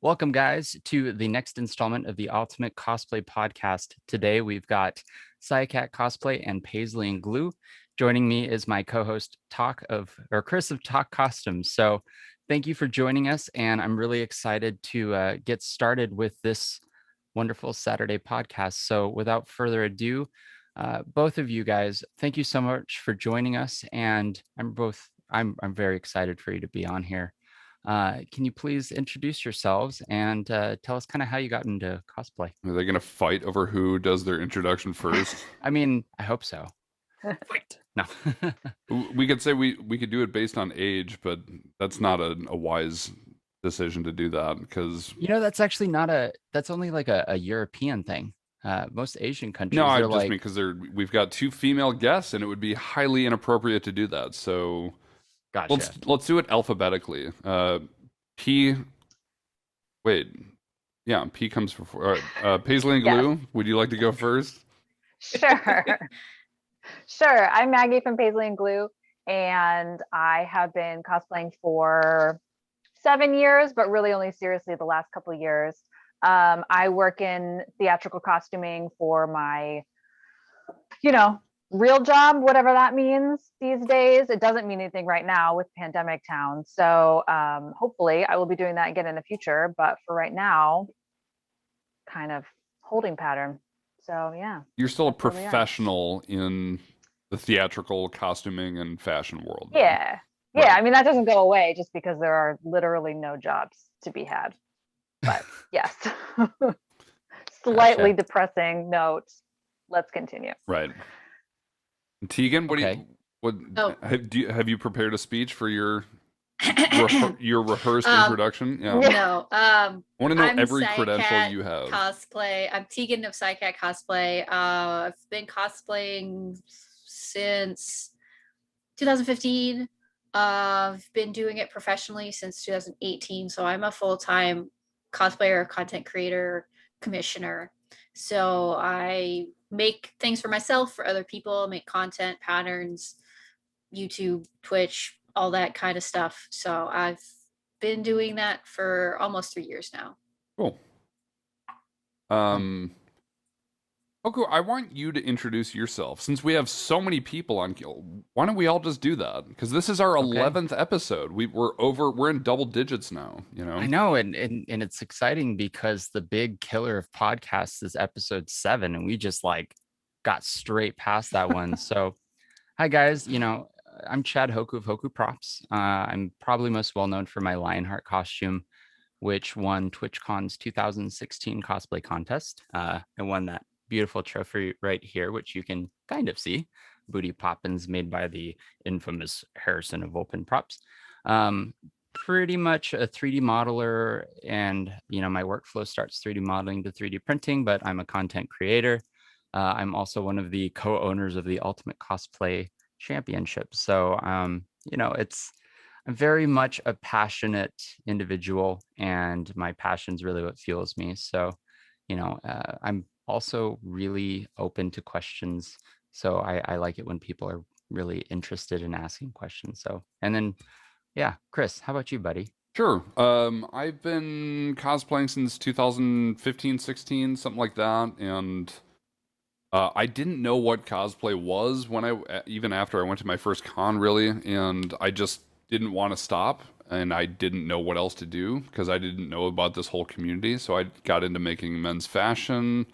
Welcome, guys, to the next installment of the Ultimate Cosplay Podcast. Today, we've got Sayakat Cosplay and Paisley and Glue. Joining me is my co-host Chris of Talk Costumes. So, thank you for joining us, and I'm really excited to get started with this wonderful Saturday podcast. So, without further ado, both of you guys, thank you so much for joining us, and I'm very excited for you to be on here. Can you please introduce yourselves and tell us kind of how you got into cosplay? Are they going to fight over who does their introduction first? I mean, I hope so. Fight. No. We could say we could do it based on age, but that's not a wise decision to do that because That's actually that's only like a European thing. Most Asian countries, no, I they're just like, mean because we've got two female guests and it would be highly inappropriate to do that. So gotcha. let's do it alphabetically. P. Wait, yeah, P comes before. Paisley and Yes. Glue. Would you like to go first? Sure. Sure. I'm Maggie from Paisley and Glue, and I have been cosplaying for 7 years, but really only seriously the last couple of years. I work in theatrical costuming for my, real job, whatever that means these days. It doesn't mean anything right now with pandemic town. So hopefully I will be doing that again in the future. But for right now, kind of holding pattern. So yeah. You're still a That's where we are. professional in the theatrical costuming and fashion world. then. Yeah. Right. Yeah. I mean, that doesn't go away just because there are literally no jobs to be had. But yes. Slightly depressing note. Let's continue. Right. Tegan, Okay. Oh. Have you prepared a speech for your your rehearsed introduction? Yeah. No. I want to know I'm every Sayakat credential you have. Cosplay. I'm Tegan of Sayakat Cosplay. I've been cosplaying since 2015. I've been doing it professionally since 2018. So I'm a full-time cosplayer, content creator, commissioner. So I make things for myself, for other people, make content, patterns, YouTube, Twitch, all that kind of stuff. So I've been doing that for almost 3 years now. Cool. Oku, I want you to introduce yourself. Since we have so many people on, why don't we all just do that? Because this is our 11th episode. We're in double digits now, I know, and it's exciting because the big killer of podcasts is episode 7, and we just like got straight past that one. So, hi guys, I'm Chad Hoku of Hoku Props. I'm probably most well known for my Lionheart costume, which won TwitchCon's 2016 cosplay contest. I won that beautiful trophy right here, which you can kind of see. Booty Poppins made by the infamous Harrison of Open Props. Pretty much a 3D modeler, and my workflow starts 3D modeling to 3D printing, but I'm a content creator. I'm also one of the co-owners of the Ultimate Cosplay Championship. So I'm very much a passionate individual, and my passion's really what fuels me. So I'm also really open to questions. So I like it when people are really interested in asking questions. So, and then, yeah, Chris, how about you, buddy? Sure. I've been cosplaying since 2015, 16, something like that, and I didn't know what cosplay was even after I went to my first con, really, and I just didn't want to stop, and I didn't know what else to do because I didn't know about this whole community. So I got into making men's fashion,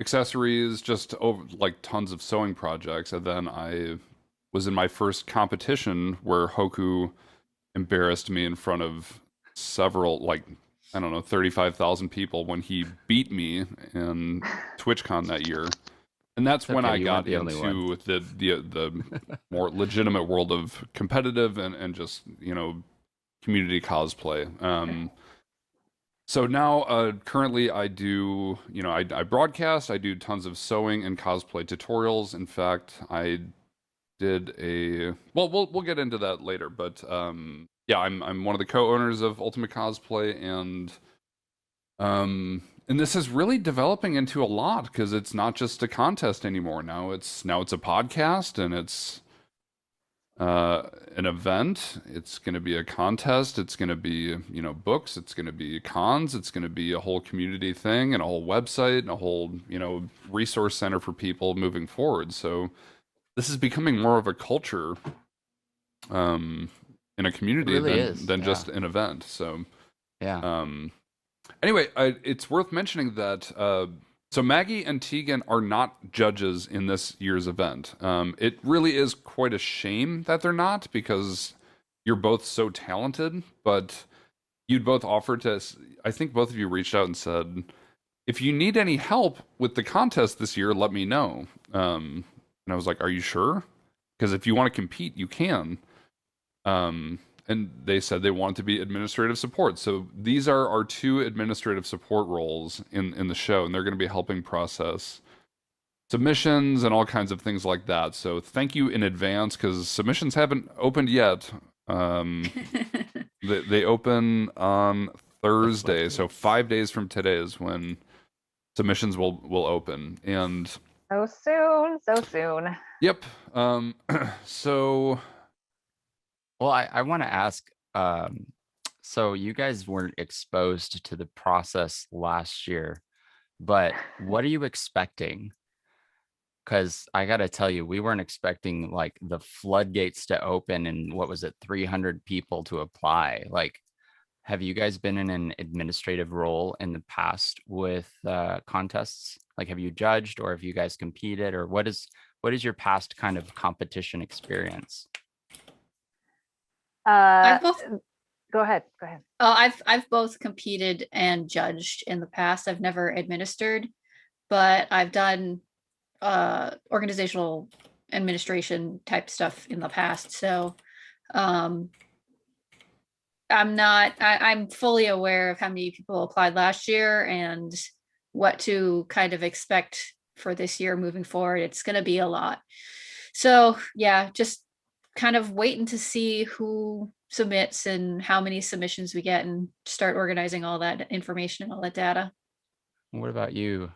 accessories, just over like tons of sewing projects, and then I was in my first competition where Hoku embarrassed me in front of several, like, I don't know, 35,000 people when he beat me in TwitchCon that year. And that's when I got into the more legitimate world of competitive and just, community cosplay. So now, currently I do, I broadcast, I do tons of sewing and cosplay tutorials. In fact, I did we'll get into that later, but yeah, I'm one of the co-owners of Ultimate Cosplay, and this is really developing into a lot because it's not just a contest anymore. Now it's a podcast, and it's an event. It's going to be a contest. It's going to be, books. It's going to be cons. It's going to be a whole community thing and a whole website and a whole, resource center for people moving forward. So this is becoming more of a culture in a community really than just an event. So Yeah. anyway, it's worth mentioning that so Maggie and Tegan are not judges in this year's event. It really is quite a shame that they're not, because you're both so talented, but you'd both offered to, I think both of you reached out and said, if you need any help with the contest this year, let me know. And I was like, are you sure? Because if you want to compete, you can. And they said they want to be administrative support. So these are our 2 administrative support roles in the show, and they're going to be helping process submissions and all kinds of things like that. So thank you in advance, because submissions haven't opened yet. They open on Thursday, so 5 days from today is when submissions will open. And So soon. yep. So Well, I want to ask, so you guys weren't exposed to the process last year, but what are you expecting? Because I got to tell you, we weren't expecting like the floodgates to open and what was it, 300 people to apply. Like, have you guys been in an administrative role in the past with contests? Like, have you judged, or have you guys competed, or what is your past kind of competition experience? Uh, I've both Go ahead. I've both competed and judged in the past. I've never administered, but I've done organizational administration type stuff in the past. So I'm fully aware of how many people applied last year and what to kind of expect for this year moving forward. It's going to be a lot. So yeah, just kind of waiting to see who submits and how many submissions we get, and start organizing all that information and all that data. What about you?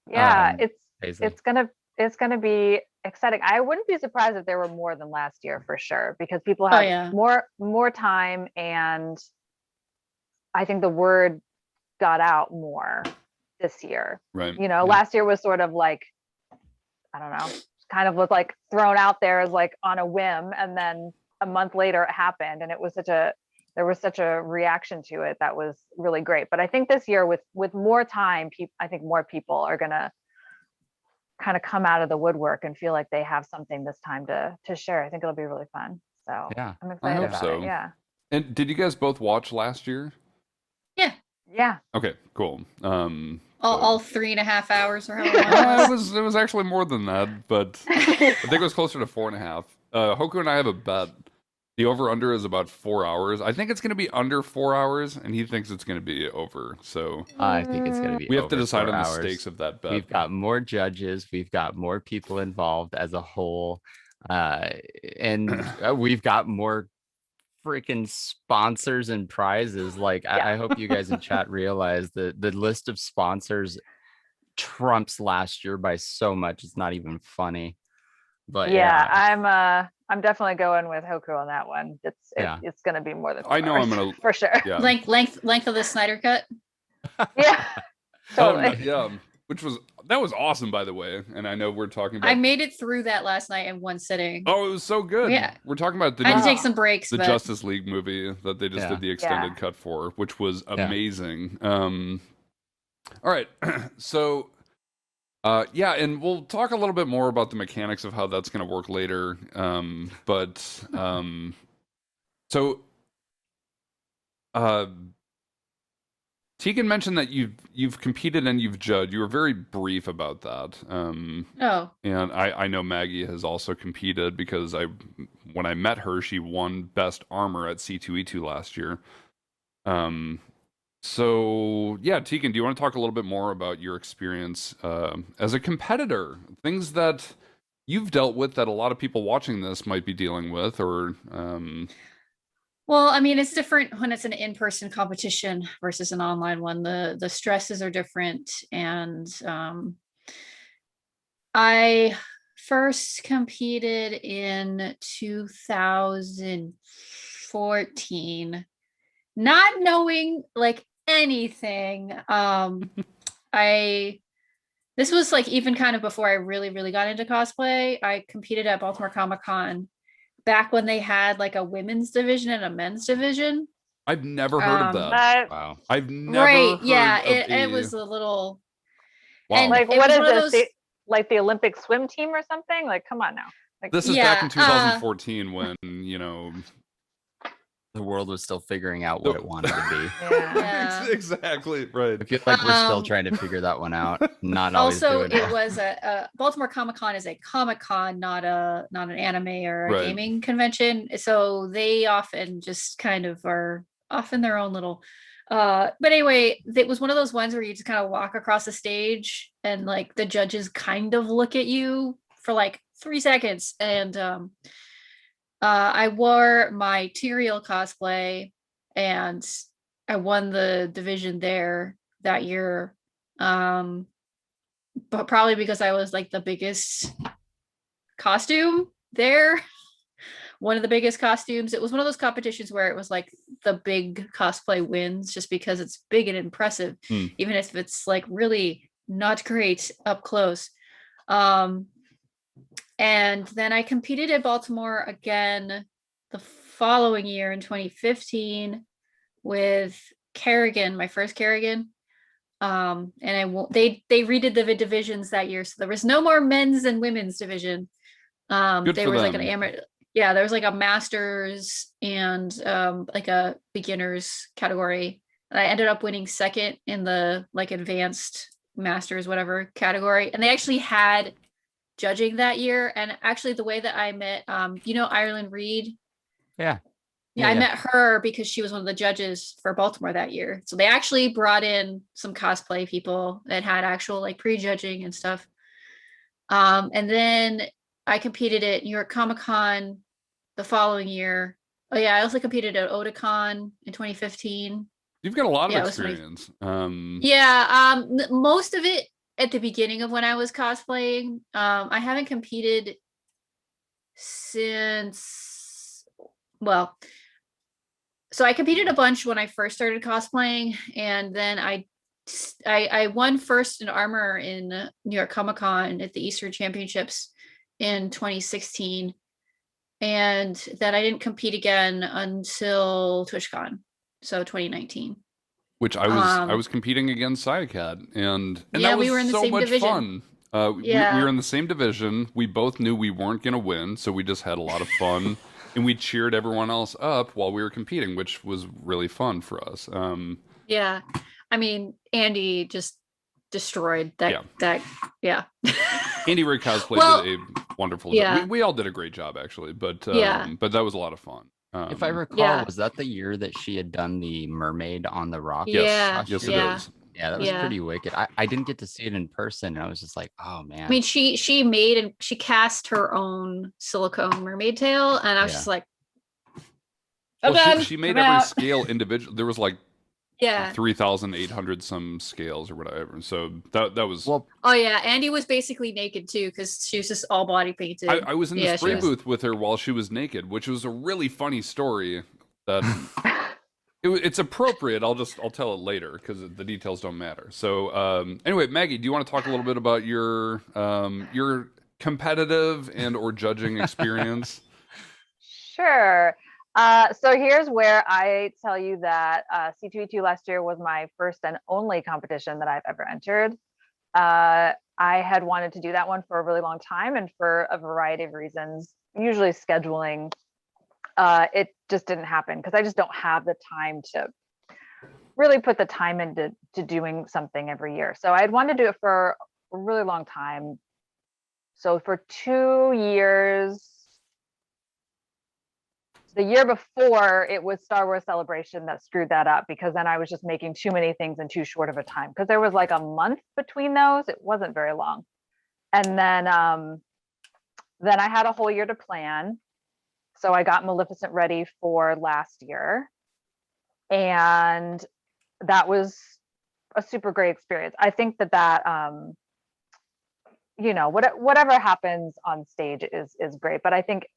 Yeah, Paisley? it's gonna be exciting. I wouldn't be surprised if there were more than last year, for sure, because people have yeah. more time, and I think the word got out more this year. right. Last year was sort of like, I don't know, kind of was like thrown out there as like on a whim, and then a month later it happened, and there was such a reaction to it that was really great. But I think this year with more time, I think more people are gonna kind of come out of the woodwork and feel like they have something this time to share. I think it'll be really fun. So Yeah, I'm I excited hope about so. it. Yeah. And did you guys both watch last year? Yeah. Okay, cool. All 3.5 hours or however long it was. it was actually more than that, but I think it was closer to 4.5. Hoku and I have a bet. The over-under is about 4 hours. I think it's going to be under 4 hours, and he thinks it's going to be over. So I think it's going to be. we have to over decide 4 on the hours. stakes of that bet. We've got more judges. We've got more people involved as a whole, and we've got more freaking sponsors and prizes. Like, Yeah. I hope you guys in chat realize that the list of sponsors trumps last year by so much. It's not even funny. But yeah, I'm definitely going with Hoku on that one. It's going to be more than 4 I know hours, I'm gonna for sure. Yeah. Length of the Snyder Cut. Yeah. Totally. Yeah. That was awesome, by the way. And I know we're talking about. I made it through that last night in one sitting. Oh, it was so good. Yeah. We're talking about I had to new- take some breaks, the but Justice League movie that they just Yeah. did the extended Yeah. cut for, which was amazing. All right. So yeah, and we'll talk a little bit more about the mechanics of how that's going to work later. So Tegan mentioned that you've competed and you've judged. You were very brief about that. oh, And I know Maggie has also competed, because when I met her, she won Best Armor at C2E2 last year. So yeah, Tegan, do you want to talk a little bit more about your experience as a competitor? Things that you've dealt with that a lot of people watching this might be dealing with, or well, I mean, it's different when it's an in-person competition versus an online one. The stresses are different, and I first competed in 2014, not knowing like anything. This was like even kind of before I really got into cosplay. I competed at Baltimore Comic-Con back when they had like a women's division and a men's division. I've never heard of that. Wow. I've never Right, heard yeah, of it was a little. Wow. And Like, it what was is one of this? those- Like the Olympic swim team or something? Like, come on now. Like, This is Yeah, back in 2014 when, you know, The world was still figuring out what it wanted to be. yeah. Yeah. exactly right. I feel like we're still Um, trying to figure that one out. Not always Also, doing it it. was a Baltimore Comic-Con is a Comic-Con, not an anime or a Right. gaming convention. So they often just kind of are off in their own little. But anyway, it was one of those ones where you just kind of walk across the stage and like the judges kind of look at you for like 3 seconds. And I wore my Tyrael cosplay and I won the division there that year. But probably because I was like the biggest costume there. One of the biggest costumes. It was one of those competitions where it was like the big cosplay wins just because it's big and impressive, even if it's like really not great up close. And then I competed at Baltimore again the following year in 2015 with Kerrigan, my first Kerrigan. And they redid the divisions that year, so there was no more men's and women's division. Good There for was like an them. amateur, yeah, there was like a masters and like a beginners category. And I ended up winning second in the like advanced masters whatever category, and they actually had judging that year. And actually the way that I met Ireland Reed. Yeah. Yeah, I met her because she was one of the judges for Baltimore that year. So they actually brought in some cosplay people that had actual like pre-judging and stuff. And then I competed at New York Comic Con the following year. Oh yeah, I also competed at Otakon in 2015. You've got a lot of Yeah, it was experience. Yeah, most of it at the beginning of when I was cosplaying. I haven't competed since, well, so I competed a bunch when I first started cosplaying, and then I won first in armor in New York Comic Con at the Eastern Championships in 2016, and then I didn't compete again until TwitchCon, so 2019. Which I was competing against Sayakat, and Yeah, that was we were in the so same much division. fun. We Yeah. were in the same division. We both knew we weren't going to win, so we just had a lot of fun, and we cheered everyone else up while we were competing, which was really fun for us. Yeah, I mean, Andy just destroyed that. Yeah. Yeah. Andy Ray Cosplay Well, did a wonderful yeah. job. We all did a great job, actually, but Yeah. but that was a lot of fun. If I recall, Yeah. was that the year that she had done the mermaid on the rock? Yeah. Yes, it Yeah. is. Yeah, that was Yeah. pretty wicked. I didn't get to see it in person, and I was just like, oh man. I mean, she made and she cast her own silicone mermaid tail, and I was Yeah. just like, Well, done. she made I'm every out. scale individual. There was like Yeah. 3,800 some scales or whatever. So that was. Well, Oh yeah, Andy was basically naked too because she was just all body painted. I was in the Yeah, she spray was. booth with her while she was naked, which was a really funny story. That it's appropriate. I'll tell it later because the details don't matter. So anyway, Maggie, do you want to talk a little bit about your competitive and or judging experience? Sure. So here's where I tell you that C2E2 last year was my first and only competition that I've ever entered. I had wanted to do that one for a really long time, and for a variety of reasons, usually scheduling, it just didn't happen because I just don't have the time to really put the time into doing something every year. So I'd wanted to do it for a really long time. So for 2 years, the year before, it was Star Wars Celebration that screwed that up, because then I was just making too many things in too short of a time, because there was like a month between those. It wasn't very long. And then I had a whole year to plan. So I got Maleficent ready for last year, and that was a super great experience. I think that you know, whatever happens on stage is great. But I think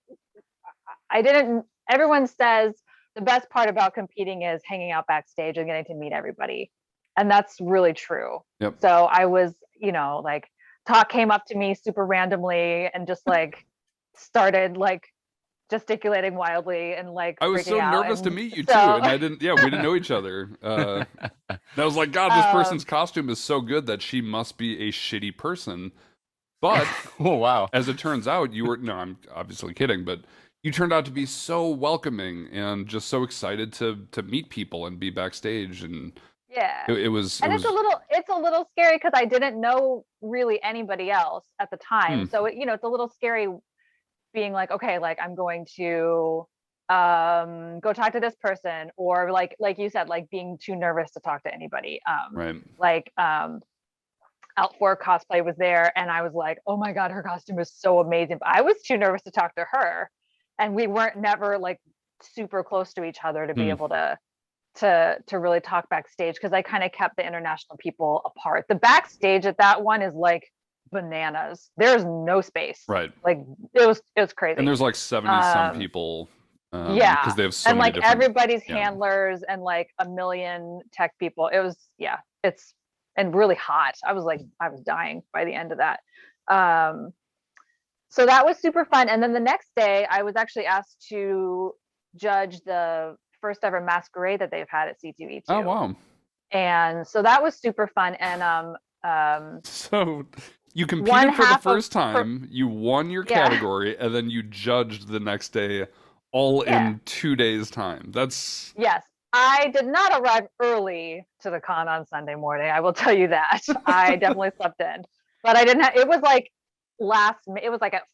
everyone says the best part about competing is hanging out backstage and getting to meet everybody. And that's really true. Yep. So I was, you know, like Talk came up to me super randomly and just like started like gesticulating wildly and like I was so freaking out. nervous to And meet you so- too, and I didn't. Yeah, we didn't know each other. And I was like, God, this person's costume is so good that she must be a shitty person. But Oh wow. as it turns out, you were. No, I'm obviously kidding, but you turned out to be so welcoming and just so excited to meet people and be backstage, and yeah. it was. And it's a little scary because I didn't know really anybody else at the time. So you know, it's a little scary being like, okay, like I'm going to go talk to this person, or like you said, like being too nervous to talk to anybody. Right. Like Out for Cosplay was there, and I was like, oh my God, her costume is so amazing. But I was too nervous to talk to her, and we weren't never like super close to each other to be able to really talk backstage, because I kind of kept the international people apart. The backstage at that one is like bananas. There's no space. Right. Like it was crazy. And there's like 70 some people. Yeah. Because they have so and many like different. everybody's handlers and like a million tech people. It was it's and really hot. I was dying by the end of that. So that was super fun. And then the next day I was actually asked to judge the first ever masquerade that they've had at C2E2. Oh wow. And so that was super fun. And So you competed for the first time, you won your Yeah. category, and then you judged the next day, all in 2 days' time. That's yes, I did not arrive early to the con on Sunday morning. I will tell you that. I definitely slept in, but I didn't have, it was like at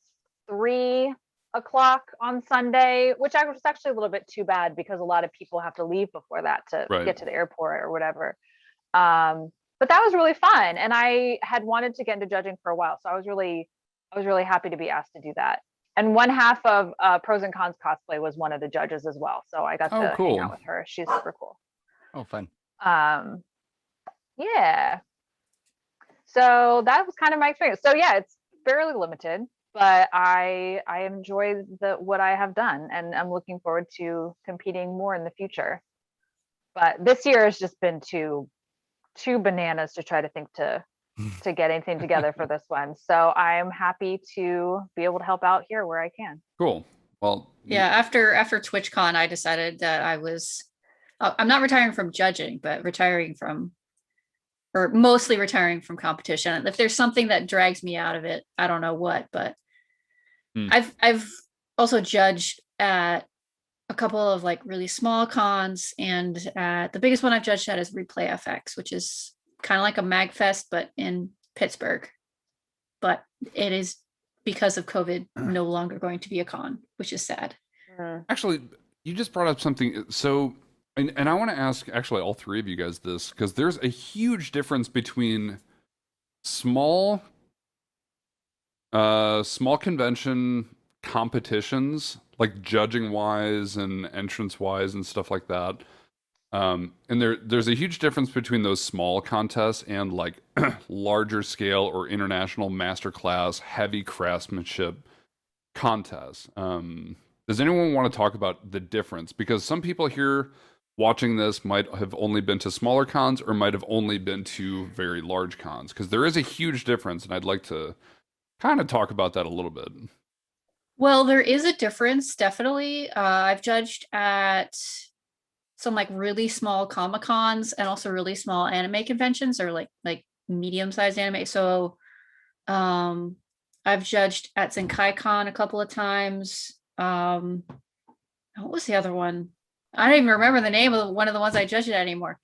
3 o'clock on Sunday, which I was actually a little bit too bad because a lot of people have to leave before that to Right. get to the airport or whatever. But that was really fun, and I had wanted to get into judging for a while, so I was really happy to be asked to do that. And one half of Pros and Cons Cosplay was one of the judges as well, so I got to cool. hang out with her. She's super cool. Oh, fun. Yeah. So that was kind of my experience. So yeah, it's fairly limited, but I enjoy what I have done, and I'm looking forward to competing more in the future. But this year has just been too bananas to try to think to get anything together for this one. So I'm happy to be able to help out here where I can. cool. Well, Yeah, after TwitchCon, I decided that I'm not retiring from judging, but mostly retiring from competition. If there's something that drags me out of it, I don't know what, but I've also judged at a couple of like really small cons, and the biggest one I've judged at is Replay FX, which is kind of like a MagFest but in Pittsburgh. But it is, because of COVID, no longer going to be a con, which is sad. actually, you just brought up something. So, and I want to ask actually all three of you guys this, because there's a huge difference between small convention competitions, like judging wise and entrance wise and stuff like that. And there's a huge difference between those small contests and like larger scale or international masterclass heavy craftsmanship contests. Does anyone want to talk about the difference? Because some people here watching this might have only been to smaller cons or might have only been to very large cons, because there is a huge difference, and I'd like to kind of talk about that a little bit. Well, there is a difference, definitely. I've judged at some like really small Comic-Cons and also really small anime conventions, or like medium-sized anime. So I've judged at ZenkaiCon a couple of times. What was the other one? I don't even remember the name of one of the ones I judged at anymore.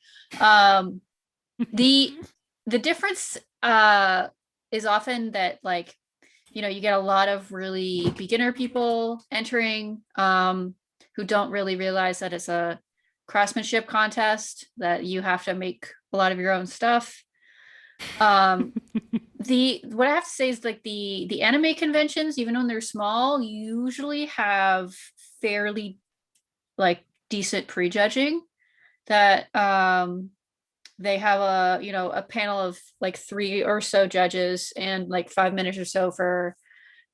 The difference is often that, like, you get a lot of really beginner people entering who don't really realize that it's a craftsmanship contest, that you have to make a lot of your own stuff. What I have to say is, like, the anime conventions, even when they're small, usually have fairly like decent prejudging that they have a panel of like 3 or so judges and like 5 minutes or so for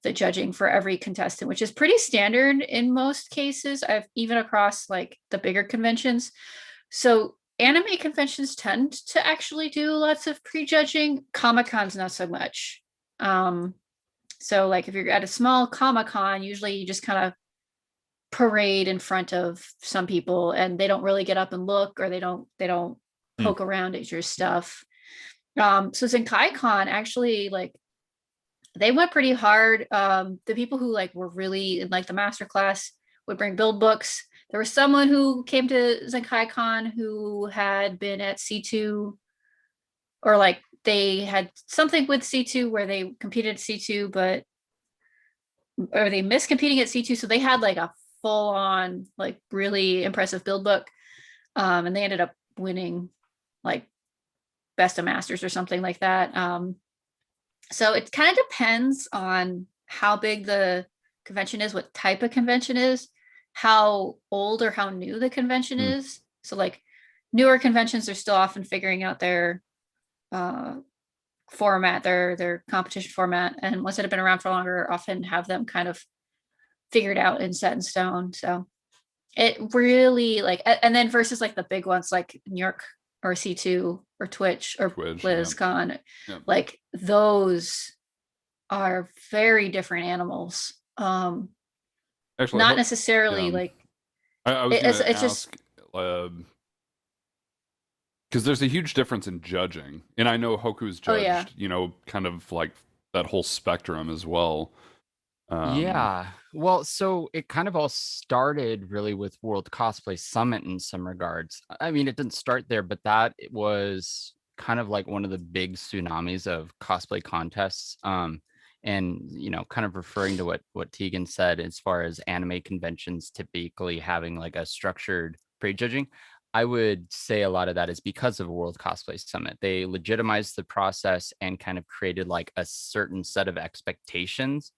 the judging for every contestant, which is pretty standard in most cases. I've even across like the bigger conventions. So anime conventions tend to actually do lots of prejudging. Comic-Con's not so much. So like if you're at a small Comic-Con, usually you just kind of parade in front of some people and they don't really get up and look, or they don't poke around at your stuff. So ZenkaiCon actually, like, they went pretty hard. The people who like were really in like the master class would bring build books. There was someone who came to ZenkaiCon who had been at C2, or like they had something with C2 where they competed at C2, or they missed competing at C2. So they had like a full on, like, really impressive build book. And they ended up winning like best of masters or something like that. So it kind of depends on how big the convention is, what type of convention is, how old or how new the convention is. So like newer conventions are still often figuring out their format, their competition format. And ones that have been around for longer often have them kind of figured out and set in stone. So it really, like, and then versus like the big ones like New York or C2 or Twitch or BlizzCon, like those are very different animals. Actually, not necessarily like I was it's ask, just because there's a huge difference in judging, and I know Hoku's judged, kind of like that whole spectrum as well. Yeah, well, so it kind of all started really with World Cosplay Summit in some regards. I mean, it didn't start there, but that was kind of like one of the big tsunamis of cosplay contests. And kind of referring to what Tegan said as far as anime conventions typically having like a structured prejudging, I would say a lot of that is because of World Cosplay Summit. They legitimized the process and kind of created like a certain set of expectations.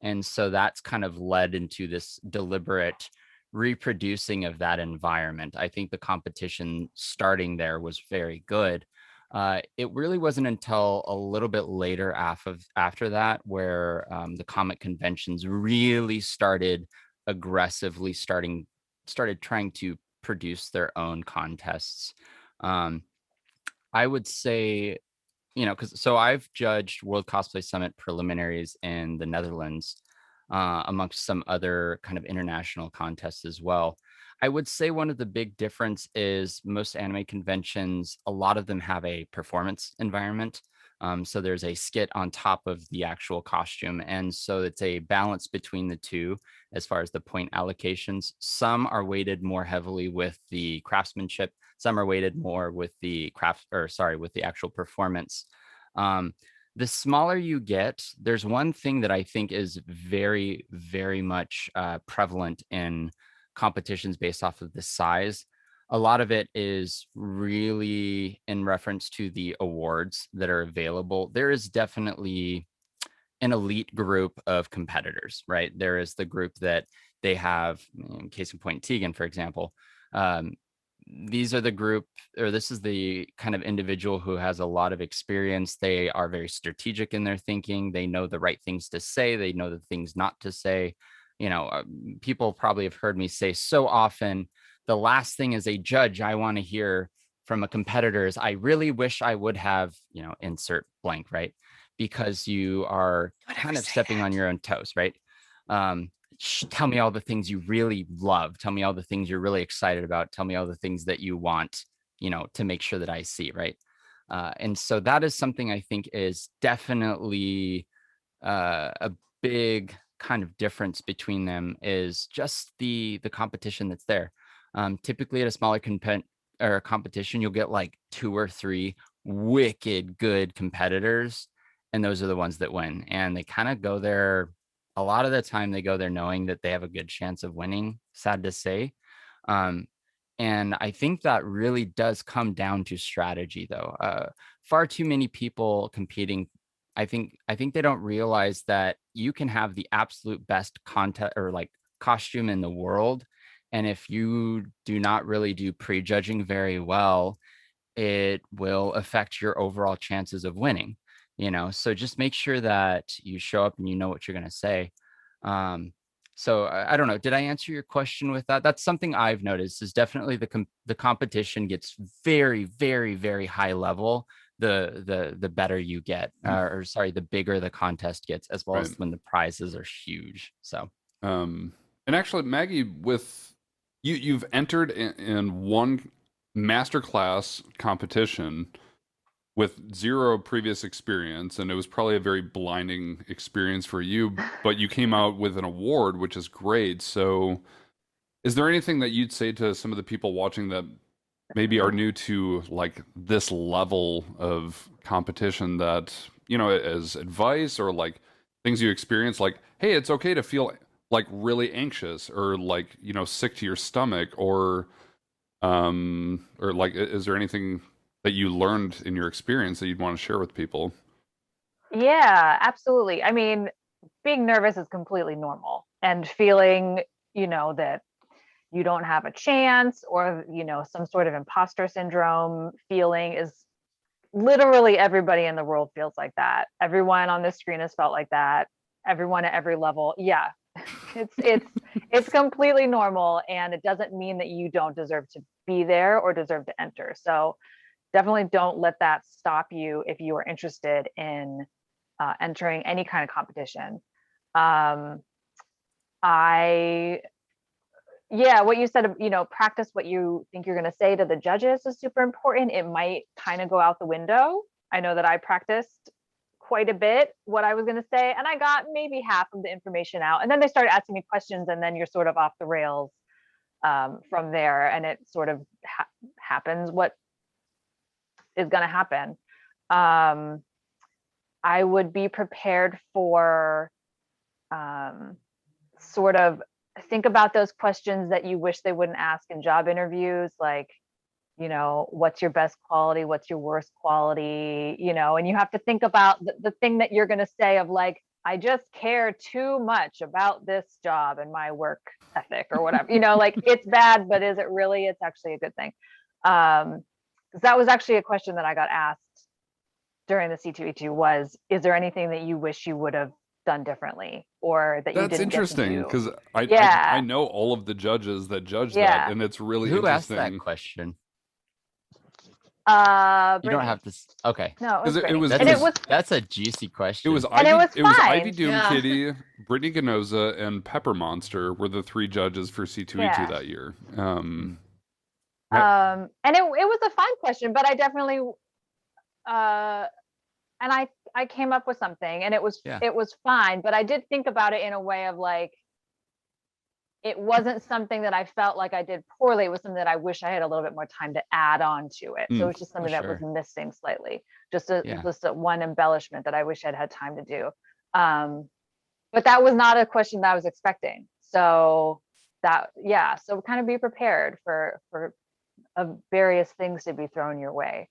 And so that's kind of led into this deliberate reproducing of that environment. I think the competition starting there was very good. It really wasn't until a little bit later after that where the comic conventions really started aggressively started trying to produce their own contests. I would say, so I've judged World Cosplay Summit preliminaries in the Netherlands, amongst some other kind of international contests as well. I would say one of the big difference is most anime conventions, a lot of them have a performance environment. So there's a skit on top of the actual costume. And so it's a balance between the two as far as the point allocations. Some are weighted more heavily with the craftsmanship. Some are weighted more with the with the actual performance. The smaller you get, there's one thing that I think is very, very much prevalent in competitions based off of the size. A lot of it is really in reference to the awards that are available. There is definitely an elite group of competitors, right? There is the group that they have, in case in point, Tegan, for example. These are the group, or this is the kind of individual who has a lot of experience. They are very strategic in their thinking. They know the right things to say. They know the things not to say. People probably have heard me say so often, the last thing as a judge I want to hear from a competitor is, I really wish I would have, insert blank, right? Because you are kind of stepping on your own toes, right? Tell me all the things you really love. Tell me all the things you're really excited about. Tell me all the things that you want, to make sure that I see, right? And so that is something I think is definitely a big kind of difference between them, is just the competition that's there. Typically at a smaller competition, you'll get like 2 or 3 wicked good competitors, and those are the ones that win. And they kind of go there, a lot of the time they go there knowing that they have a good chance of winning, sad to say. And I think that really does come down to strategy, though. Far too many people competing, I think they don't realize that you can have the absolute best content or like costume in the world, and if you do not really do prejudging very well, it will affect your overall chances of winning, so just make sure that you show up and you know what you're going to say. So I don't know, did I answer your question with that? That's something I've noticed, is definitely the competition gets very, very, very high level the better you get, or sorry, the bigger the contest gets, as well as when the prizes are huge. So and actually, Maggie, with you've entered in one masterclass competition with zero previous experience, and it was probably a very blinding experience for you, but you came out with an award, which is great. So is there anything that you'd say to some of the people watching that maybe are new to like this level of competition, that, as advice or like things you experience, like, hey, it's okay to feel like really anxious or like, sick to your stomach, or like, is there anything that you learned in your experience that you'd want to share with people? Yeah, absolutely. I mean, being nervous is completely normal, and feeling, that you don't have a chance, or, some sort of imposter syndrome feeling, is literally everybody in the world feels like that. Everyone on this screen has felt like that. Everyone at every level. Yeah. It's completely normal, and it doesn't mean that you don't deserve to be there or deserve to enter. So definitely don't let that stop you if you are interested in entering any kind of competition. What you said, practice what you think you're going to say to the judges is super important. It might kind of go out the window. I know that I practiced quite a bit what I was going to say, and I got maybe half of the information out, and then they started asking me questions, and then you're sort of off the rails from there, and it sort of happens what is going to happen. I would be prepared for sort of think about those questions that you wish they wouldn't ask in job interviews, like, what's your best quality, what's your worst quality, and you have to think about the thing that you're going to say, of like, I just care too much about this job and my work ethic or whatever, like, it's bad, but is it really? It's actually a good thing. Because that was actually a question that I got asked during the C2E2, was, is there anything that you wish you would have done differently, or that you That's didn't interesting, get to do? because I know all of the judges that judge that, and it's really who asked interesting. that question? You Brittany. don't have to. Okay. No, it was Because that's a juicy question. It was And Ivy, it was fine. Ivy Doom Yeah. Kitty, Brittany Ganoza, and Pepper Monster were the three judges for C2E2 that year. And it was a fine question, but I definitely and I came up with something, and it was fine, but I did think about it in a way of like, it wasn't something that I felt like I did poorly. It was something that I wish I had a little bit more time to add on to it. So it's just something that was missing slightly, just one embellishment that I wish I'd had time to do. But that was not a question that I was expecting. So so kind of be prepared for various things to be thrown your way.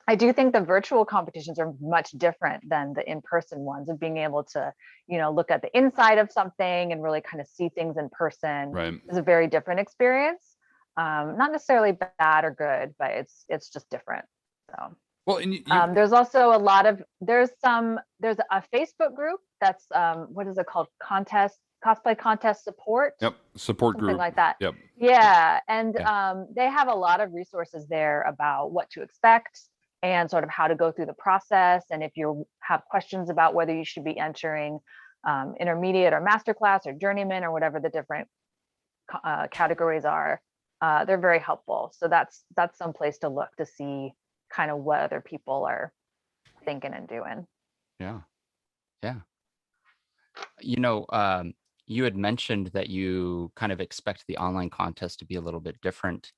I do think the virtual competitions are much different than the in-person ones, of being able to, look at the inside of something and really kind of see things in person. Right. Is a very different experience. Not necessarily bad or good, but it's just different. So well, and there's also there's a Facebook group that's what is it called? Cosplay contest support. Yep. Support something group. like that. Yep. Yeah. And they have a lot of resources there about what to expect and sort of how to go through the process. And if you have questions about whether you should be entering intermediate or masterclass or journeyman or whatever the different categories are, they're very helpful. So that's some place to look to see kind of what other people are thinking and doing. Yeah. You had mentioned that you kind of expect the online contest to be a little bit different.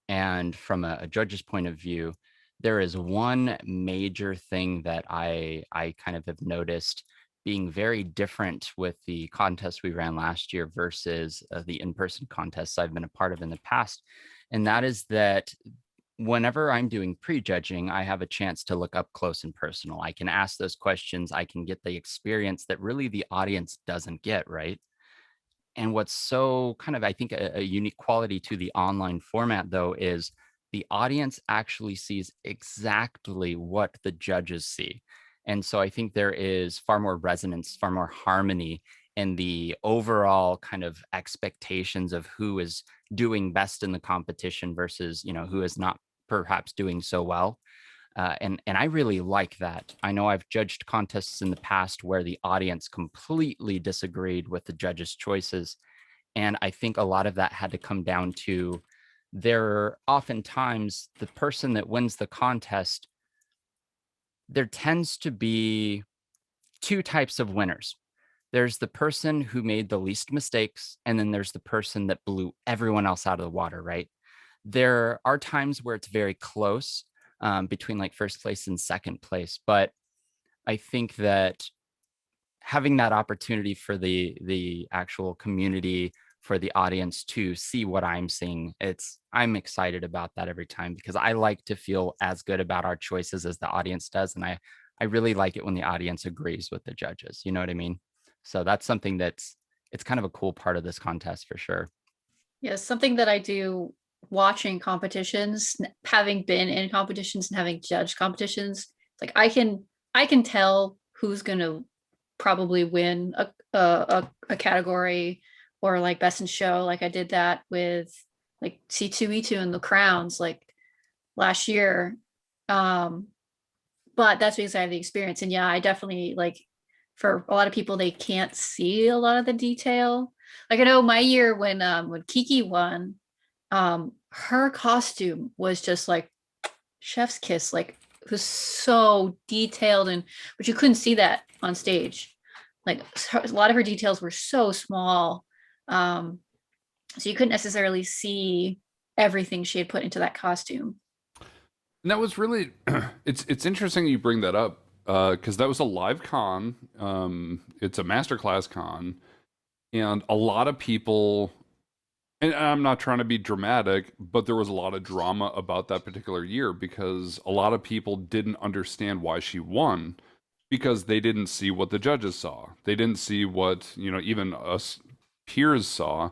And from a judge's point of view, there is one major thing that I kind of have noticed being very different with the contest we ran last year versus the in-person contests I've been a part of in the past. And that is that whenever I'm doing prejudging, I have a chance to look up close and personal. I can ask those questions. I can get the experience that really the audience doesn't get, right? And what's so kind of, I think, a unique quality to the online format, though, is the audience actually sees exactly what the judges see. And so I think there is far more resonance, far more harmony in the overall kind of expectations of who is doing best in the competition versus, who is not perhaps doing so well. And I really like that. I know I've judged contests in the past where the audience completely disagreed with the judges' choices. And I think a lot of that had to come down to oftentimes the person that wins the contest, there tends to be two types of winners. There's the person who made the least mistakes, and then there's the person that blew everyone else out of the water, right? There are times where it's very close between like first place and second place, but I think that having that opportunity for the actual community, for the audience to see what I'm seeing, I'm excited about that every time, because I like to feel as good about our choices as the audience does. And I really like it when the audience agrees with the judges. You know what I mean? So that's something it's kind of a cool part of this contest for sure. Yeah, something that I do watching competitions, having been in competitions and having judged competitions, like I can tell who's gonna probably win a category, or like best in show. Like I did that with like C2E2 and the Crowns like last year. But that's because I have the experience. And yeah, I definitely, like, for a lot of people, they can't see a lot of the detail. Like I know my year when Kiki won, her costume was just like chef's kiss. Like it was so detailed, and but you couldn't see that on stage. Like a lot of her details were so small, so you couldn't necessarily see everything she had put into that costume. And that was really, it's interesting you bring that up, because that was a live con. It's a masterclass con, and a lot of people, and I'm not trying to be dramatic, but there was a lot of drama about that particular year because a lot of people didn't understand why she won, because they didn't see what the judges saw. They didn't see what, even us peers saw.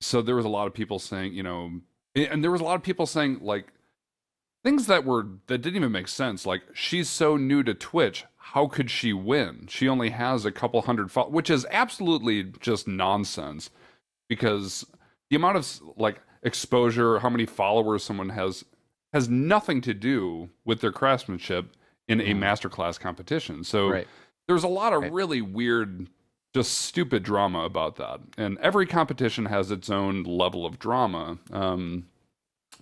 So there was a lot of people saying, and there was a lot of people saying like things that didn't even make sense. Like, she's so new to Twitch, how could she win? She only has a couple hundred followers, which is absolutely just nonsense, because the amount of like exposure, how many followers someone has nothing to do with their craftsmanship in a masterclass competition. So there's a lot of really weird, just stupid drama about that. And every competition has its own level of drama.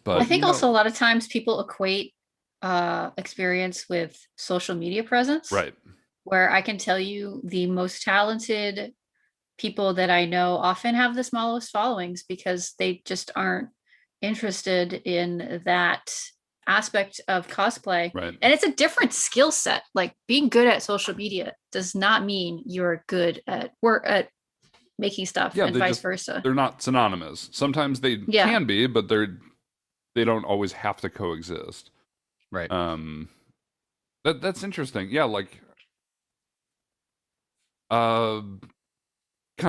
But I think also a lot of times people equate experience with social media presence. Right. Where I can tell you the most talented people that I know often have the smallest followings because they just aren't interested in that aspect of cosplay. Right. And it's a different skill set. Like being good at social media does not mean you're good at making stuff, and vice versa. They're not synonymous. Sometimes they can be, but they don't always have to coexist. Right. That's interesting. Yeah, like kind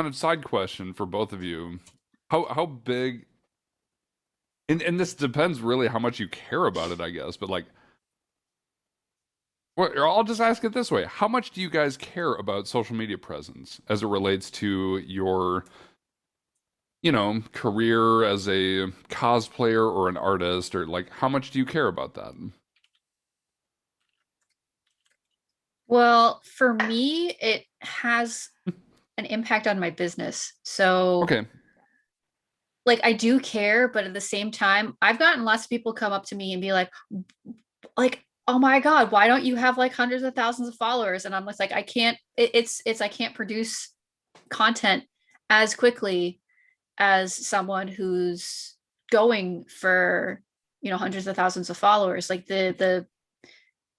of side question for both of you. How big, and this depends really how much you care about it, I guess, but like, well, I'll just ask it this way. How much do you guys care about social media presence as it relates to your, career as a cosplayer or an artist, or like, how much do you care about that? Well, for me, it has an impact on my business. So, okay, like, I do care, but at the same time, I've gotten lots of people come up to me and be like, oh my God, why don't you have like hundreds of thousands of followers? And I'm just like, I can't, I can't produce content as quickly as someone who's going for, hundreds of thousands of followers. Like the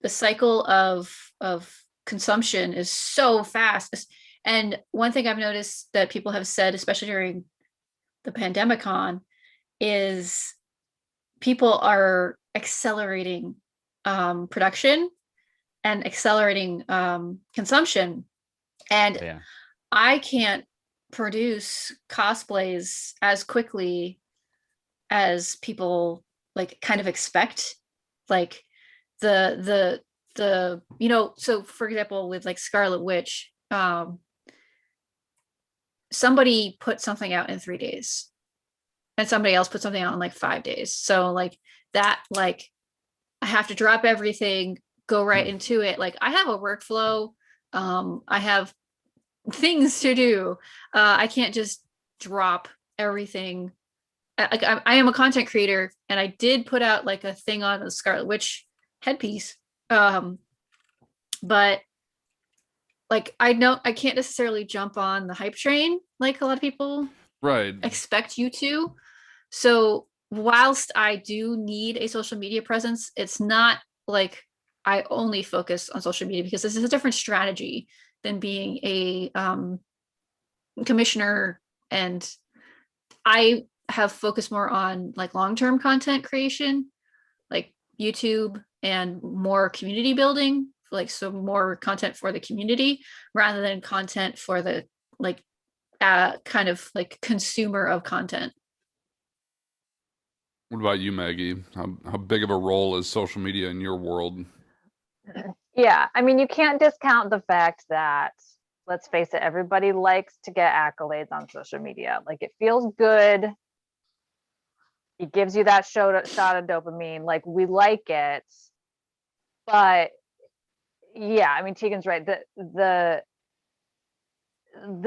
cycle of consumption is so fast. And one thing I've noticed that people have said, especially during the pandemic is people are accelerating production and accelerating consumption. And I can't produce cosplays as quickly as people like kind of expect. Like the so for example with like Scarlet Witch, somebody put something out in 3 days and somebody else put something out in like 5 days. So like that, like I have to drop everything, go right into it. Like I have a workflow. I have things to do. I can't just drop everything. Like I am a content creator, and I did put out like a thing on the Scarlet Witch headpiece. But like I know I can't necessarily jump on the hype train like a lot of people Right. expect you to. So whilst I do need a social media presence, it's not like I only focus on social media, because this is a different strategy than being a commissioner. And I have focused more on like long-term content creation, like YouTube, and more community building, like so more content for the community rather than content for the like kind of like consumer of content. What about you, Maggie? How big of a role is social media in your world? Yeah, I mean, you can't discount the fact that, let's face it, everybody likes to get accolades on social media. Like, it feels good. It gives you that shot of dopamine. Like, we like it. But yeah, I mean, Tegan's right. The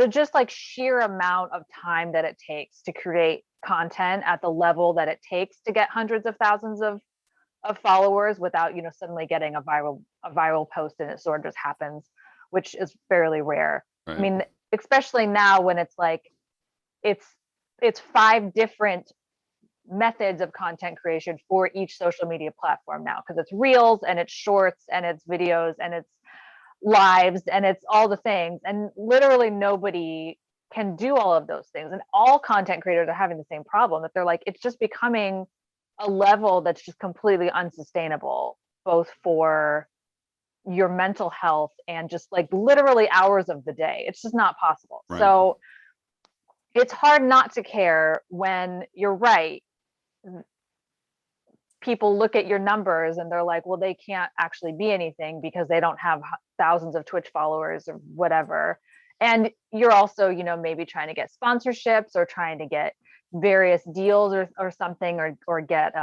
just like sheer amount of time that it takes to create content at the level that it takes to get hundreds of thousands of followers without, suddenly getting a viral post and it sort of just happens, which is fairly rare. Right. I mean, especially now when it's like it's 5 different methods of content creation for each social media platform now, because it's reels and it's shorts and it's videos and it's lives and it's all the things, and literally nobody can do all of those things, and all content creators are having the same problem, that they're like, it's just becoming a level that's just completely unsustainable, both for your mental health and just like literally hours of the day. It's just not possible. Right. So it's hard not to care when you're right. People look at your numbers and they're like, well, they can't actually be anything because they don't have thousands of Twitch followers or whatever. And you're also, maybe trying to get sponsorships or trying to get various deals or something, or get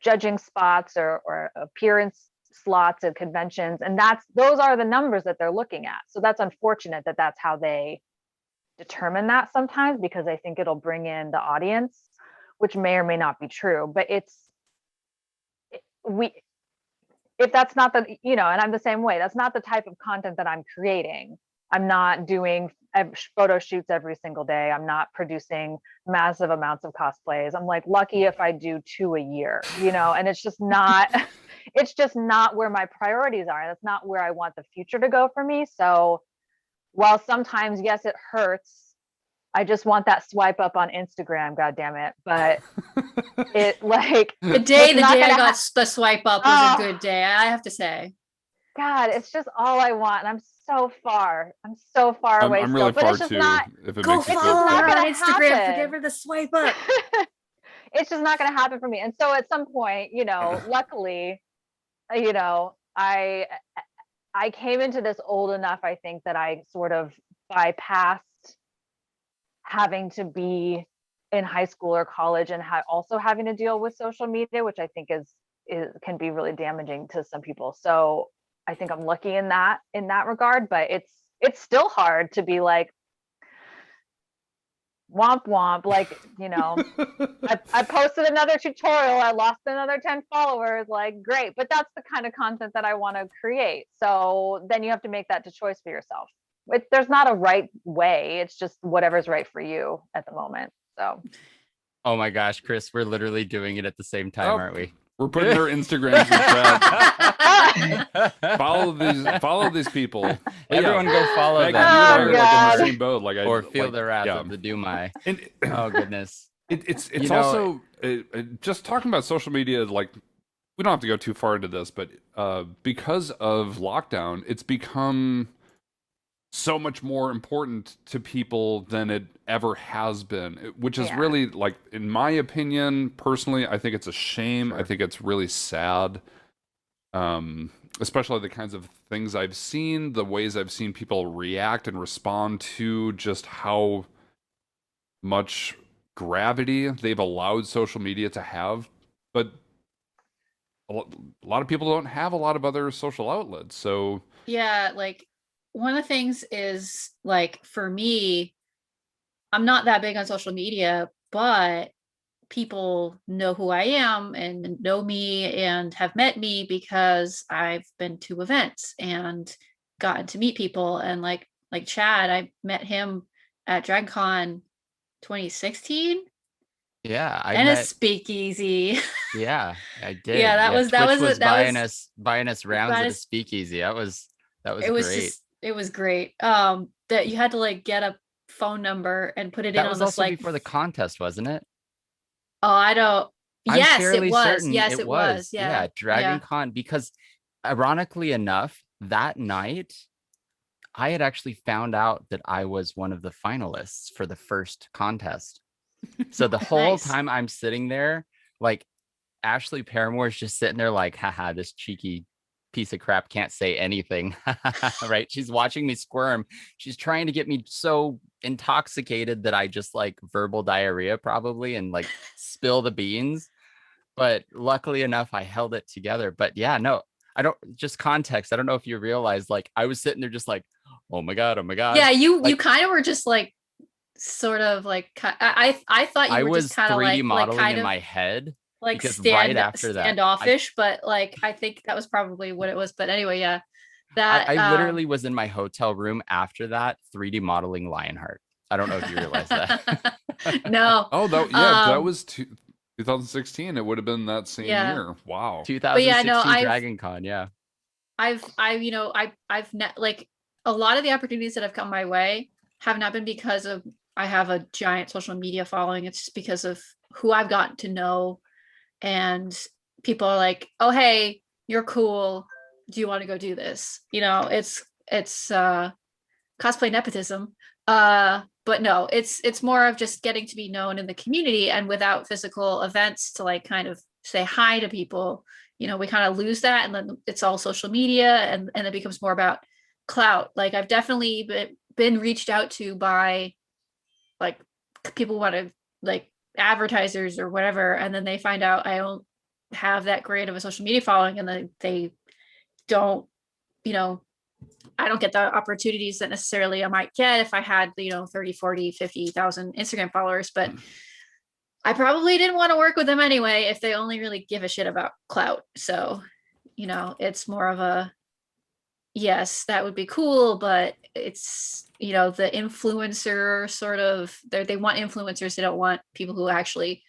judging spots or appearance slots at conventions. And those are the numbers that they're looking at. So that's unfortunate that that's how they determine that sometimes, because I think it'll bring in the audience, which may or may not be true. But if that's not the, and I'm the same way, that's not the type of content that I'm creating. I'm not doing photo shoots every single day. I'm not producing massive amounts of cosplays. I'm like lucky if I do 2 a year, and it's just not where my priorities are. That's not where I want the future to go for me. So while sometimes, yes, it hurts, I just want that swipe up on Instagram, God damn it. But it like the day I got the swipe up was a good day, I have to say. God, it's just all I want. And I'm so far away. I'm really still, far it's just too. Not, if it go makes you feel follow her better. on Instagram. happen. Forgive her the swipe up. It's just not going to happen for me. And so at some point, luckily, I came into this old enough, I think, that I sort of bypassed having to be in high school or college and also having to deal with social media, which I think can be really damaging to some people. So I think I'm lucky in that regard, but it's still hard to be like, womp womp, like, I posted another tutorial, I lost another 10 followers, like, great. But that's the kind of content that I want to create. So then you have to make that choice for yourself. There's not a right way. It's just whatever's right for you at the moment. So. Oh my gosh, Chris, we're literally doing it at the same time, aren't we? We're putting their Instagrams in chat. Follow these people. Everyone go follow Maggie, them. you and I are like in God. the same boat. Like Or feel the wrath of the Dumai. And Oh goodness. It's also just talking about social media. Like, we don't have to go too far into this, but because of lockdown, it's become so much more important to people than it ever has been, which is Yeah. really, like, in my opinion, personally, I think it's a shame. I Sure. think it's really sad. Especially the kinds of things I've seen, the ways I've seen people react and respond to just how much gravity they've allowed social media to have. But a lot of people don't have a lot of other social outlets, so Yeah, like one of the things is like for me, I'm not that big on social media, but people know who I am and know me and have met me because I've been to events and gotten to meet people. And like Chad, I met him at DragCon 2016 Yeah, I and a met. speakeasy. Yeah, I did. Yeah, that Yeah, was Twitch was that buying us rounds at a was speakeasy. That was it was great. just it was great. That you had to like get a phone number and put it in That on was this also like before the contest, wasn't it? oh I don't I'm yes it fairly was certain yes it it was was. Yeah, Dragon yeah Con, because ironically enough, that night I had actually found out that I was one of the finalists for the first contest. So the whole Nice. time I'm sitting there, like Ashley Paramore's just sitting there like, haha, this cheeky piece of crap can't say anything. Right? She's watching me squirm. She's trying to get me so intoxicated that I just like verbal diarrhea probably and like spill the beans. But luckily enough, I held it together. But yeah, no, I don't, just context. I don't know if you realize, like, I was sitting there just like, oh my God, oh my God. Yeah, you Like, kind of were just like sort of like I thought you I were just was kind of 3D like modeling kind in of my head like because right after that, standoffish, but like I think that was probably what it was. But anyway, yeah, that I literally was in my hotel room after that 3D modeling Lionheart. I don't know if you realize that. no, oh, that 'cause that um, was 2016. It would have been that same yeah, year. Wow. but yeah, no, 2016 Dragon Con, yeah. I've, you know, I've like a lot of the opportunities that have come my way have not been because of I have a giant social media following. It's just because of who I've gotten to know, and people are like, "Oh, hey, you're cool. Do you want to go do this?" You know, it's cosplay nepotism. But no, it's more of just getting to be known in the community, and without physical events to like kind of say hi to people, you know, we kind of lose that, and then it's all social media, and it becomes more about clout. Like I've definitely been reached out to by like people want to like advertisers or whatever, and then they find out I don't have that great of a social media following, and then they don't, you know, I don't get the opportunities that necessarily I might get if I had, you know, 30, 40, 50,000 Instagram followers, but I probably didn't want to work with them anyway if they only really give a shit about clout. So, you know, it's more of a yes, that would be cool, but it's, you know, the influencer sort of they want influencers, they don't want people who actually,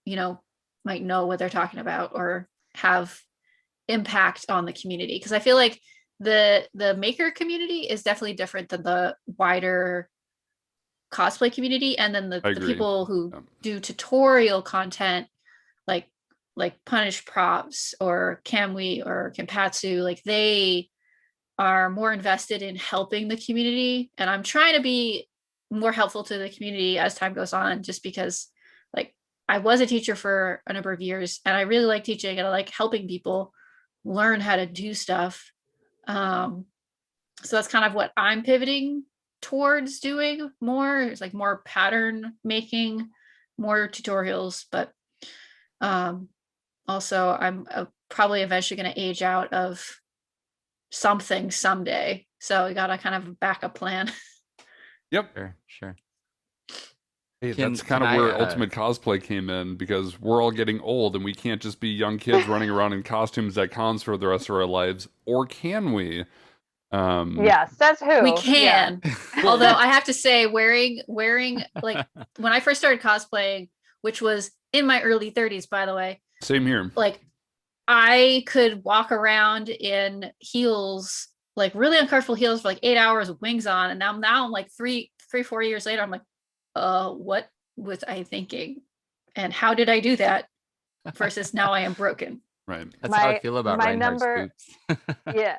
you know, might know what they're talking about or have impact on the community. Because I feel like the maker community is definitely different than the wider cosplay community, and then the people who do tutorial content like Punish Props or Kamui or Kenpatsu, like they are more invested in helping the community, and I'm trying to be more helpful to the community as time goes on, just because like I was a teacher for a number of years and I really like teaching and I like helping people learn how to do stuff. So that's kind of what I'm pivoting towards doing more. It's like more pattern making, more tutorials, but also I'm probably eventually going to age out of something someday. So we got to kind of a backup plan. Yep. Sure. Hey, that's kind of where Ultimate Cosplay came in, because we're all getting old and we can't just be young kids running around in costumes at cons for the rest of our lives. Or can we? Yes, that's who. We can. Yeah. Although I have to say, wearing like when I first started cosplaying, which was in my early 30s, by the way. Same here. Like I could walk around in heels, like really uncomfortable heels for like 8 hours with wings on. And now I'm like 4 years later, I'm like, what was I thinking? And how did I do that? Versus now I am broken. Right. That's how I feel about my Reinhardt's number. boots. Yeah.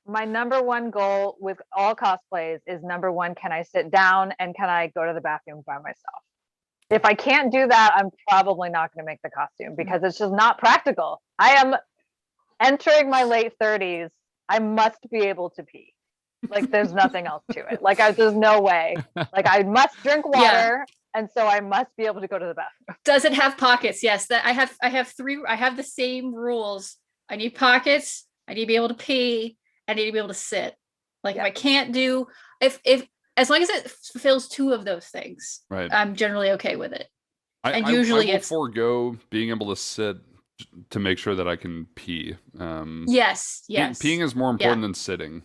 my number one goal with all cosplays is number one, can I sit down and can I go to the bathroom by myself? If I can't do that, I'm probably not going to make the costume because it's just not practical. I am entering my late 30s. I must be able to pee. Like there's nothing else to it. Like there's no way. Like I must drink water, and so I must be able to go to the bathroom. Does it have pockets? Yes. That I have the same rules. I need pockets. I need to be able to pee. I need to be able to sit. Like if I can't do if as long as it fulfills two of those things, Right. I'm generally okay with it. And usually I will it's forego being able to sit to make sure that I can pee. Yes. Peeing is more important than sitting.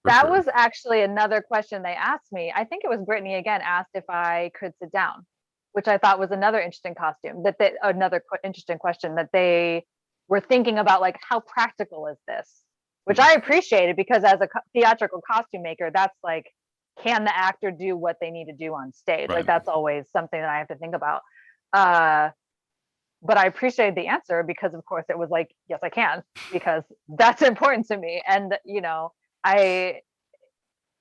That was actually another question they asked me. I think it was Brittany again asked if I could sit down, which I thought was another interesting interesting question that they were thinking about, like how practical is this? Which I appreciated because as a theatrical costume maker, that's like, can the actor do what they need to do on stage? Right. Like that's always something that I have to think about. But I appreciated the answer because of course it was like, yes, I can, because that's important to me. And you know,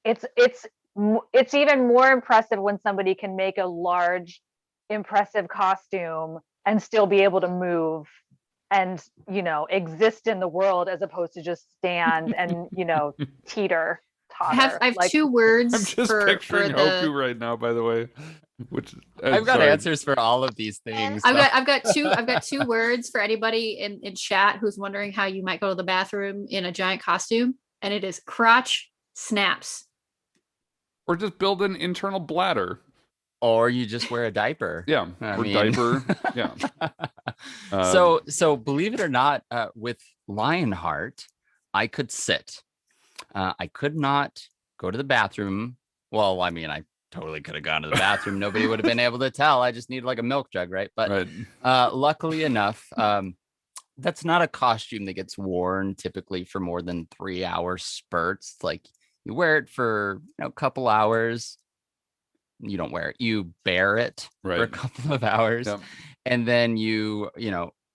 it's even more impressive when somebody can make a large, impressive costume and still be able to move and, you know, exist in the world as opposed to just stand and, you know, totter. I have like, 2 words. I'm just picturing Hoku right now, by the way. Which I've got answers for all of these things. So. I've got two words for anybody in chat who's wondering how you might go to the bathroom in a giant costume, and it is crotch snaps. Or just build an internal bladder. Or you just wear a diaper. Yeah, diaper. Yeah. So believe it or not, with Lionheart, I could sit. I could not go to the bathroom. Well, I mean, I totally could have gone to the bathroom. Nobody would have been able to tell. I just needed like a milk jug, right? But luckily enough, that's not a costume that gets worn typically for more than 3-hour spurts. Like you wear it for a couple hours. You don't wear it. You bear it for a couple of hours. Yep. And then you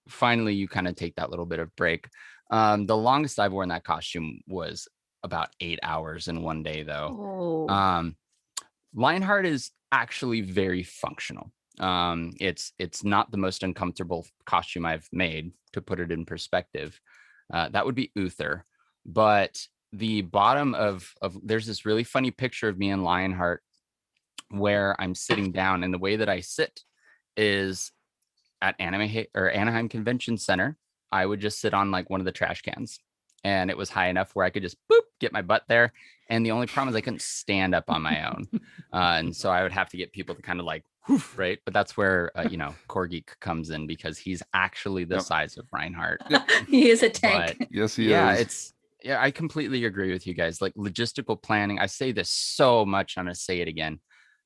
finally you kind of take that little bit of break. The longest I've worn that costume was about 8 hours in one day though. Oh. Lionheart is actually very functional. It's not the most uncomfortable costume I've made, to put it in perspective. That would be Uther. But the bottom of there's this really funny picture of me in Lionheart where I'm sitting down, and the way that I sit is at Anaheim Convention Center. I would just sit on like one of the trash cans, and it was high enough where I could just get my butt there. And the only problem is I couldn't stand up on my own. And so I would have to get people to kind of like, right. But that's where, Corgeek comes in, because he's actually the size of Reinhardt. He is a tank. But, yes, he is. I completely agree with you guys. Like logistical planning. I say this so much. I'm going to say it again.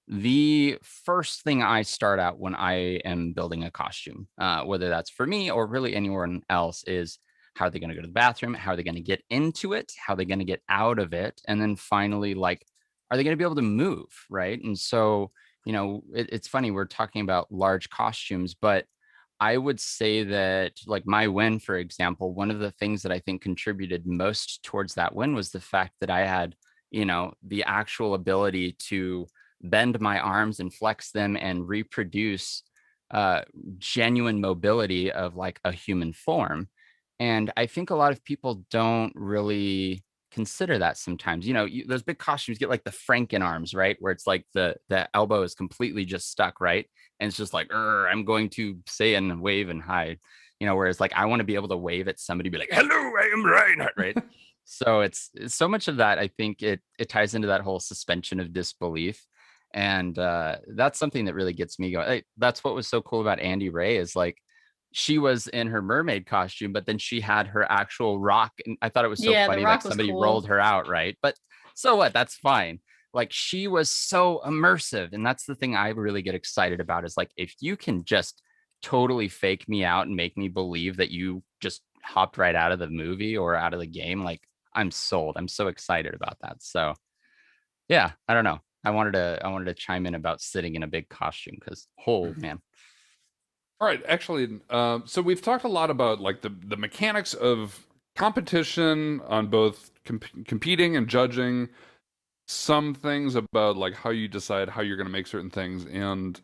The first thing I start out when I am building a costume, whether that's for me or really anyone else, is how are they going to go to the bathroom? How are they going to get into it? How are they going to get out of it? And then finally, like, are they going to be able to move? Right. And so, it's funny, we're talking about large costumes, but I would say that like my win, for example, one of the things that I think contributed most towards that win was the fact that I had, the actual ability to bend my arms and flex them and reproduce genuine mobility of like a human form. And I think a lot of people don't really consider that sometimes. Those big costumes get like the Franken arms, right? Where it's like the elbow is completely just stuck, right? And it's just like, I'm going to say and wave and hide, whereas like I want to be able to wave at somebody, be like, hello, I am Reinhardt, right? So it's so much of that. I think it ties into that whole suspension of disbelief. And that's something that really gets me going. That's what was so cool about Andy Ray, is like, she was in her mermaid costume, but then she had her actual rock. And I thought it was so funny that somebody rolled her out, right? But so what? That's fine. Like, she was so immersive. And that's the thing I really get excited about, is like, if you can just totally fake me out and make me believe that you just hopped right out of the movie or out of the game, like, I'm sold. I'm so excited about that. So yeah, I don't know. I wanted to chime in about sitting in a big costume, because man. All right, actually, so we've talked a lot about like the mechanics of competition on both competing and judging, some things about like how you decide how you're going to make certain things, and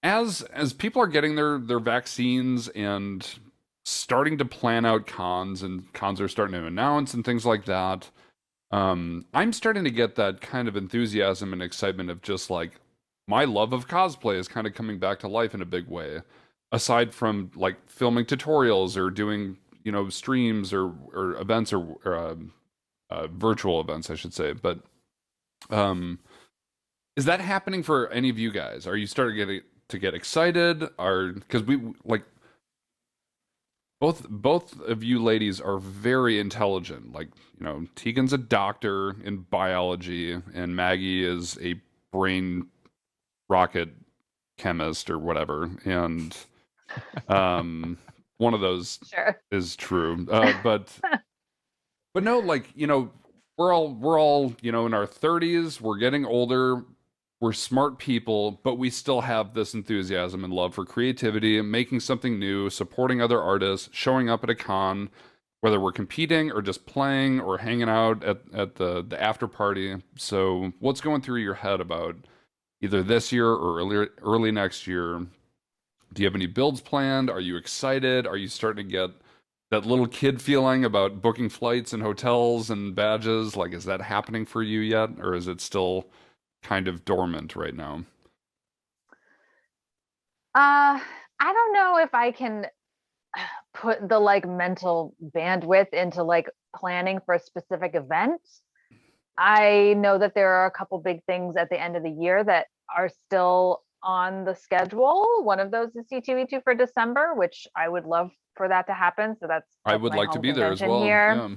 as people are getting their vaccines and starting to plan out cons, and cons are starting to announce and things like that, I'm starting to get that kind of enthusiasm and excitement of just like my love of cosplay is kind of coming back to life in a big way, aside from like filming tutorials or doing, you know, streams or events or virtual events, I should say. But is that happening for any of you guys? Are you starting to get excited? Or because we like both of you ladies are very intelligent. Like, you know, Tegan's a doctor in biology, and Maggie is a brain rocket chemist or whatever. And one of those Sure. is true. But no, like, you know, we're all, you know, in our 30s, we're getting older, we're smart people, but we still have this enthusiasm and love for creativity and making something new, supporting other artists, showing up at a con, whether we're competing or just playing or hanging out at the after party. So what's going through your head about either this year or early next year? Do you have any builds planned? Are you excited? Are you starting to get that little kid feeling about booking flights and hotels and badges? Like, is that happening for you yet? Or is it still kind of dormant right now? I don't know if I can put the like mental bandwidth into like planning for a specific event. I know that there are a couple big things at the end of the year that are still on the schedule. One of those is C2E2 for December, which I would love for that to happen. So that's I would my like to home be there as convention well. here.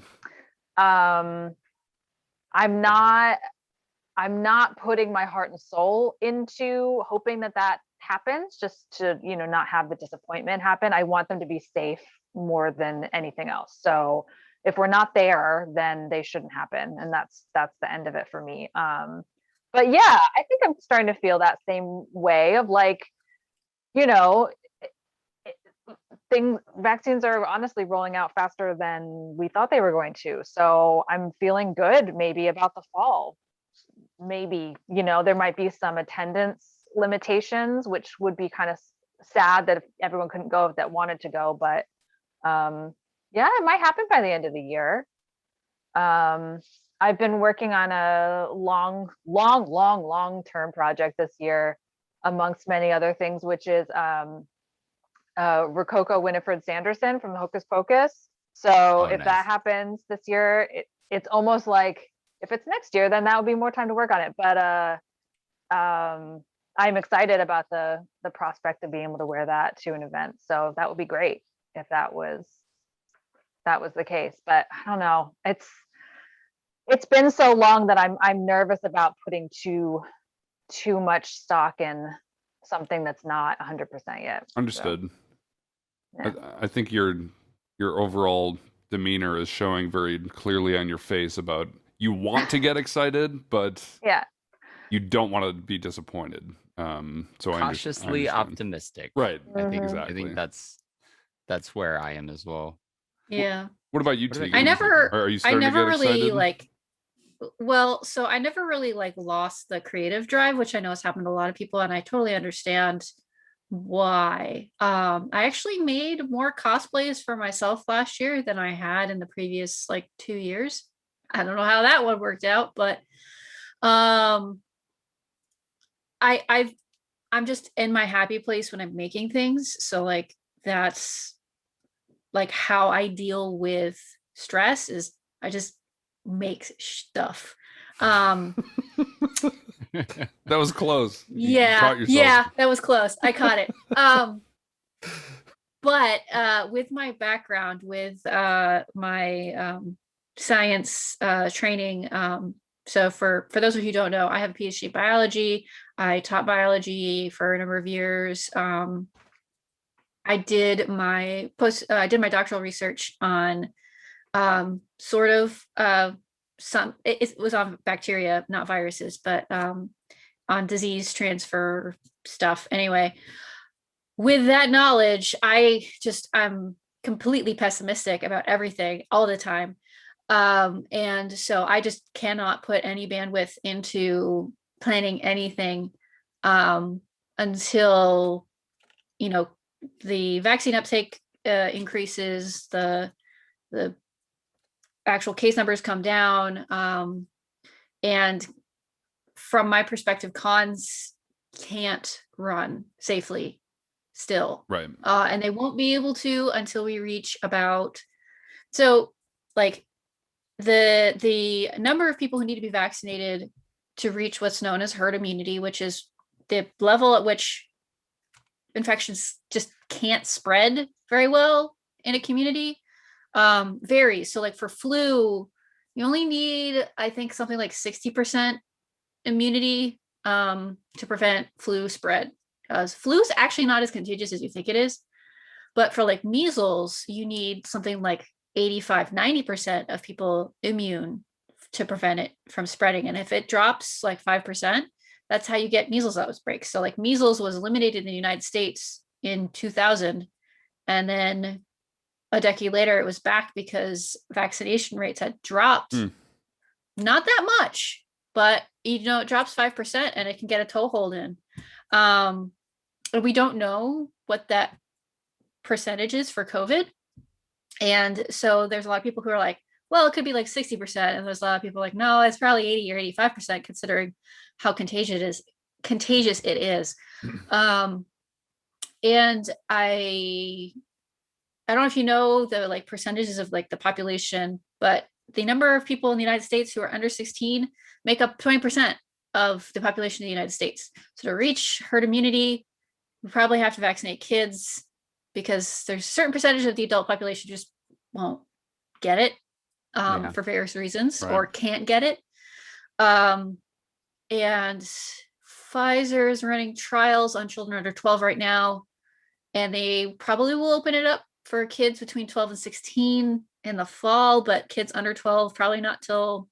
Yeah. I'm not putting my heart and soul into hoping that that happens, just to, you know, not have the disappointment happen. I want them to be safe more than anything else. So if we're not there, then they shouldn't happen. And that's the end of it for me. But yeah, I think I'm starting to feel that same way of like, you know, vaccines are honestly rolling out faster than we thought they were going to. So I'm feeling good maybe about the fall. Maybe, you know, there might be some attendance limitations, which would be kind of sad that if everyone couldn't go that wanted to go. But yeah, it might happen by the end of the year. I've been working on a long-term project this year, amongst many other things, which is Rococo Winifred Sanderson from Hocus Pocus. So if nice. that happens this year, it's almost like if it's next year, then that would be more time to work on it. But I'm excited about the prospect of being able to wear that to an event. So that would be great if that was the case. But I don't know. It's been so long that I'm nervous about putting too much stock in something that's not 100% yet. Understood. So, yeah. I think your overall demeanor is showing very clearly on your face about you want to get excited, but Yeah. you don't want to be disappointed. So Cautiously I understand. optimistic. Right. Mhm. Exactly. I think that's where I am as well. Yeah. What about you, What about Tegan? you? Are you I starting never to get really excited? so I never really like lost the creative drive, which I know has happened to a lot of people, and I totally understand why. I actually made more cosplays for myself last year than I had in the previous like 2 years. I don't know how that one worked out, but I'm just in my happy place when I'm making things. So like that's like how I deal with stress is I just make stuff. That was close. You Yeah, caught yourself. yeah, that was close. I caught it. But with my background, with my science training, so for those of you who don't know, I have a PhD in biology. I taught biology for a number of years. I did my doctoral research on sort of it was on bacteria, not viruses, but on disease transfer stuff. Anyway, with that knowledge, I'm completely pessimistic about everything all the time. And so I just cannot put any bandwidth into planning anything until, you know, the vaccine uptake increases, the actual case numbers come down. And from my perspective, cons can't run safely still. Right. And they won't be able to until we reach about, so like the number of people who need to be vaccinated to reach what's known as herd immunity, which is the level at which infections just can't spread very well in a community, varies. So like for flu, you only need, I think, something like 60% immunity to prevent flu spread. Flu is actually not as contagious as you think it is. But for like measles, you need something like 85-90% of people immune to prevent it from spreading. And if it drops like 5%, that's how you get measles outbreaks. So like measles was eliminated in the United States in 2000. And then a decade later, it was back because vaccination rates had dropped. Not that much, but you know, it drops 5% and it can get a toehold in. We don't know what that percentage is for COVID. And so there's a lot of people who are like, well, it could be like 60%. And there's a lot of people like, no, it's probably 80 or 85% considering how contagious it is. And I don't know if you know the like percentages of like the population, but the number of people in the United States who are under 16 make up 20% of the population of the United States. So to reach herd immunity, we probably have to vaccinate kids because there's a certain percentage of the adult population just won't get it for various reasons, or can't get it. And Pfizer is running trials on children under 12 right now, and they probably will open it up for kids between 12 and 16 in the fall, but kids under 12 probably not till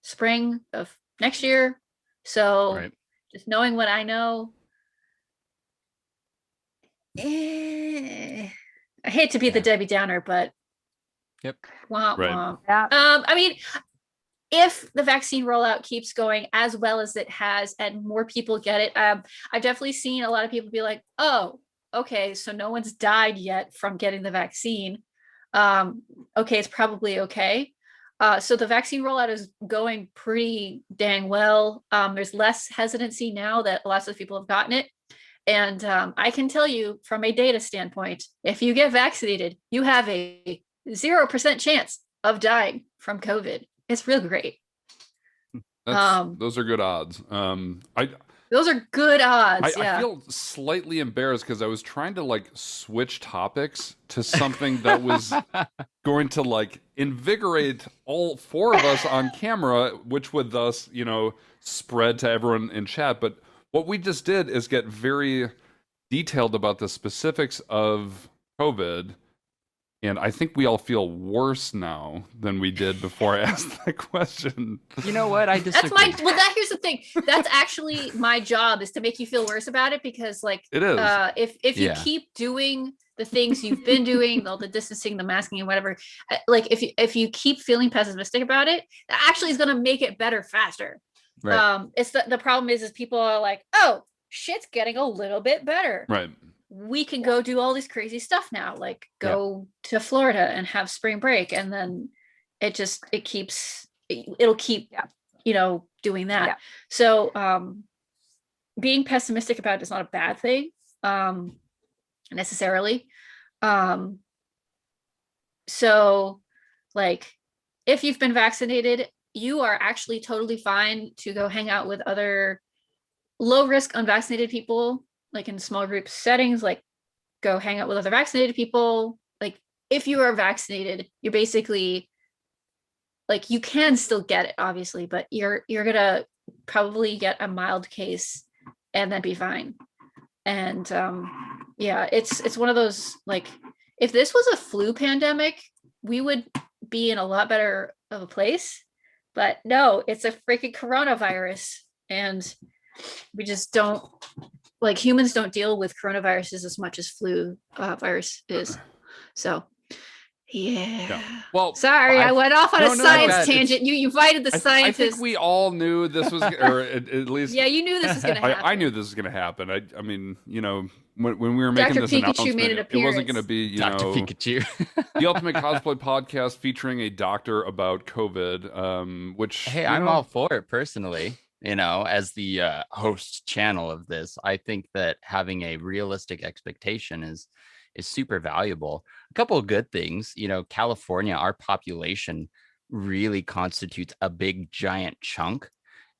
spring of next year. So just knowing what I know, I hate to be the Debbie Downer, but womp womp. Yeah. I mean, if the vaccine rollout keeps going as well as it has and more people get it, I've definitely seen a lot of people be like, oh, okay, so no one's died yet from getting the vaccine. Okay, it's probably okay. So the vaccine rollout is going pretty dang well. There's less hesitancy now that lots of people have gotten it. And I can tell you from a data standpoint, if you get vaccinated, you have a 0% chance of dying from COVID. It's real great. Those are good odds. Those are good odds. I feel slightly embarrassed because I was trying to like switch topics to something that was going to like invigorate all four of us on camera, which would thus, you know, spread to everyone in chat. But what we just did is get very detailed about the specifics of COVID. And I think we all feel worse now than we did before I asked that question. You know what? I disagree. Here's the thing. That's actually my job, is to make you feel worse about it, because like it is. If you keep doing the things you've been doing, all the distancing, the masking and whatever, like if you keep feeling pessimistic about it, that actually is going to make it better faster. Right. It's the problem is people are like, oh, shit's getting a little bit better. Right. We can go do all this crazy stuff now, like go to Florida and have spring break, and then it'll keep you know, doing that. So being pessimistic about it is not a bad thing necessarily. So like if you've been vaccinated, you are actually totally fine to go hang out with other low risk unvaccinated people, like in small group settings, like go hang out with other vaccinated people. Like if you are vaccinated, you're basically like, you can still get it obviously, but you're gonna probably get a mild case and then be fine. And it's one of those, like if this was a flu pandemic, we would be in a lot better of a place, but no, it's a freaking coronavirus, and we just don't, like humans don't deal with coronaviruses as much as flu virus is. So Yeah. Well, Sorry, I went off on No, a no, science it's- tangent. You invited the I scientists. think we all knew this was, or at least Yeah, you knew this was gonna happen. I knew this was going to happen. I mean, you know, when we were making Dr. this Pikachu announcement, made an it wasn't going to appearance. be, you Dr. know, Pikachu. the ultimate cosplay podcast featuring a doctor about COVID, which Hey, you I'm know, all for it personally. You know, as the host channel of this, I think that having a realistic expectation is super valuable. A couple of good things, you know, California, our population really constitutes a big giant chunk.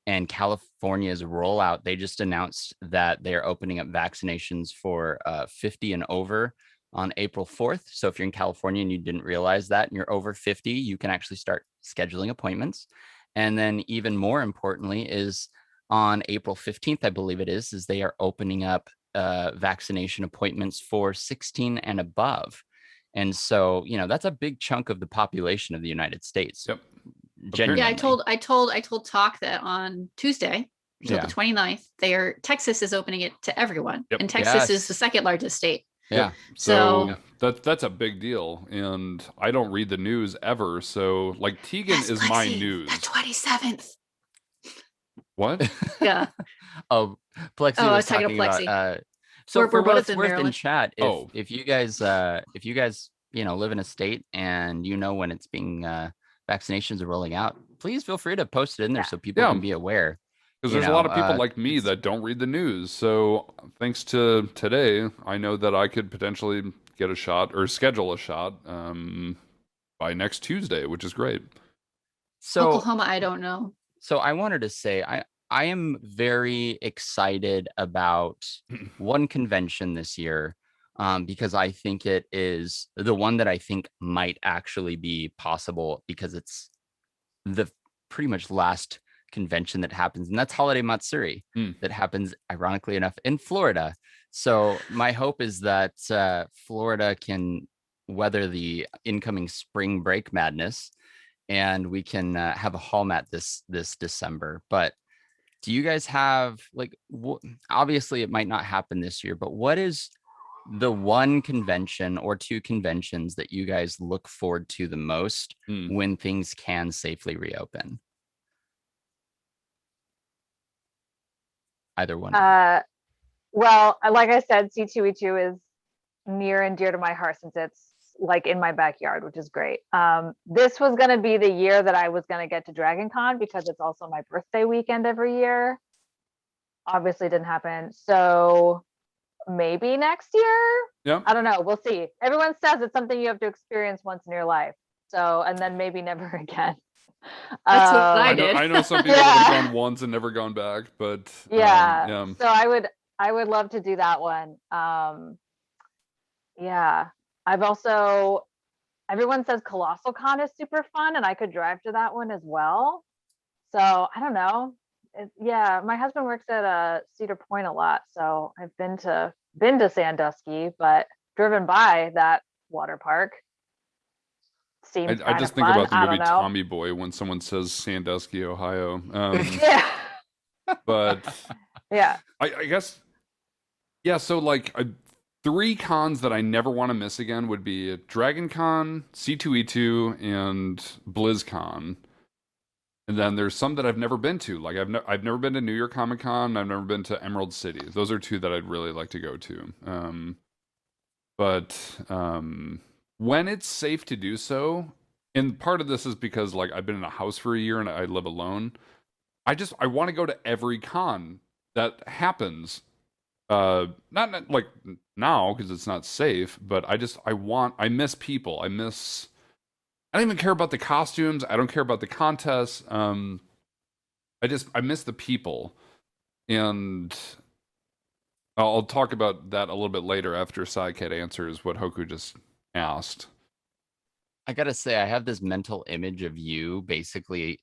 And California's rollout, they just announced that they are opening up vaccinations for 50 and over on April 4th. So if you're in California and you didn't realize that and you're over 50, you can actually start scheduling appointments. And then even more importantly is on April 15th, I believe it is they are opening up vaccination appointments for 16 and above. And so, you know, that's a big chunk of the population of the United States. Yep. Genuinely. Yeah, I told Talk that on Tuesday, so Yeah. the 29th, Texas is opening it to everyone. Yep. And Texas Yes. is the second largest state. Yeah. So So- that's a big deal, and I don't read the news ever. So like Tegan That's is my Plexi, news. The 27th. What? Yeah. Oh, Plexi Oh, I was was talking to talking about so We're for what both it's in worth in Maryland. chat, Oh. if you guys you know live in a state and you know when it's being vaccinations are rolling out, please feel free to post it in there so people Yeah. can be aware. Because You there's a lot of know, people like me it's- that don't read the news. So thanks to today, I know that I could potentially get a shot or schedule a shot by next Tuesday, which is great. So Oklahoma, I don't know. So I wanted to say I am very excited about one convention this year because I think it is the one that I think might actually be possible because it's the pretty much last convention that happens, and that's Holiday Matsuri that happens ironically enough in Florida. So my hope is that Florida can weather the incoming spring break madness and we can have a hall mat this December. But do you guys have like obviously it might not happen this year, but what is the one convention or two conventions that you guys look forward to the most when things can safely reopen? Either one. Well, like I said, C2E2 is near and dear to my heart since it's like in my backyard, which is great. This was going to be the year that I was going to get to Dragon Con because it's also my birthday weekend every year. Obviously didn't happen. So maybe next year? Yeah. I don't know. We'll see. Everyone says it's something you have to experience once in your life. So, and then maybe never again. That's what I I did. know some people that have gone once and never gone back, but Yeah. So I would love to do that one. Yeah. I've also, everyone says Colossalcon is super fun and I could drive to that one as well. So I don't know. Yeah, my husband works at Cedar Point a lot, so I've been to Sandusky, but driven by that water park. Seems I just think fun. about the I movie don't know. Tommy Boy when someone says Sandusky, Ohio. Yeah. But Yeah. I guess, yeah. So like 3 cons that I never want to miss again would be Dragon Con, C2E2, and BlizzCon. And then there's some that I've never been to. Like I've never been to New York Comic Con. I've never been to Emerald City. Those are 2 that I'd really like to go to. But when it's safe to do so, and part of this is because like I've been in a house for a year and I live alone. I want to go to every con that happens. Not like now because it's not safe, but I miss people. I don't even care about the costumes. I don't care about the contests. I miss the people. And I'll talk about that a little bit later after Sayakat answers what Hoku just asked. I gotta say, I have this mental image of you basically,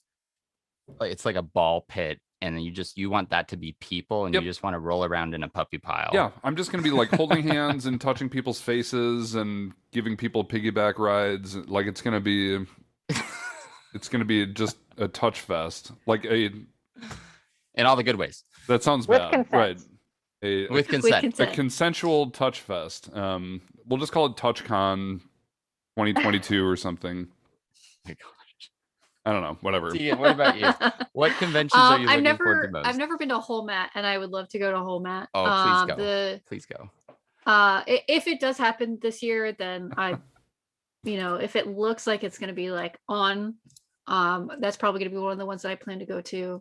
it's like a ball pit, and you want that to be people, and Yep. you just want to roll around in a puppy pile. Yeah, I'm just gonna be like holding hands and touching people's faces and giving people piggyback rides. Like it's gonna be just a touch fest. Like in all the good ways. that sounds With bad, consent. right? With consent. A consensual touch fest. We'll just call it TouchCon. 2022 or something. My gosh. I don't know, whatever. Tia, what about you? What conventions are you looking forward to most? I've never been to Whole Mat, and I would love to go to Whole Mat. Oh, please go. Please go. If it does happen this year, then if it looks like it's going to be like on, that's probably going to be one of the ones that I plan to go to.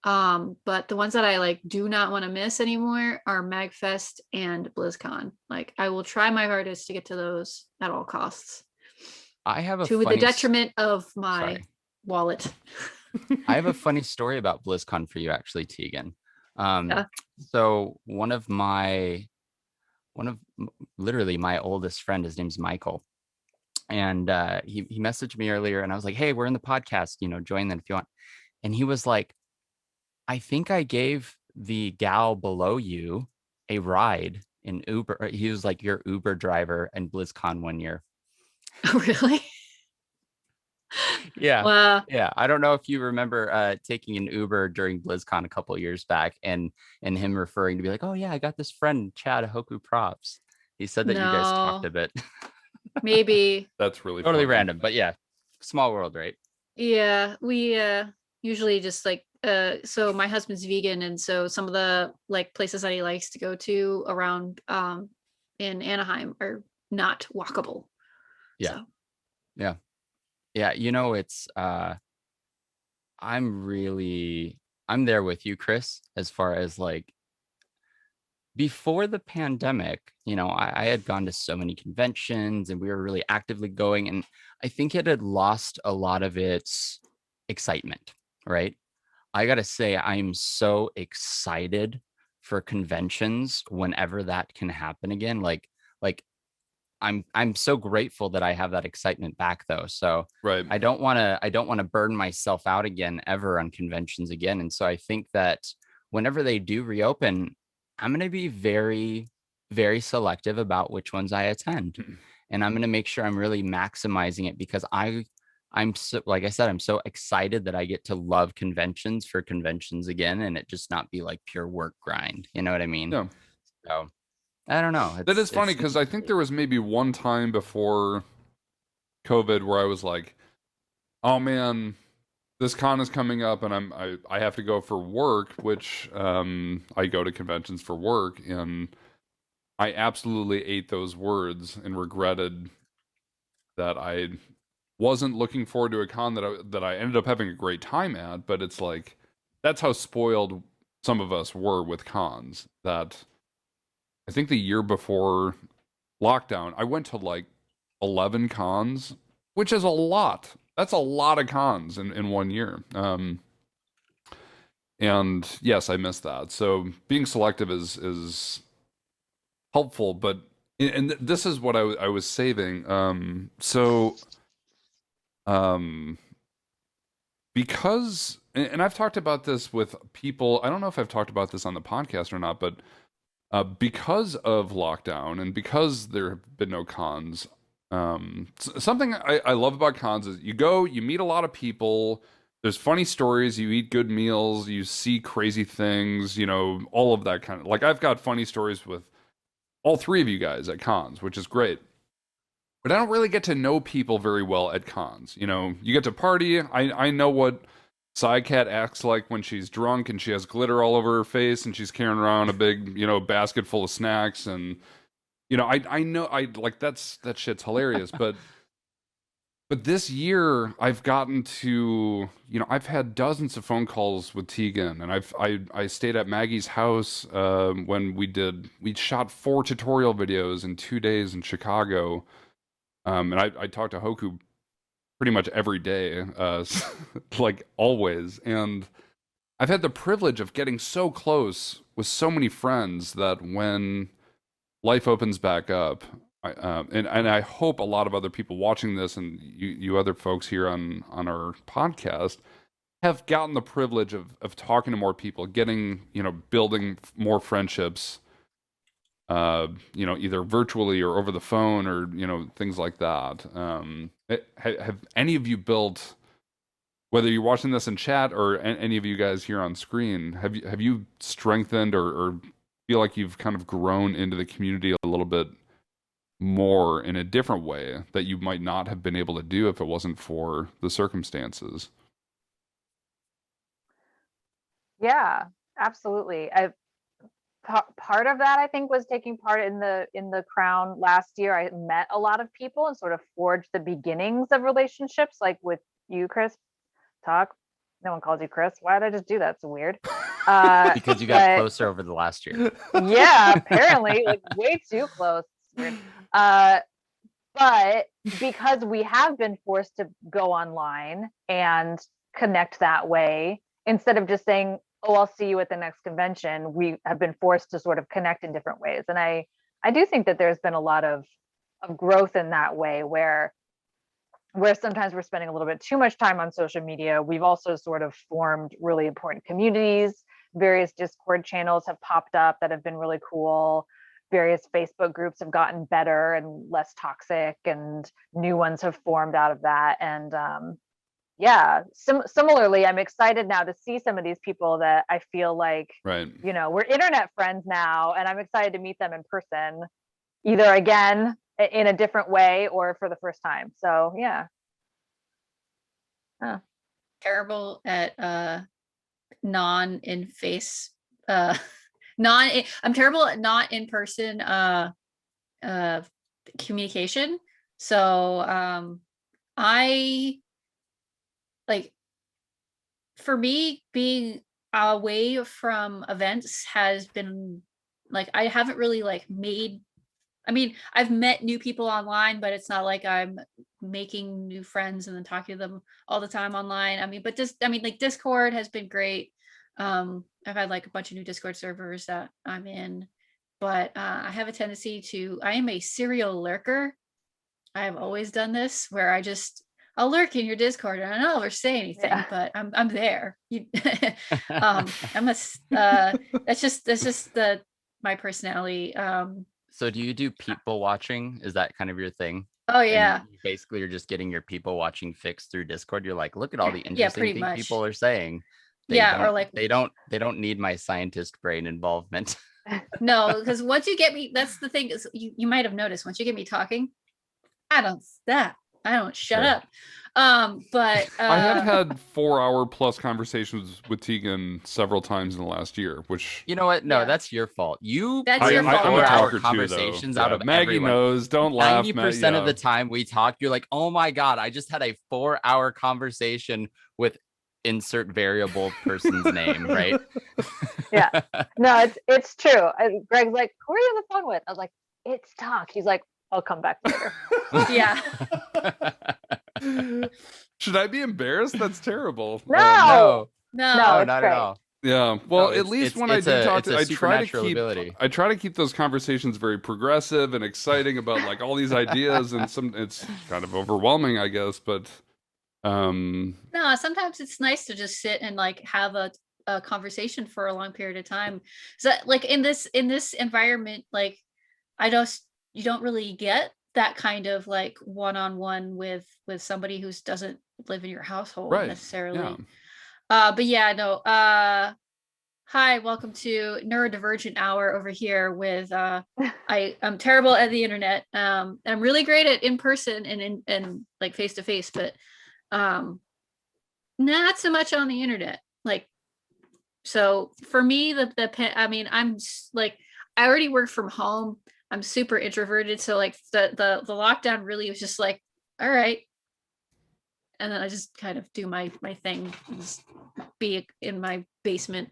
But the ones that I like do not want to miss anymore are MagFest and BlizzCon. Like, I will try my hardest to get to those at all costs. I have a to the detriment of my wallet. I have a funny story about BlizzCon for you, actually, Tegan. So literally my oldest friend, his name's Michael. And he messaged me earlier and I was like, hey, we're in the podcast, join them if you want. And he was like, I think I gave the gal below you a ride in Uber. He was like your Uber driver in BlizzCon one year. Really? Yeah. Wow. Yeah. I don't know if you remember taking an Uber during BlizzCon a couple of years back and him referring to be like, oh yeah, I got this friend, Chad Hoku Props. He said that you guys talked a bit. Maybe. That's really totally funny. random, but yeah, small world, right? Yeah, we usually just like so my husband's vegan, and so some of the like places that he likes to go to around in Anaheim are not walkable. Yeah. So. Yeah. Yeah, it's I'm there with you, Chris, as far as like before the pandemic, I had gone to so many conventions and we were really actively going, and I think it had lost a lot of its excitement, right? I gotta say, I'm so excited for conventions whenever that can happen again. Like I'm so grateful that I have that excitement back though. So right. I don't want to burn myself out again ever on conventions again. And so I think that whenever they do reopen, I'm going to be very, very selective about which ones I attend. And I'm going to make sure I'm really maximizing it because I'm so, like I said, I'm so excited that I get to love conventions for conventions again and it just not be like pure work grind. You know what I mean? Yeah. So I don't know. That is funny because I think there was maybe one time before COVID where I was like, oh man, this con is coming up and I have to go for work, which I go to conventions for work, and I absolutely ate those words and regretted that I wasn't looking forward to a con that I ended up having a great time at. But it's like, that's how spoiled some of us were with cons. That I think the year before lockdown, I went to like 11 cons, which is a lot. That's a lot of cons in 1 year. And yes, I missed that. So being selective is helpful, but and this is what I was saving. Because, and I've talked about this with people, I don't know if I've talked about this on the podcast or not, but because of lockdown and because there have been no cons, something I love about cons is you go, you meet a lot of people, there's funny stories, you eat good meals, you see crazy things, all of that kind of, like I've got funny stories with all three of you guys at cons, which is great. But I don't really get to know people very well at cons. You get to party, I know what Sayakat acts like when she's drunk and she has glitter all over her face and she's carrying around a big, basket full of snacks. And, I know that shit's hilarious. But this year I've gotten to, I've had dozens of phone calls with Tegan, and I stayed at Maggie's house when we shot 4 tutorial videos in 2 days in Chicago. And I talked to Hoku pretty much every day, like always. And I've had the privilege of getting so close with so many friends that when life opens back up, and I hope a lot of other people watching this and you other folks here on our podcast have gotten the privilege of talking to more people, getting, building more friendships, either virtually or over the phone or, things like that. Have any of you built, whether you're watching this in chat or any of you guys here on screen, have you strengthened or feel like you've kind of grown into the community a little bit more in a different way that you might not have been able to do if it wasn't for the circumstances. Yeah, absolutely. Part of that I think was taking part in the crown last year. I met a lot of people and sort of forged the beginnings of relationships, like with you, Chris. Talk. No one calls you Chris. Why did I just do that? It's weird. Because you got but closer over the last year. yeah, apparently, like way too close. It's weird. But because we have been forced to go online and connect that way, instead of just saying, "Oh, I'll see you at the next convention," we have been forced to sort of connect in different ways. And I do think that there's been a lot of growth in that way, where sometimes we're spending a little bit too much time on social media. We've also sort of formed really important communities. Various Discord channels have popped up that have been really cool. Various Facebook groups have gotten better and less toxic, and new ones have formed out of that. And yeah, similarly, I'm excited now to see some of these people that I feel like, Right. we're internet friends now, and I'm excited to meet them in person, either again in a different way or for the first time. So yeah. Terrible at non in face non I'm terrible at not in person communication. So I like, for me, being away from events has been like, I haven't really like made, I mean, I've met new people online, but it's not like I'm making new friends and then talking to them all the time online. I mean, but like Discord has been great. I've had like a bunch of new Discord servers that I'm in, but I have a tendency I am a serial lurker. I have always done this, where I'll lurk in your Discord and I don't ever say anything, Yeah. but I'm there. That's just my personality. So do you do people watching? Is that kind of your thing? Oh And yeah. basically, you're just getting your people watching fix through Discord. You're like, look at all the Yeah, interesting pretty things much. people are saying. Yeah, or like, they don't need my scientist brain involvement. no, because once you get me, that's the thing, is you might have noticed, once you get me talking, I don't stop. I don't shut Sure. up. But I have had 4-hour plus conversations with Tegan several times in the last year, which You know what? No, Yeah. that's your fault. You That's put your in fault, I'm a yeah. 4-hour talker conversations too, though. out of Maggie everyone. knows. Don't laugh. 90% of yeah. the time we talk, you're like, oh my God, I just had a 4-hour conversation with insert variable person's name, right? Yeah. No, it's true. Greg's like, "Who are you on the phone with?" I was like, "It's Talk." He's like, "I'll come back later." Yeah. Should I be embarrassed? That's terrible. No. No, No. No, it's not great. at all. Yeah. Well, No, at least when I do talk to, it's a supernatural I try to keep those conversations very progressive and exciting about like all these ideas, and it's kind of overwhelming, I guess, but No, sometimes it's nice to just sit and like have a conversation for a long period of time. So like in this environment, like you don't really get that kind of like one-on-one with somebody who doesn't live in your household right. necessarily. Yeah. But yeah, no. Hi, welcome to Neurodivergent Hour over here with I'm terrible at the internet. I'm really great at in person and like face to face, but not so much on the internet. Like, so for me, I mean, like, I already work from home. I'm super introverted, so like the lockdown really was just like, all right, and then I just kind of do my thing, just be in my basement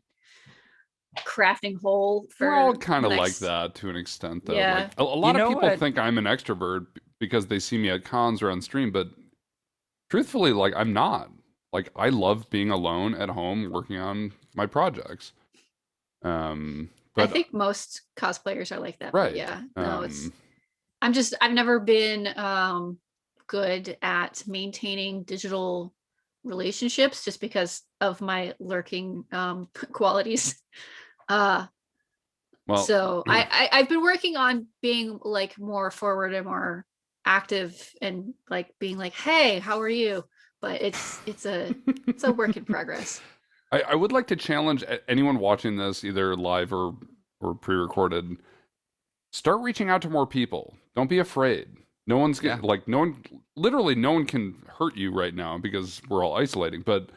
crafting hole for We're all kind of the like next- that to an extent, though. Yeah. Like a lot know of people what? think I'm an extrovert because they see me at cons or on stream, but truthfully, like I'm not. Like I love being alone at home working on my projects. But I think most cosplayers are like that. right. But yeah, no, I've never been good at maintaining digital relationships just because of my lurking qualities. well, So I've been working on being like more forward and more active and like being like, hey, how are you? But it's a work in progress. I would like to challenge anyone watching this, either live or pre-recorded. start reaching out to more people. Don't be afraid. No one's gonna, like, no one, literally no one can hurt you right now because we're all isolating. But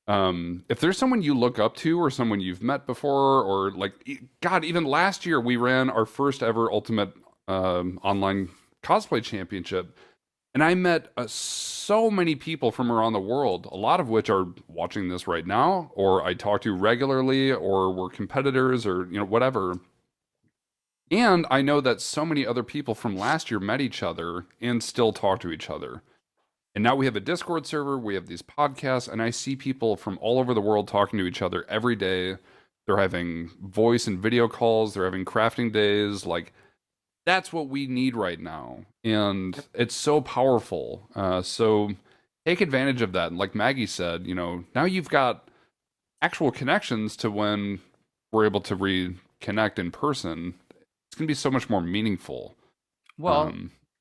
if there's someone you look up to or someone you've met before, or like, God, even last year we ran our first ever Ultimate online cosplay championship. And I met so many people from around the world, a lot of which are watching this right now, or I talk to regularly, or were competitors, or, you know, whatever. And I know that so many other people from last year met each other and still talk to each other. And now we have a Discord server, we have these podcasts, and I see people from all over the world talking to each other every day. They're having voice and video calls, they're having crafting days, like, that's what we need right now, and it's so powerful. So take advantage of that. And like Maggie said, you know, now you've got actual connections to when we're able to reconnect in person. It's gonna be so much more meaningful. Well,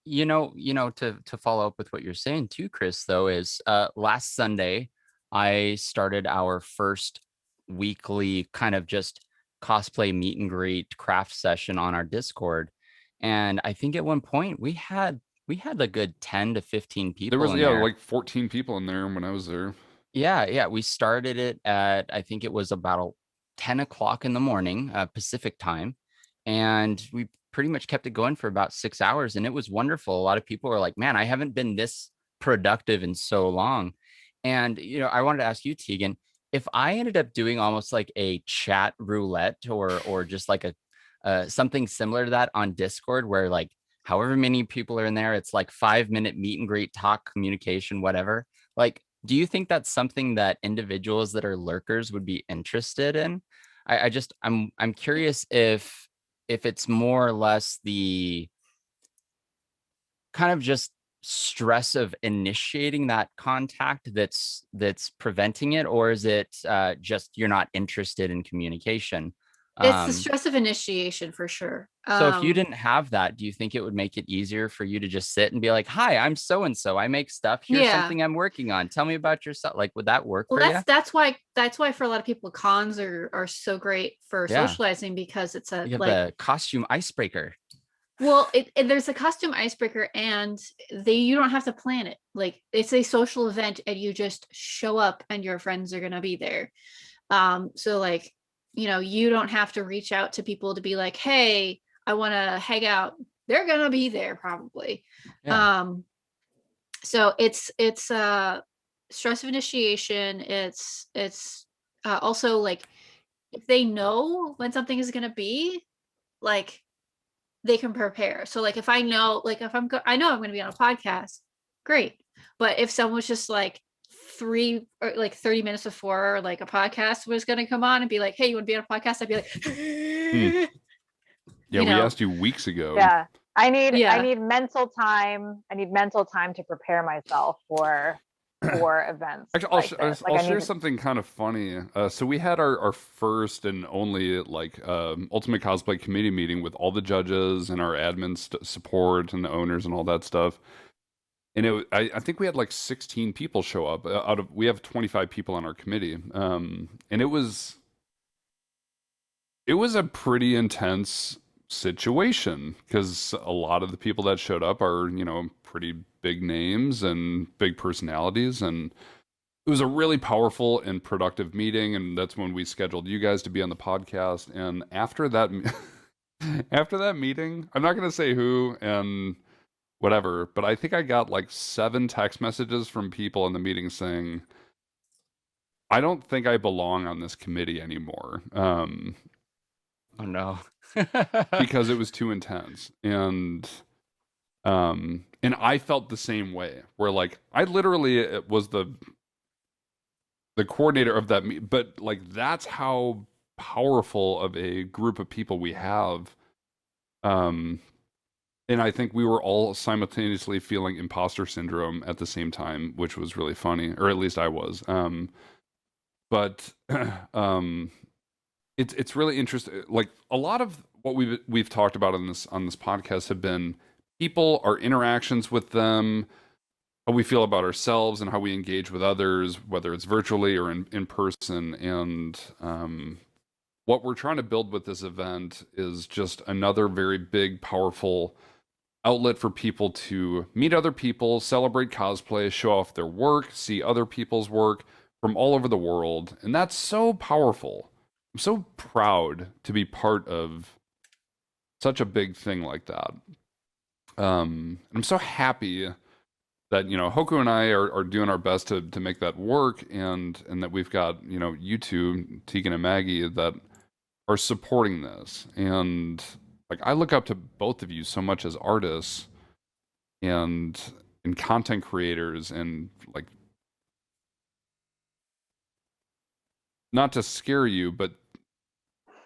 to follow up with what you're saying too, Chris, though, is last Sunday I started our first weekly kind of just cosplay meet and greet craft session on our Discord. And I think at one point we had a good 10 to 15 people. There was in there. like 14 people in there when I was there. Yeah. We started it at, I think it was about 10 o'clock in the morning, Pacific time. And we pretty much kept it going for about 6 hours. And it was wonderful. A lot of people were like, man, I haven't been this productive in so long. And, you know, I wanted to ask you, Tegan, if I ended up doing almost like a chat roulette or just like a something similar to that on Discord, where like however many people are in there, it's like 5-minute meet and greet, talk, communication, whatever. Like, do you think that's something that individuals that are lurkers would be interested in? I'm curious if it's more or less the kind of just stress of initiating that contact that's preventing it, or is it just you're not interested in communication? It's the stress of initiation for sure. So if you didn't have that, do you think it would make it easier for you to just sit and be like, hi, I'm so and so, I make stuff, here's something I'm working on, tell me about yourself? Like, would that work for you? That's why for a lot of people cons are so great for socializing, because it's you have the costume icebreaker. Well, there's a costume icebreaker, and you don't have to plan it. Like, it's a social event and you just show up and your friends are gonna be there. So like, you know, you don't have to reach out to people to be like, hey, I want to hang out. They're gonna be there probably. So it's stress of initiation. It's also like, if they know when something is gonna be, like, they can prepare. So like, if I know, like, if I know I'm going to be on a podcast, great. But if someone's just like 30 minutes before like a podcast was going to come on and be like, hey, you want to be on a podcast? I'd be like, Yeah, we asked you weeks ago. Yeah. I need mental time. I need mental time to prepare myself for events. Actually, I'll share something kind of funny. So we had our first and only like Ultimate Cosplay committee meeting with all the judges and our admin support and the owners and all that stuff. And I think we had like 16 people show up we have 25 people on our committee. And it was a pretty intense situation, because a lot of the people that showed up are, you know, pretty big names and big personalities, and it was a really powerful and productive meeting. And that's when we scheduled you guys to be on the podcast. And after that meeting, I'm not going to say who and whatever, but I think I got like 7 text messages from people in the meeting saying, I don't think I belong on this committee anymore. Oh no. Because it was too intense. And I felt the same way, where like I literally was the coordinator of that but like that's how powerful of a group of people we have. And I think we were all simultaneously feeling imposter syndrome at the same time, which was really funny, or at least I was. But it's really interesting. Like, a lot of what we've talked about on this podcast have been people, our interactions with them, how we feel about ourselves, and how we engage with others, whether it's virtually or in person. And what we're trying to build with this event is just another very big, powerful outlet for people to meet other people, celebrate cosplay, show off their work, see other people's work from all over the world. And that's so powerful. I'm so proud to be part of such a big thing like that. I'm so happy that, you know, Hoku and I are doing our best to make that work, and that we've got, you know, you two, Tegan and Maggie, that are supporting this. And like, I look up to both of you so much as artists and content creators, and like, not to scare you, but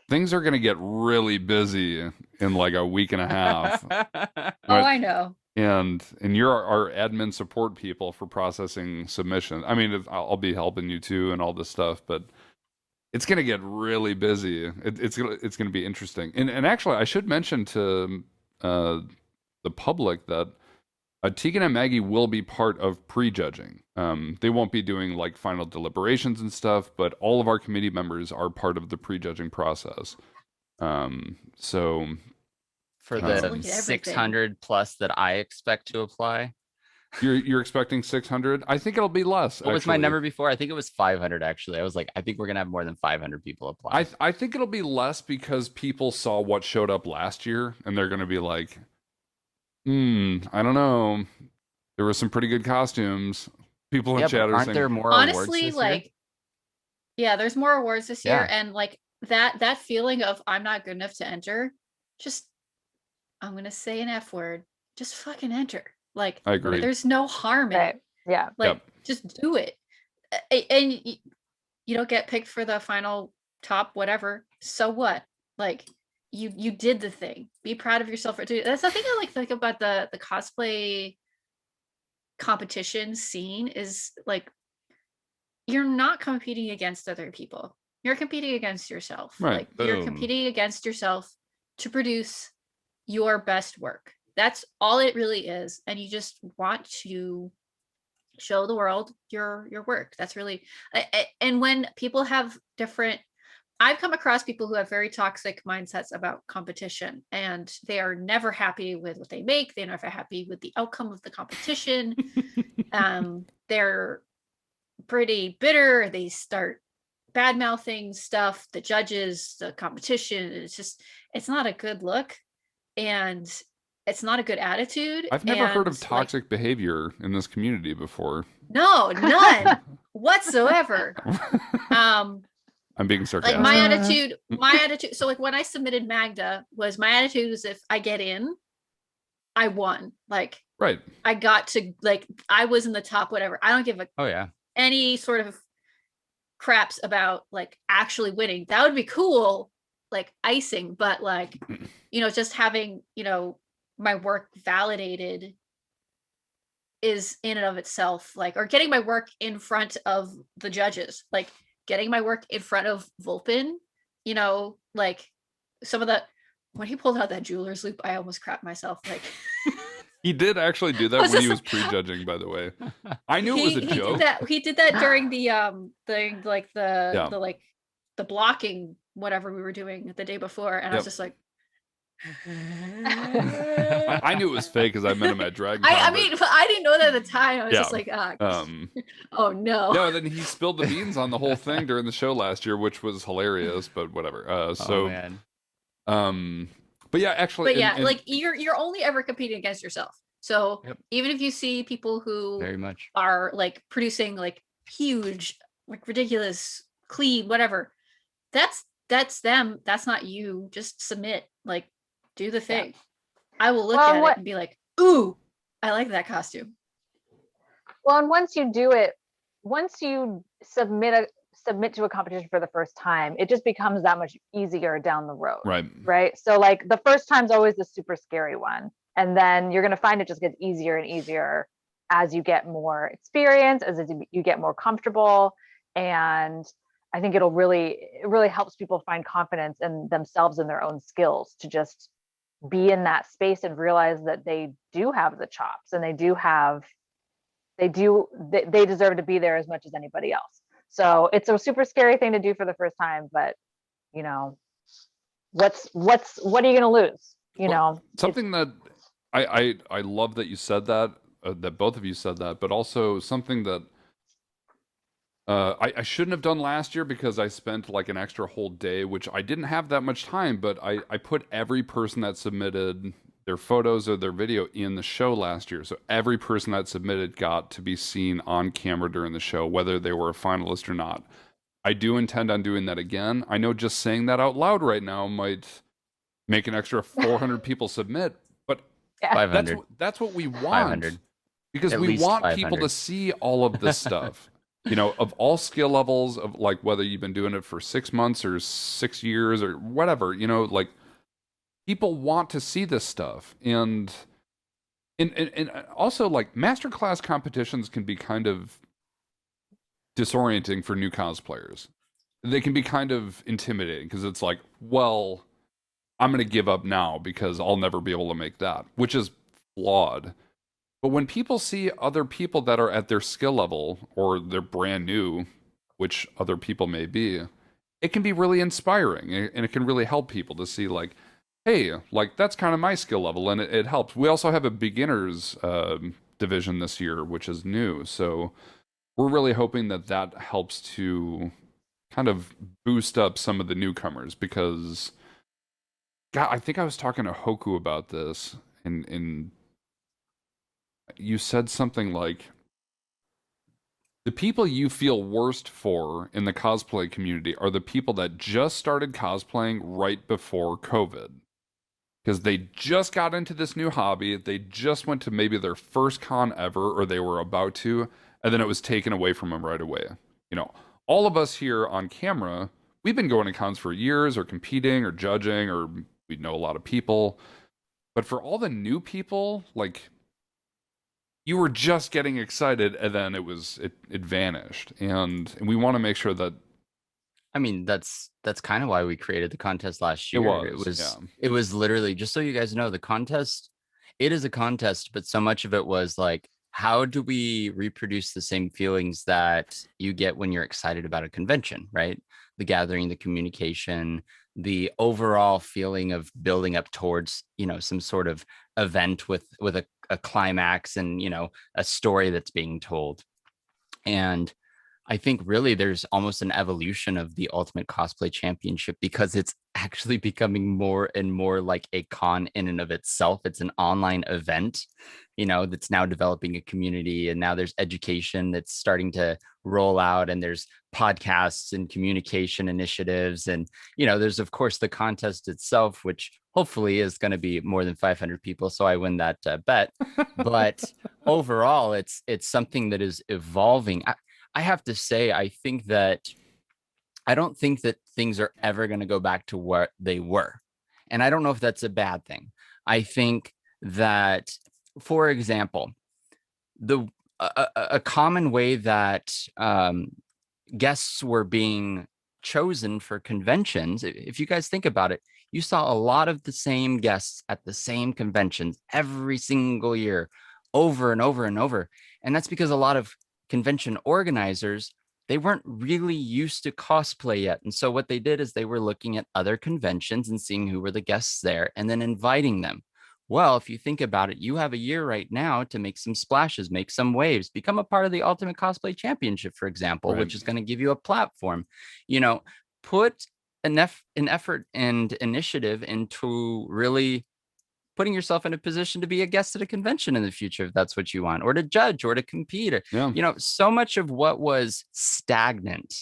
things are going to get really busy in like a week and a half. Oh, I know. And you're our admin support people for processing submissions. I mean, I'll be helping you too and all this stuff, but it's going to get really busy. It's going to be interesting. And actually, I should mention to the public that Tegan and Maggie will be part of prejudging. They won't be doing like final deliberations and stuff, but all of our committee members are part of the prejudging process. So For Look at the everything. 600 plus that I expect to apply. you're expecting 600? I think it'll be less. What was my actually. number before? I think it was 500 actually. I was like, I think we're gonna have more than 500 people apply. I think it'll be less because people saw what showed up last year, and they're going to be like, I don't know. There were some pretty good costumes. People in Yeah, but chat are aren't saying, there more awards Honestly, this like, year? yeah, there's more awards this year, Yeah. and like that feeling of I'm not good enough to enter, just I'm gonna say an F word, just fucking enter. Like, I agree. there's no harm in Right. it. Yeah. Like, Yep. just do it. And you don't get picked for the final top whatever. So what? Like, you did the thing. Be proud of yourself for doing. That's the thing I like about the cosplay competition scene is like, you're not competing against other people. You're competing against yourself. Right. Like, you're Boom. competing against yourself to produce your best work. That's all it really is. And you just want to show the world your work. That's really and when people have different, I've come across people who have very toxic mindsets about competition, and they are never happy with what they make. They're never happy with the outcome of the competition. They're pretty bitter. They start bad mouthing stuff, the judges, the competition. It's not a good look, and it's not a good attitude. I've never heard of and, like, toxic behavior in this community before. no, none whatsoever. I'm being sarcastic. Like, my attitude. So like, when I submitted Magda, was my attitude was, if I get in, I won. Like, Right. I got to, like, I was in the top, whatever. I don't give Oh yeah. any sort of craps about like actually winning. That would be cool, like icing, but like, you know, just having, you know, my work validated is in and of itself, like, or getting my work in front of the judges, like getting my work in front of Vulpin, you know, like some of the, when he pulled out that jeweler's loop, I almost crapped myself. Like, He did actually do that Was when he this- was prejudging, by the way. I knew it was a joke. He did that during the like Yeah. the like the blocking whatever we were doing the day before, and I was Yep. just like, I knew it was fake because I met him at Dragon. I mean, but I didn't know that at the time. I was just Yeah. like, um, oh no. no, then he spilled the beans on the whole thing during the show last year, which was hilarious, but whatever. Oh So, man. but yeah, actually, But yeah, and- like you're only ever competing against yourself. So Yep. even if you see people who Very much. are like producing like huge, like ridiculous, clean, whatever, that's them. That's not you. Just submit, like, do the thing. I will look Well, at what- it and be like, ooh, I like that costume. Well, and once you do it, once you submit to a competition for the first time, it just becomes that much easier down the road. right. Right. So like the first time's always the super scary one. And then you're going to find it just gets easier and easier as you get more experience, as you get more comfortable. And I think it really helps people find confidence in themselves and their own skills to just be in that space and realize that they do have the chops, and they deserve to be there as much as anybody else. So it's a super scary thing to do for the first time, but you know, what are you going to lose? You know, something that I love that you said that, that both of you said that, but also something that I shouldn't have done last year because I spent like an extra whole day, which I didn't have that much time, but I put every person that submitted their photos or their video in the show last year. So every person that submitted got to be seen on camera during the show, whether they were a finalist or not. I do intend on doing that again. I know just saying that out loud right now might make an extra 400 people submit, but 500. that's what we want. 500. Because At we least want 500. people to see all of this stuff. You know, of all skill levels, of like whether you've been doing it for 6 months or 6 years or whatever, you know, like people want to see this stuff. And also like masterclass competitions can be kind of disorienting for new cosplayers. They can be kind of intimidating because it's like, well, I'm going to give up now because I'll never be able to make that, which is flawed. But when people see other people that are at their skill level or they're brand new, which other people may be, it can be really inspiring and it can really help people to see like, hey, like that's kind of my skill level and it helps. We also have a beginners division this year, which is new. So we're really hoping that that helps to kind of boost up some of the newcomers because, God, I think I was talking to Hoku about this in you said something like the people you feel worst for in the cosplay community are the people that just started cosplaying right before COVID. Because they just got into this new hobby, they just went to maybe their first con ever, or they were about to, and then it was taken away from them right away. You know, all of us here on camera, we've been going to cons for years, or competing, or judging, or we know a lot of people. But for all the new people, like, you were just getting excited, and then it vanished. And we want to make sure that I mean, that's kind of why we created the contest last year. Yeah. It was literally, just so you guys know, the contest, it is a contest, but so much of it was like, how do we reproduce the same feelings that you get when you're excited about a convention, right? The gathering, the communication, the overall feeling of building up towards, you know, some sort of event with a climax and, you know, a story that's being told. And I think really there's almost an evolution of the Ultimate Cosplay Championship because it's actually becoming more and more like a con in and of itself. It's an online event, you know, that's now developing a community, and now there's education that's starting to roll out, and there's podcasts and communication initiatives. And, you know, there's of course the contest itself, which hopefully is going to be more than 500 people. So I win that bet. But overall, it's something that is evolving. I have to say, I don't think that things are ever going to go back to what they were. And I don't know if that's a bad thing. I think that, for example, a common way that guests were being chosen for conventions, if you guys think about it, you saw a lot of the same guests at the same conventions every single year, over and over and over. And that's because a lot of convention organizers, they weren't really used to cosplay yet. And so what they did is they were looking at other conventions and seeing who were the guests there and then inviting them. Well, if you think about it, you have a year right now to make some splashes, make some waves, become a part of the Ultimate Cosplay Championship, for example, Right. which is going to give you a platform. You know, put an effort and initiative into really putting yourself in a position to be a guest at a convention in the future, if that's what you want, or to judge or to compete. Or, Yeah. you know, so much of what was stagnant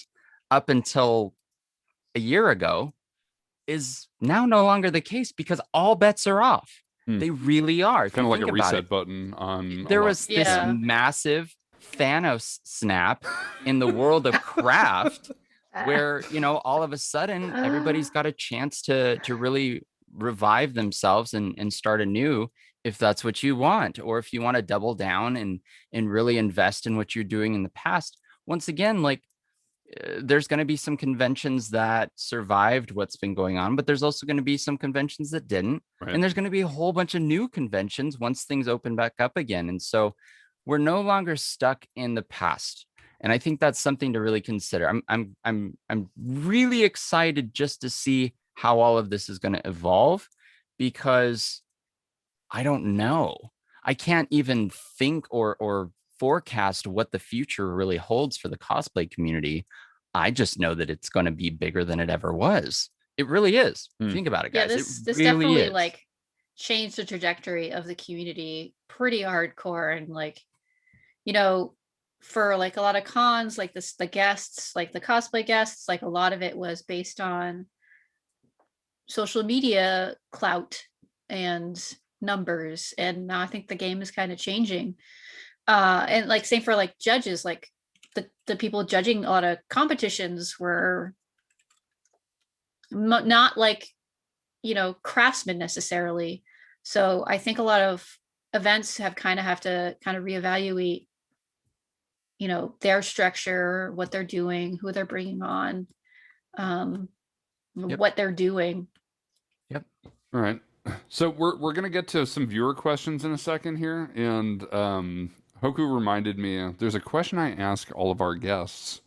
up until a year ago is now no longer the case because all bets are off. They really are. Kind of like a reset button on. There was this massive Thanos snap in the world of craft where, you know, all of a sudden everybody's got a chance to really revive themselves and start anew if that's what you want, or if you want to double down and really invest in what you're doing in the past. Once again, like there's going to be some conventions that survived what's been going on, but there's also going to be some conventions that didn't. Right. And there's going to be a whole bunch of new conventions once things open back up again. And so we're no longer stuck in the past. And I think that's something to really consider. I'm really excited just to see how all of this is going to evolve, because I don't know. I can't even think or forecast what the future really holds for the cosplay community. I just know that it's going to be bigger than it ever was. It really is. Think about it, Yeah, guys. this it really definitely is. like changed the trajectory of the community pretty hardcore. And like, you know, for like a lot of cons, like the guests, like the cosplay guests, like a lot of it was based on social media clout and numbers. And now I think the game is kind of changing. And like same for like judges, like the people judging a lot of competitions were not like, you know, craftsmen necessarily. So I think a lot of events have to reevaluate, you know, their structure, what they're doing, who they're bringing on, what they're doing. Yep. All right. So we're gonna get to some viewer questions in a second here, and Hoku reminded me there's a question I ask all of our guests.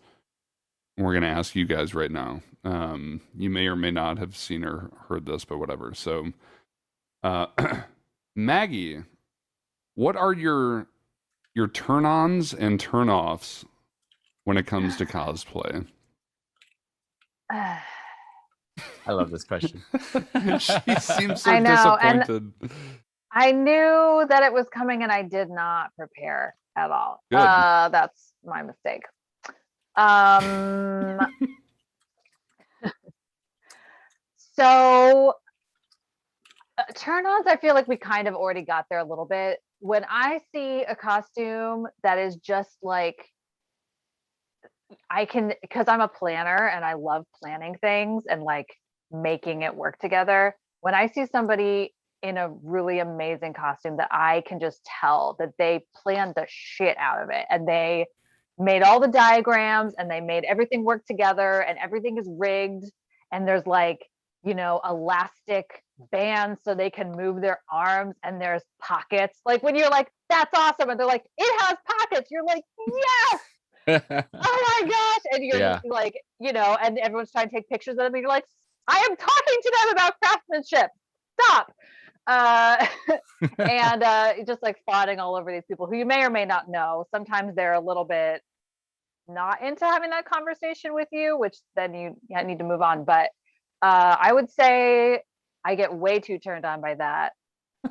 We're gonna ask you guys right now. You may or may not have seen or heard this, but whatever. So, Maggie, what are your turn-ons and turn-offs when it comes to cosplay? I love this question. She seems so I know, and disappointed. I knew that it was coming and I did not prepare at all. Good. That's my mistake. So turn-ons, I feel like we kind of already got there a little bit. When I see a costume that is just like, because I'm a planner and I love planning things and like making it work together. When I see somebody in a really amazing costume that I can just tell that they planned the shit out of it and they made all the diagrams and they made everything work together and everything is rigged and there's like, you know, elastic bands so they can move their arms and there's pockets. Like when you're like, that's awesome. And they're like, it has pockets. You're like, yes. Oh my gosh. And you're like, you know, and everyone's trying to take pictures of them and you're like, I am talking to them about craftsmanship. Stop. And just like fawning all over these people who you may or may not know. Sometimes they're a little bit not into having that conversation with you, which then you need to move on. But I would say I get way too turned on by that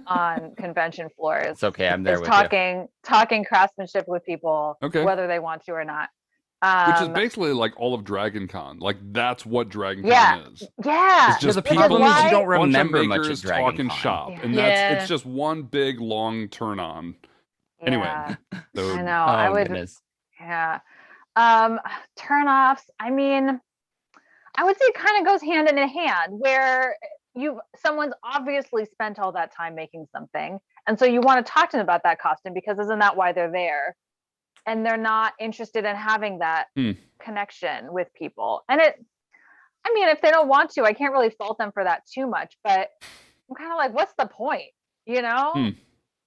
on convention floors. It's okay. I'm there with talking craftsmanship with people, okay, whether they want to or not. Which is basically like all of Dragon Con. Like that's what Dragon Con is. Yeah. It's just the problem is you don't remember much of Dragon talking Con. shop. And it's just one big long turn on. Yeah. Anyway. So, I know. I would goodness. Yeah. Turn offs. I mean, I would say it kind of goes hand in hand where someone's obviously spent all that time making something. And so you want to talk to them about that costume because isn't that why they're there? And they're not interested in having that connection with people. And I mean, if they don't want to, I can't really fault them for that too much, but I'm kind of like, what's the point? You know,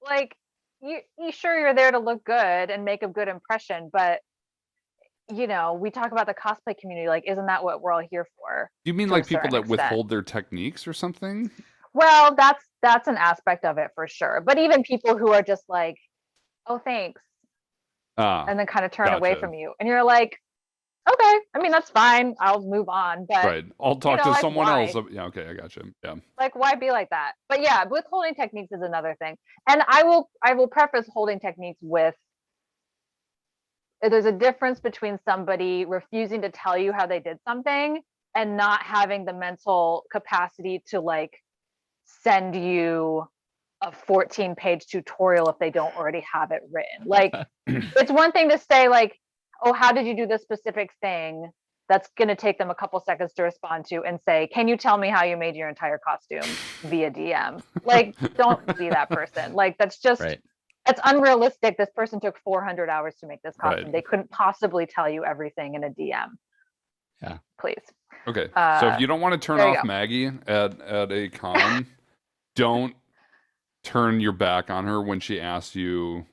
like you sure you're there to look good and make a good impression, but you know, we talk about the cosplay community, like, isn't that what we're all here for? You mean like people that withhold their techniques or something? Well, that's an aspect of it for sure. But even people who are just like, oh, thanks. And then kind of turn away from you. And you're like, okay, I mean, that's fine. I'll move on. But right. I'll talk to someone else. Yeah, okay, I got you. Yeah. Like, why be like that? But yeah, withholding techniques is another thing. And I will preface holding techniques with there's a difference between somebody refusing to tell you how they did something and not having the mental capacity to like send you a 14-page tutorial if they don't already have it written. Like it's one thing to say like, oh, how did you do this specific thing? That's going to take them a couple seconds to respond to and say, can you tell me how you made your entire costume via DM? Like, don't be that person. Like, that's just, that's unrealistic. This person took 400 hours to make this costume. They couldn't possibly tell you everything in a DM. Yeah. Please. Okay. So if you don't want to turn off Maggie at a con, don't turn your back on her when she asks you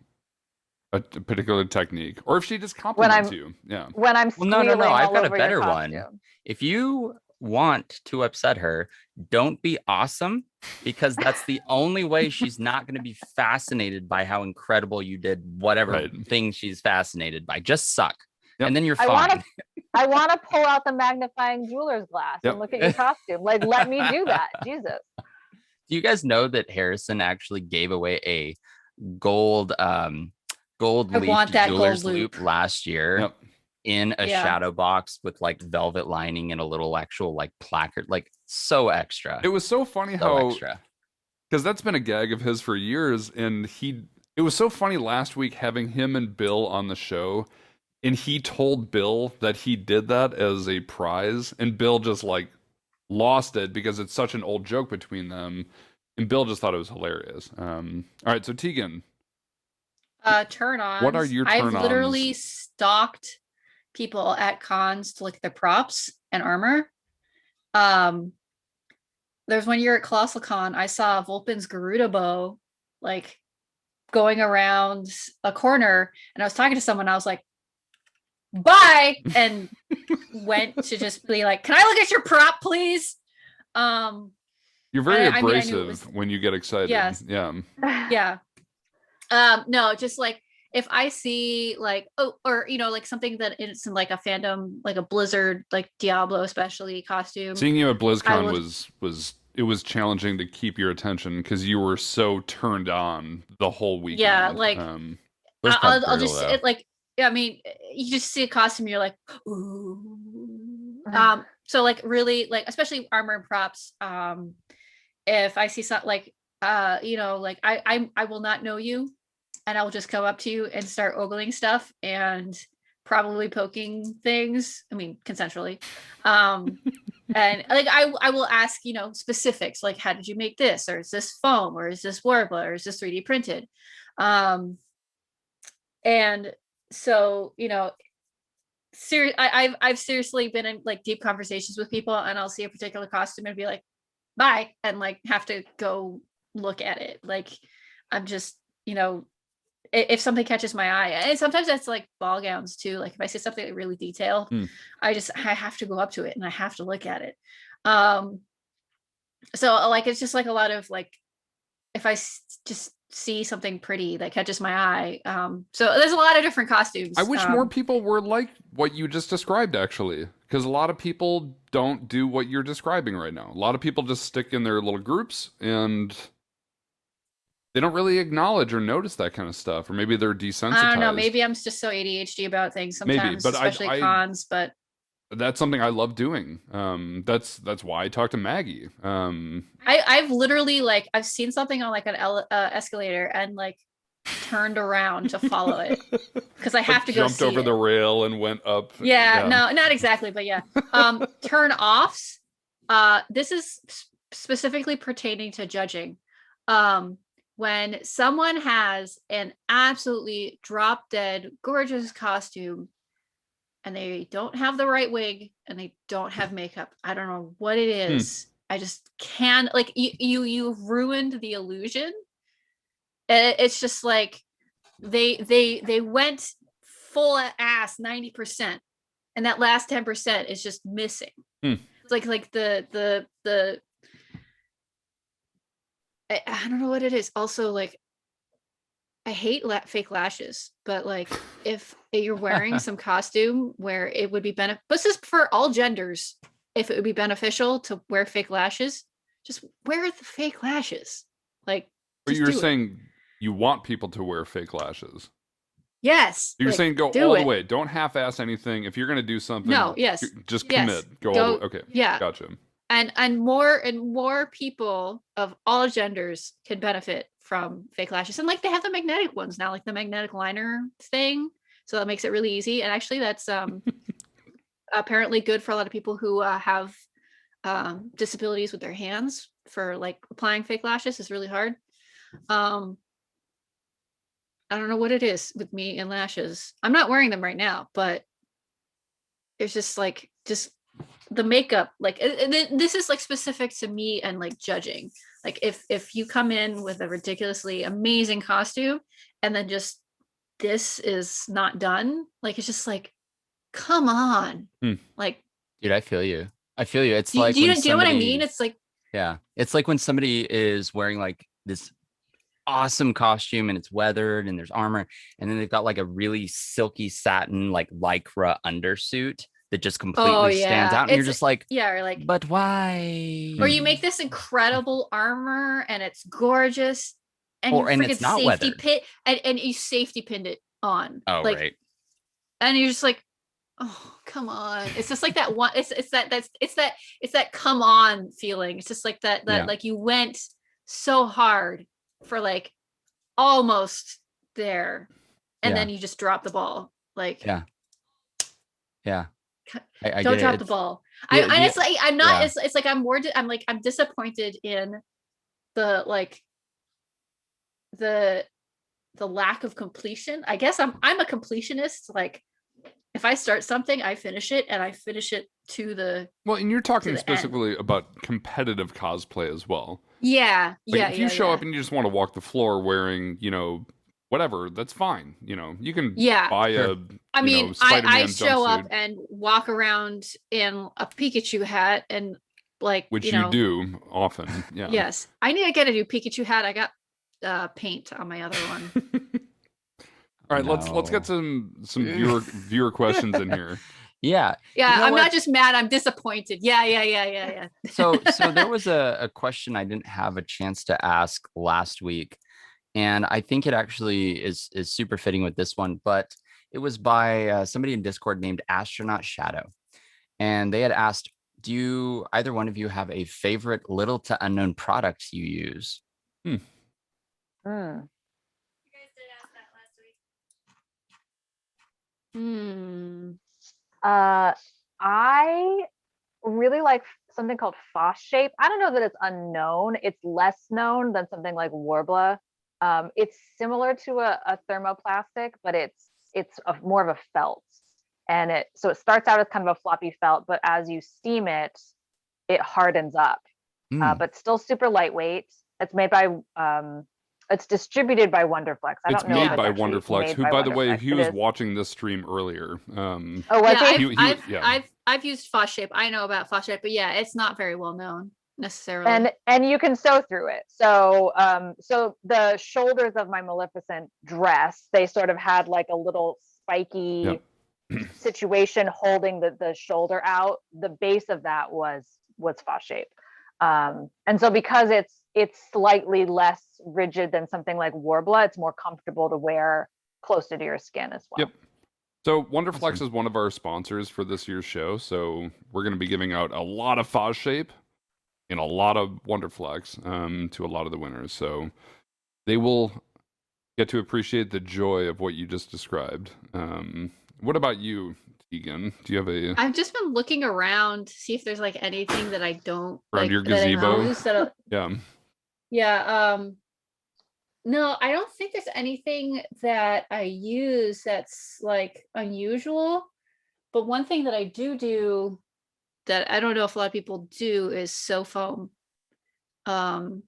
a particular technique, or if she just compliments you. Yeah. When I'm Well, no, squealing I've all got a over your better one. costume. If you want to upset her, don't be awesome, because that's the only way she's not going to be fascinated by how incredible you did whatever Right. thing she's fascinated by. Just suck. Yep. And then you're I fine. want to pull out the magnifying jeweler's glass Yep. and look at your costume. Like, let me do that. Jesus. Do you guys know that Harrison actually gave away a gold gold I leaf want that jeweler's gold loop loop. last year Yep. in a Yeah. shadow box with like velvet lining and a little actual like placard, like so extra. It was so funny So how, extra. because that's been a gag of his for years, and it was so funny last week having him and Bill on the show, and he told Bill that he did that as a prize, and Bill just like lost it because it's such an old joke between them, and Bill just thought it was hilarious. All right, so Tegan, Turn-ons. What are your I've turn-ons? literally stalked people at cons to look at their props and armor. There's one year at Colossalcon, I saw Vulpin's Garuda bow like going around a corner, and I was talking to someone. I was like, "Bye," and went to just be like, "Can I look at your prop, please?" you're very I mean, I knew it abrasive was- when you get excited. Yes. Yeah. Yeah. No, just like if I see like, oh, or like something that it's in like a fandom, like a Blizzard, like Diablo especially costume. Seeing you at BlizzCon will- was challenging to keep your attention because you were so turned on the whole weekend. Yeah, like, Was I'll brutal, just though. it like, I mean, you just see a costume, you're like, ooh. So like really like, especially armor and props. If I see something like, like I will not know you, and I will just come up to you and start ogling stuff and probably poking things. I mean, consensually. And like I will ask, specifics like, how did you make this, or is this foam, or is this Warbler, or is this 3D printed? And so I've seriously been in like deep conversations with people, and I'll see a particular costume and be like, bye, and like have to go look at it. Like I'm just, if something catches my eye, and sometimes that's like ball gowns too. Like if I see something like really detailed, I have to go up to it and I have to look at it. So like it's just like a lot of like, if I just see something pretty that catches my eye. So there's a lot of different costumes. I wish more people were like what you just described, actually, because a lot of people don't do what you're describing right now. A lot of people just stick in their little groups and they don't really acknowledge or notice that kind of stuff, or maybe they're desensitized. I don't know. Maybe I'm just so ADHD about things sometimes, but especially cons. But that's something I love doing. That's why I talk to Maggie. I've literally like I've seen something on like an escalator and like turned around to follow it because I have to go jumped see over it. the rail and went up. Yeah, no, not exactly, but yeah. Turn offs. This is specifically pertaining to judging. When someone has an absolutely drop dead gorgeous costume and they don't have the right wig and they don't have makeup, I don't know what it is. I just can't, like, you've ruined the illusion. It's just like they went full ass 90%, and that last 10% is just missing. It's like the I don't know what it is. Also, like, I hate fake lashes, but like if you're wearing some costume where it would be this is for all genders. If it would be beneficial to wear fake lashes, just wear the fake lashes. Like, But just you're do it. saying you want people to wear fake lashes. Yes. You're like, saying go do all it. the way. Don't half-ass anything. If you're going to do something, No, yes. just Yes. commit. Go all the way. Okay. Yeah. Gotcha. And more people of all genders can benefit from fake lashes. And like they have the magnetic ones now, like the magnetic liner thing. So that makes it really easy. And actually that's apparently good for a lot of people who have disabilities with their hands, for like applying fake lashes is really hard. I don't know what it is with me and lashes. I'm not wearing them right now, but it's just like the makeup, like this is like specific to me and like judging. Like if you come in with a ridiculously amazing costume and then just this is not done. Like, it's just like, come on. Like, Dude, I feel you. It's do, like do you, when do you know what I somebody, mean? It's like, yeah, it's like when somebody is wearing like this awesome costume and it's weathered and there's armor, and then they've got like a really silky satin like lycra undersuit that just completely stands out, and you're just like, yeah, or like, but why? or you make this incredible armor and it's gorgeous, and you and freaking it's not safety weathered. pin, and you safety pinned it on. Oh, like, right. and you're just like, oh, come on. It's just like that one. It's that come on feeling. It's just like that Yeah. like you went so hard for like almost there, and then you just drop the ball. Like, Yeah. I don't get drop it. the ball. the- It's like I'm not. yeah. It's like I'm disappointed in the like the lack of completion. I guess I'm a completionist. Like, if I start something, I finish it, and I finish it to the Well, and you're talking the specifically about competitive cosplay as well. yeah. If you show up and you just want to walk the floor wearing, whatever, that's fine. You can buy a I mean, I Spider-Man show up jumpsuit, and walk around in a Pikachu hat and like, which you do often. Yeah. Yes, I need to get a new Pikachu hat. I got paint on my other one. All right, let's get some viewer questions in here. Yeah. Yeah, You know I'm what? not just mad, I'm disappointed. Yeah. So there was a question I didn't have a chance to ask last week, and I think it actually is super fitting with this one, but it was by somebody in Discord named Astronaut Shadow, and they had asked, do either one of you have a favorite little to unknown product you use? Hmm. I really like something called Foss shape. I don't know that it's unknown. It's less known than something like Warbler. It's similar to a thermoplastic, but it's more of a felt. And it starts out as kind of a floppy felt, but as you steam it, it hardens up. But still super lightweight. It's made by it's distributed by Wonderflex. I don't know. It's made by Wonderflex, who, by the way, he was watching this stream earlier. I've used Foss shape. I know about Foss shape, but yeah, it's not very well known necessarily. And you can sew through it. So so the shoulders of my Maleficent dress, they sort of had like a little spiky situation holding the shoulder out. The base of that was Foss shape. And so because it's slightly less rigid than something like Warbler, it's more comfortable to wear closer to your skin as well. Yep. So Wonderflex is one of our sponsors for this year's show. So we're going to be giving out a lot of Foss shape and a lot of Wonderflex to a lot of the winners. So they will get to appreciate the joy of what you just described. What about you, Tegan? Do you have a... I've just been looking around to see if there's like anything that I don't around like, your gazebo? Yeah. No, I don't think there's anything that I use that's like unusual. But one thing that I do that I don't know if a lot of people do is sew foam. And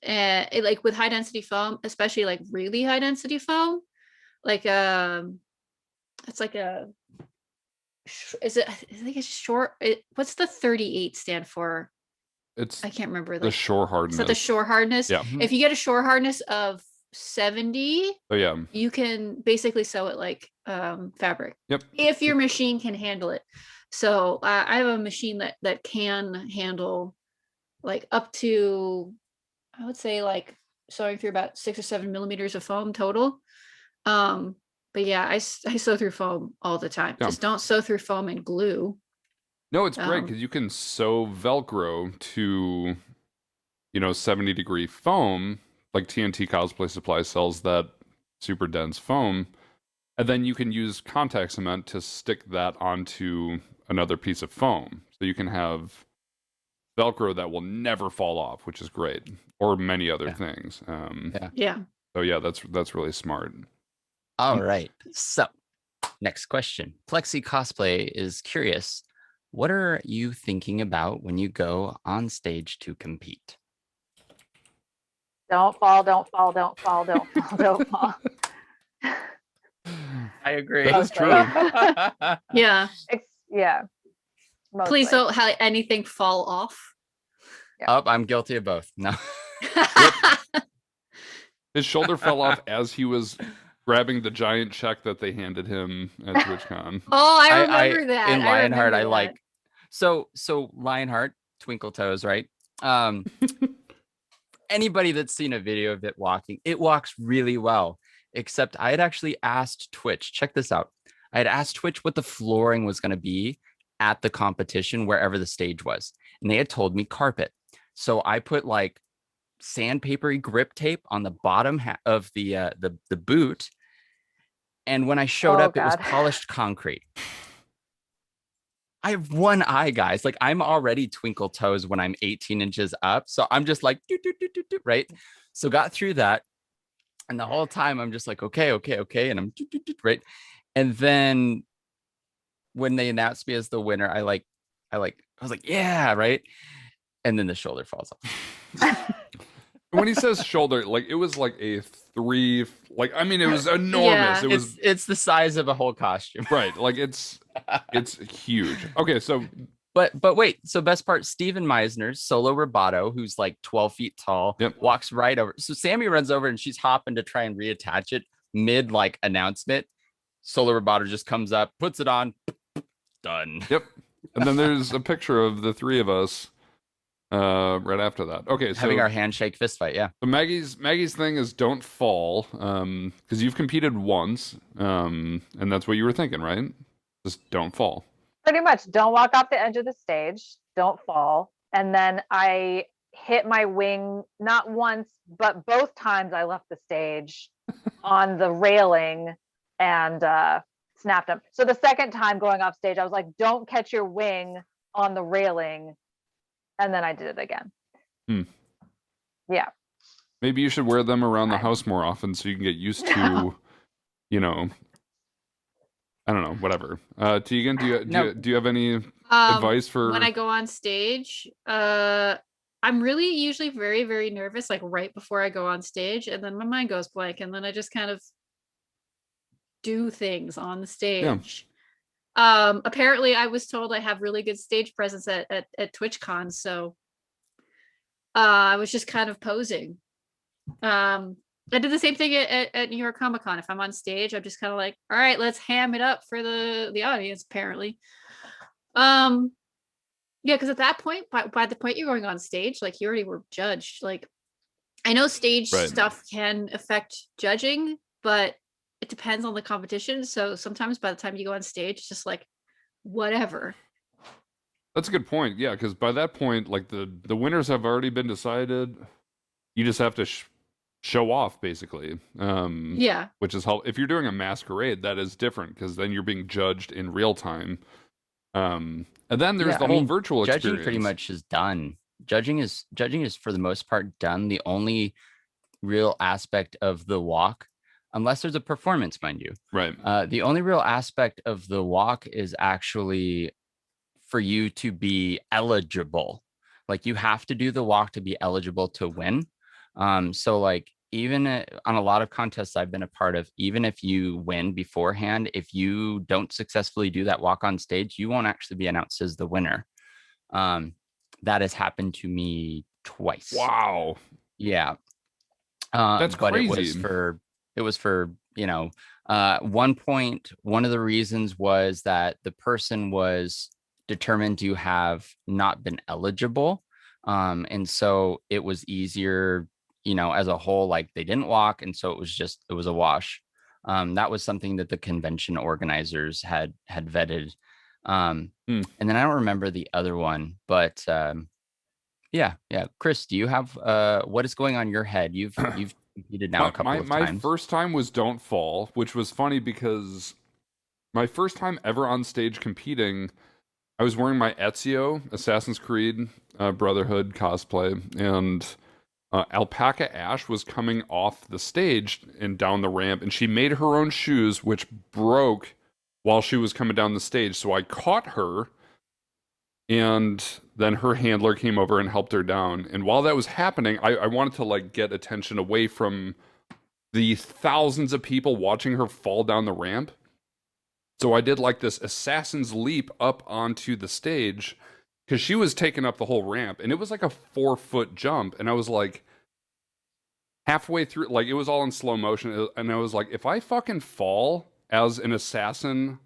like with high density foam, especially like really high density foam, like it's like a... Is it? I think it's short. What's the 38 stand for? I can't remember. The shore hardness. So the shore hardness. Yeah. If you get a shore hardness of 70, you can basically sew it like fabric. Yep. If your machine can handle it. So I have a machine that can handle like up to, I would say, like sewing through about 6 or 7 millimeters of foam total. But yeah, I sew through foam all the time. Just don't sew through foam and glue. No, it's great because you can sew Velcro to, 70-degree foam, like TNT Cosplay Supply sells that super dense foam, and then you can use contact cement to stick that onto another piece of foam. So you can have Velcro that will never fall off, which is great, or many other things. So yeah, that's really smart. All right. So next question. Plexi Cosplay is curious. What are you thinking about when you go on stage to compete? Don't fall, don't fall, don't fall, don't fall, don't fall. agree. That is true. Yeah. Yeah. Please mostly. don't have anything fall off. Oh, I'm guilty of both. No. His shoulder fell off as he was grabbing the giant check that they handed him at TwitchCon. Oh, I remember that. In Lionheart, remember I that. like so Lionheart, Twinkle Toes, right? Anybody that's seen a video of it walks really well. Except I had actually asked Twitch, check this out. I had asked Twitch what the flooring was going to be at the competition, wherever the stage was. And they had told me carpet. So I put like sandpapery grip tape on the bottom of the boot. And when I showed up, it was God. polished concrete. I have one eye, guys. Like I'm already Twinkle Toes when I'm 18 inches up. So I'm just like, right? So got through that. And the whole time I'm just like, okay. And I'm right. And then when they announced me as the winner, I was like, yeah, right. And then the shoulder falls off. When he says shoulder, like it was like a 3, like I mean, it was enormous. Yeah. It's the size of a whole costume. Right, like it's huge. Okay, so But wait, so best part, Steven Meisner's solo rubato, who's like 12 feet tall, Yep. walks right over. So Sammy runs over and she's hopping to try and reattach it mid like announcement. Solo rubato just comes up, puts it on, done. Yep. And then there's a picture of the 3 of us right after that. Okay, so Having our handshake fist fight, yeah. so Maggie's thing is don't fall, because you've competed once, and that's what you were thinking, right? Just don't fall. Pretty much, don't walk off the edge of the stage, don't fall. And then I hit my wing not once, but both times I left the stage on the railing and snapped them. So the second time going off stage, I was like, don't catch your wing on the railing. And then I did it again. Yeah. Maybe you should wear them around the Fine. house more often so you can get used to, you know, I don't know, whatever. Tegan, do you have any advice for when I go on stage? I'm really usually very, very nervous, like right before I go on stage, and then my mind goes blank, and then I just kind of do things on the stage. Apparently I was told I have really good stage presence at TwitchCon, so I was just kind of posing. I did the same thing at New York Comic Con. If I'm on stage, I'm just kind of like, all right, let's ham it up for the audience, apparently. Yeah, because at that point, by the point you're going on stage, like you already were judged. Like I know stage Right. stuff can affect judging, but it depends on the competition. So sometimes by the time you go on stage, it's just like whatever. That's a good point. Yeah, because by that point, like the winners have already been decided. You just have to show off, basically. Yeah. Which is how if you're doing a masquerade, that is different because then you're being judged in real time. And then there's Yeah, the I whole mean, virtual judging experience. pretty much is done. Judging is for the most part done. The only real aspect of the walk, unless there's a performance, mind you, Right. the only real aspect of the walk is actually for you to be eligible. Like you have to do the walk to be eligible to win. So like even on a lot of contests I've been a part of, even if you win beforehand, if you don't successfully do that walk on stage, you won't actually be announced as the winner. That has happened to me twice. Wow. Yeah. That's but crazy. it was for, you know, one point, one of the reasons was that the person was determined to have not been eligible. And so it was easier, you know, as a whole, like they didn't walk. And so it was a wash. That was something that the convention organizers had vetted. And then I don't remember the other one, but yeah. Chris, do you have what is going on in your head? You've competed now a couple of times. My first time was Don't Fall, which was funny because my first time ever on stage competing, I was wearing my Ezio Assassin's Creed Brotherhood cosplay, and Alpaca Ash was coming off the stage and down the ramp, and she made her own shoes, which broke while she was coming down the stage. So I caught her, and then her handler came over and helped her down. And while that was happening, I wanted to like get attention away from the thousands of people watching her fall down the ramp. So I did like this assassin's leap up onto the stage because she was taking up the whole ramp, and it was like a 4-foot jump, and I was like halfway through, like it was all in slow motion, and I was like, if I fucking fall as an assassin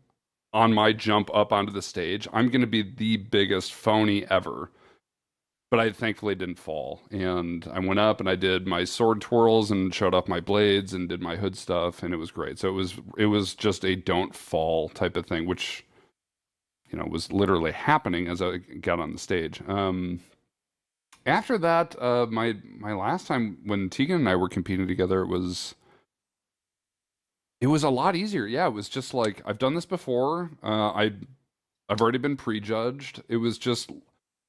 on my jump up onto the stage, I'm gonna be the biggest phony ever. But I thankfully didn't fall, and I went up and I did my sword twirls and showed off my blades and did my hood stuff, and it was great. So it was just a don't fall type of thing, which was literally happening as I got on the stage. After that, my last time when Tegan and I were competing together, it was a lot easier. Yeah, it was just like, I've done this before. I've already been prejudged. It was just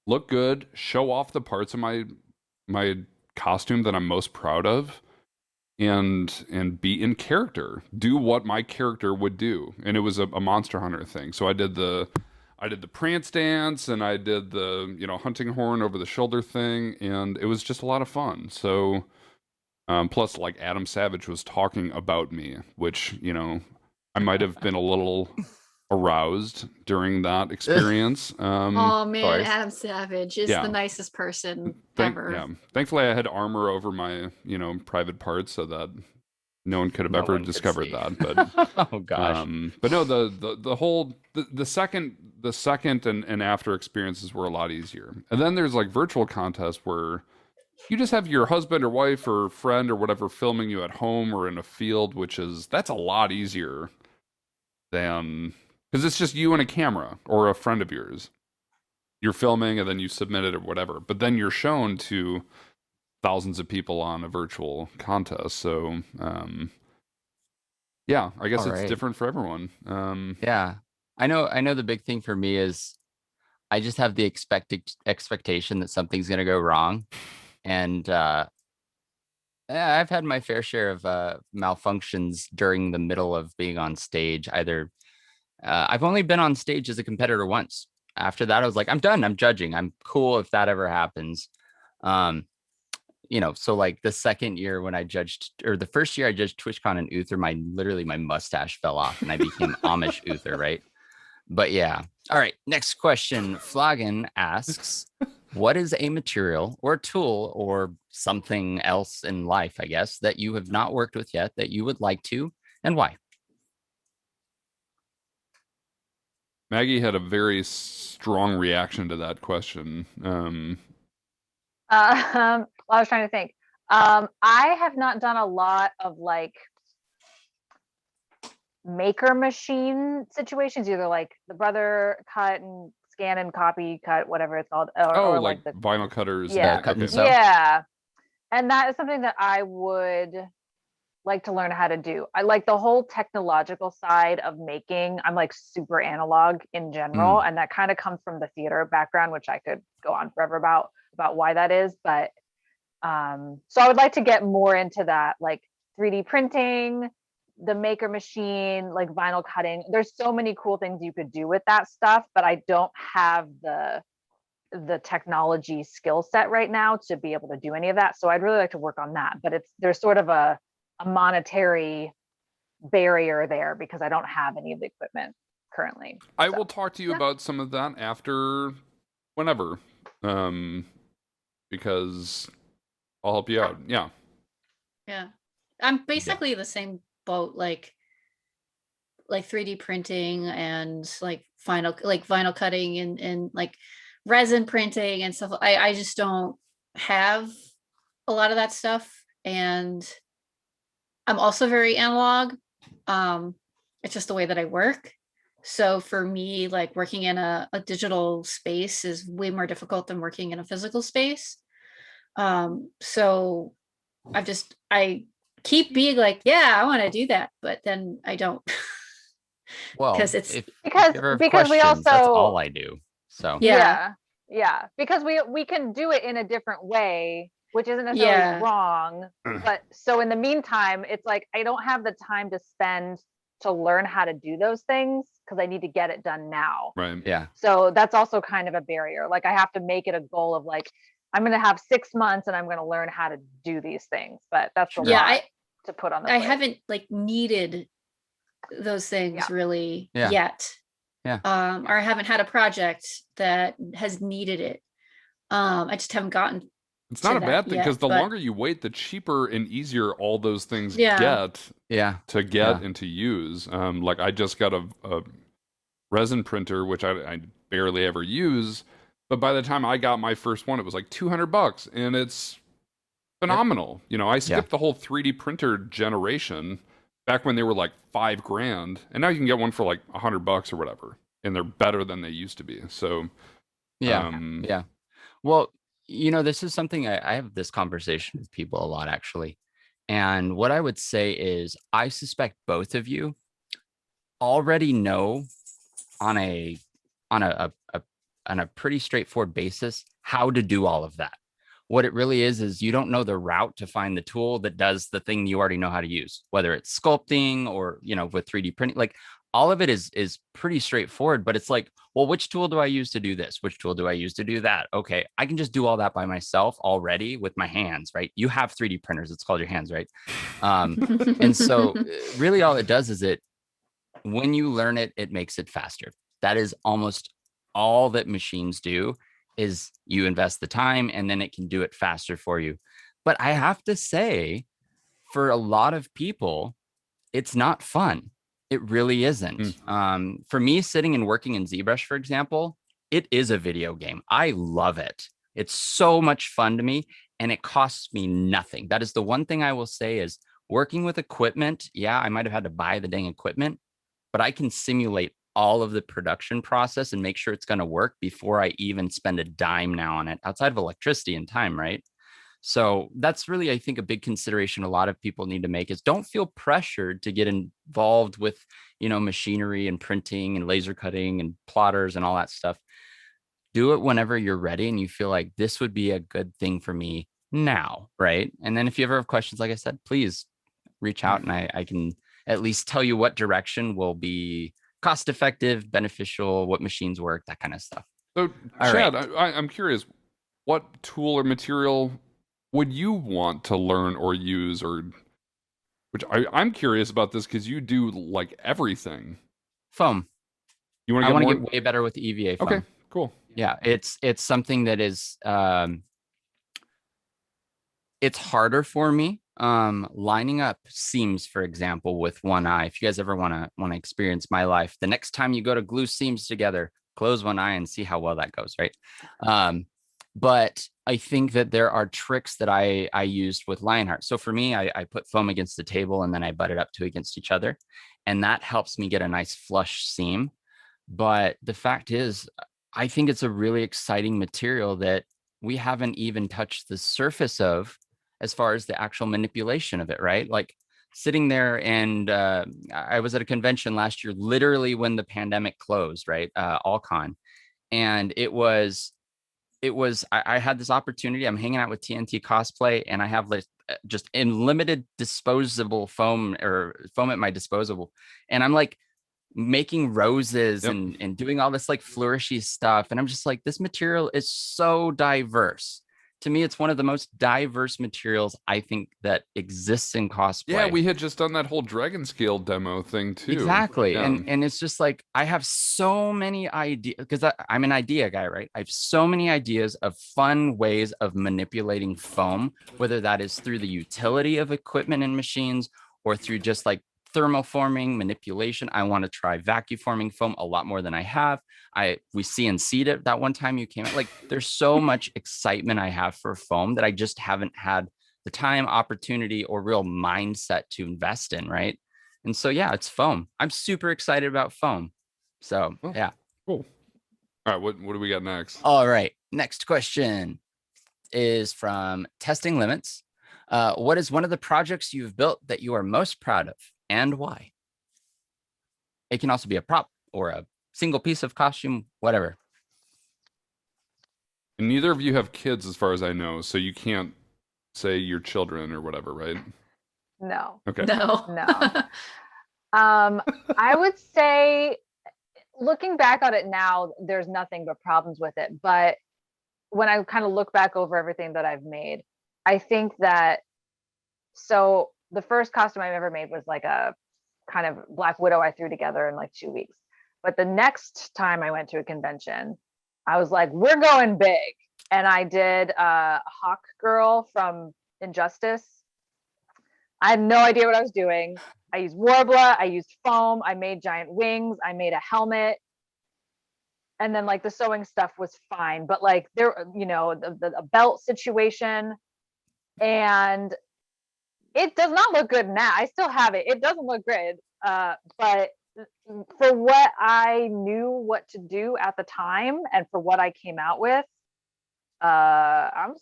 look good, show off the parts of my costume that I'm most proud of, and be in character. Do what my character would do. And it was a Monster Hunter thing. So I did the prance dance, and I did the hunting horn over the shoulder thing, and it was just a lot of fun. So plus, like, Adam Savage was talking about me, which I might have been a little aroused during that experience. Oh man, course. Adam Savage is Yeah. the nicest person ever. Yeah. Thankfully, I had armor over my private parts so that no one could have No ever one could discovered see. that. But Oh gosh. but no, the whole the second and after experiences were a lot easier. And then there's like virtual contests where you just have your husband or wife or friend or whatever filming you at home or in a field, that's a lot easier than, because it's just you and a camera or a friend of yours. You're filming and then you submit it or whatever, but then you're shown to thousands of people on a virtual contest. So yeah, I guess All it's right. different for everyone. Yeah. I know the big thing for me is I just have the expectation that something's going to go wrong. And yeah, I've had my fair share of malfunctions during the middle of being on stage. Either I've only been on stage as a competitor once. After that, I was like, I'm done. I'm judging. I'm cool if that ever happens. So like the second year when I judged, or the first year I judged TwitchCon and Uther, literally my mustache fell off and I became Amish Uther, right? But yeah. All right. Next question. Flagon asks, what is a material or tool or something else in life, I guess, that you have not worked with yet that you would like to, and why? Maggie had a very strong reaction to that question. Well, I was trying to think. I have not done a lot of like maker machine situations, either like the brother cut and scan and copy cut, whatever it's called, or like the vinyl cutters. Yeah. Cut and Okay. sew. yeah. And that is something that I would like to learn how to do. I like the whole technological side of making. I'm like super analog in general, and that kind of comes from the theater background, which I could go on forever about why that is. But so I would like to get more into that, like 3D printing, the maker machine, like vinyl cutting. There's so many cool things you could do with that stuff, but I don't have the technology skill set right now to be able to do any of that. So I'd really like to work on that, but there's sort of a monetary barrier there because I don't have any of the equipment currently. I will talk to you about some of that after whenever, because I'll help you out. Yeah. Yeah. I'm basically the same boat, like 3D printing and like vinyl cutting and like resin printing and stuff. I just don't have a lot of that stuff. And I'm also very analog. It's just the way that I work. So for me, like working in a digital space is way more difficult than working in a physical space. So I keep being like, yeah, I want to do that, but then I don't. Well, because it's because you ever have we questions, also that's all I do. So Yeah. yeah, because we can do it in a different way, which isn't necessarily wrong. But so in the meantime, it's like I don't have the time to spend to learn how to do those things because I need to get it done now. Right. yeah. So that's also kind of a barrier. Like I have to make it a goal of like, I'm going to have 6 months and I'm going to learn how to do these things. But that's a lot to put on the plate. I haven't like needed those things really Yeah. yet. Yeah. Or I haven't had a project that has needed it. I just haven't gotten It's to not a that bad thing, yet, because the but longer you wait, the cheaper and easier all those things Yeah. get Yeah. to get Yeah. and to use. Like I just got a resin printer, which I barely ever use, but by the time I got my first one, it was like $200, and it's phenomenal. You know, I skipped the whole 3D printer generation back when they were like $5,000, and now you can get one for like $100 or whatever, and they're better than they used to be. So, Yeah. Yeah. Well, you know, this is something I have this conversation with people a lot, actually. And what I would say is, I suspect both of you already know on a on a on a pretty straightforward basis how to do all of that. What it really is you don't know the route to find the tool that does the thing you already know how to use, whether it's sculpting or, you know, with 3D printing. Like, all of it is pretty straightforward, but it's like, well, which tool do I use to do this? Which tool do I use to do that? Okay, I can just do all that by myself already with my hands, right? You have 3D printers, it's called your hands, right? And so really all it does is when you learn it, it makes it faster. That is almost all that machines do, is you invest the time and then it can do it faster for you. But I have to say, for a lot of people, it's not fun. It really isn't. For me, sitting and working in ZBrush, for example, it is a video game. I love it. It's so much fun to me, and it costs me nothing. That is the one thing I will say is, working with equipment, yeah, I might have had to buy the dang equipment, but I can simulate all of the production process and make sure it's going to work before I even spend a dime now on it, outside of electricity and time, right? So that's really, I think, a big consideration a lot of people need to make, is don't feel pressured to get involved with, you know, machinery and printing and laser cutting and plotters and all that stuff. Do it whenever you're ready and you feel like this would be a good thing for me now, right? And then if you ever have questions, like I said, please reach out and I can at least tell you what direction will be cost effective, beneficial, what machines work, that kind of stuff. So, All Chad, right. I'm curious, what tool or material would you want to learn or use, or which I'm curious about this because you do like everything. Foam. You want I to want get to more? get way better with the EVA foam. Okay, cool. Yeah, it's something that is it's harder for me. Lining up seams, for example, with one eye. If you guys ever want to experience my life, the next time you go to glue seams together, close one eye and see how well that goes, right? But I think that there are tricks that I used with Lionheart. So for me, I put foam against the table and then I butt it up to against each other, and that helps me get a nice flush seam. But the fact is, I think it's a really exciting material that we haven't even touched the surface of, as far as the actual manipulation of it, right? Like, sitting there and I was at a convention last year, literally when the pandemic closed, right? Allcon. And I had this opportunity. I'm hanging out with TNT Cosplay, and I have like just unlimited disposable foam, or foam at my disposable. And I'm like making roses and doing all this like flourishy stuff. And I'm just like, this material is so diverse. To me, it's one of the most diverse materials I think that exists in cosplay. Yeah, we had just done that whole dragon scale demo thing too. Exactly. Yeah. And it's just like, I have so many ideas, because I'm an idea guy, right? I have so many ideas of fun ways of manipulating foam, whether that is through the utility of equipment and machines, or through just like thermoforming manipulation. I want to try vacuum forming foam a lot more than I have. We CNC'd it that one time you came out. Like, there's so much excitement I have for foam that I just haven't had the time, opportunity, or real mindset to invest in, right? And so, yeah, it's foam. I'm super excited about foam. So, yeah. Cool. All right, what do we got next? All right. Next question is from Testing Limits. What is one of the projects you've built that you are most proud of, and why? It can also be a prop or a single piece of costume, whatever. And neither of you have kids, as far as I know, so you can't say your children or whatever, right? No. Okay. No. No. I would say, looking back on it now, there's nothing but problems with it. But when I kind of look back over everything that I've made, I think that, so the first costume I've ever made was like a kind of Black Widow I threw together in like 2 weeks. But the next time I went to a convention, I was like, we're going big. And I did Hawk Girl from Injustice. I had no idea what I was doing. I used Warbler, I used foam, I made giant wings, I made a helmet. And then like the sewing stuff was fine, but like there, you know, the belt situation, and it does not look good now. I still have it. It doesn't look good. But for what I knew what to do at the time and for what I came out with, I'm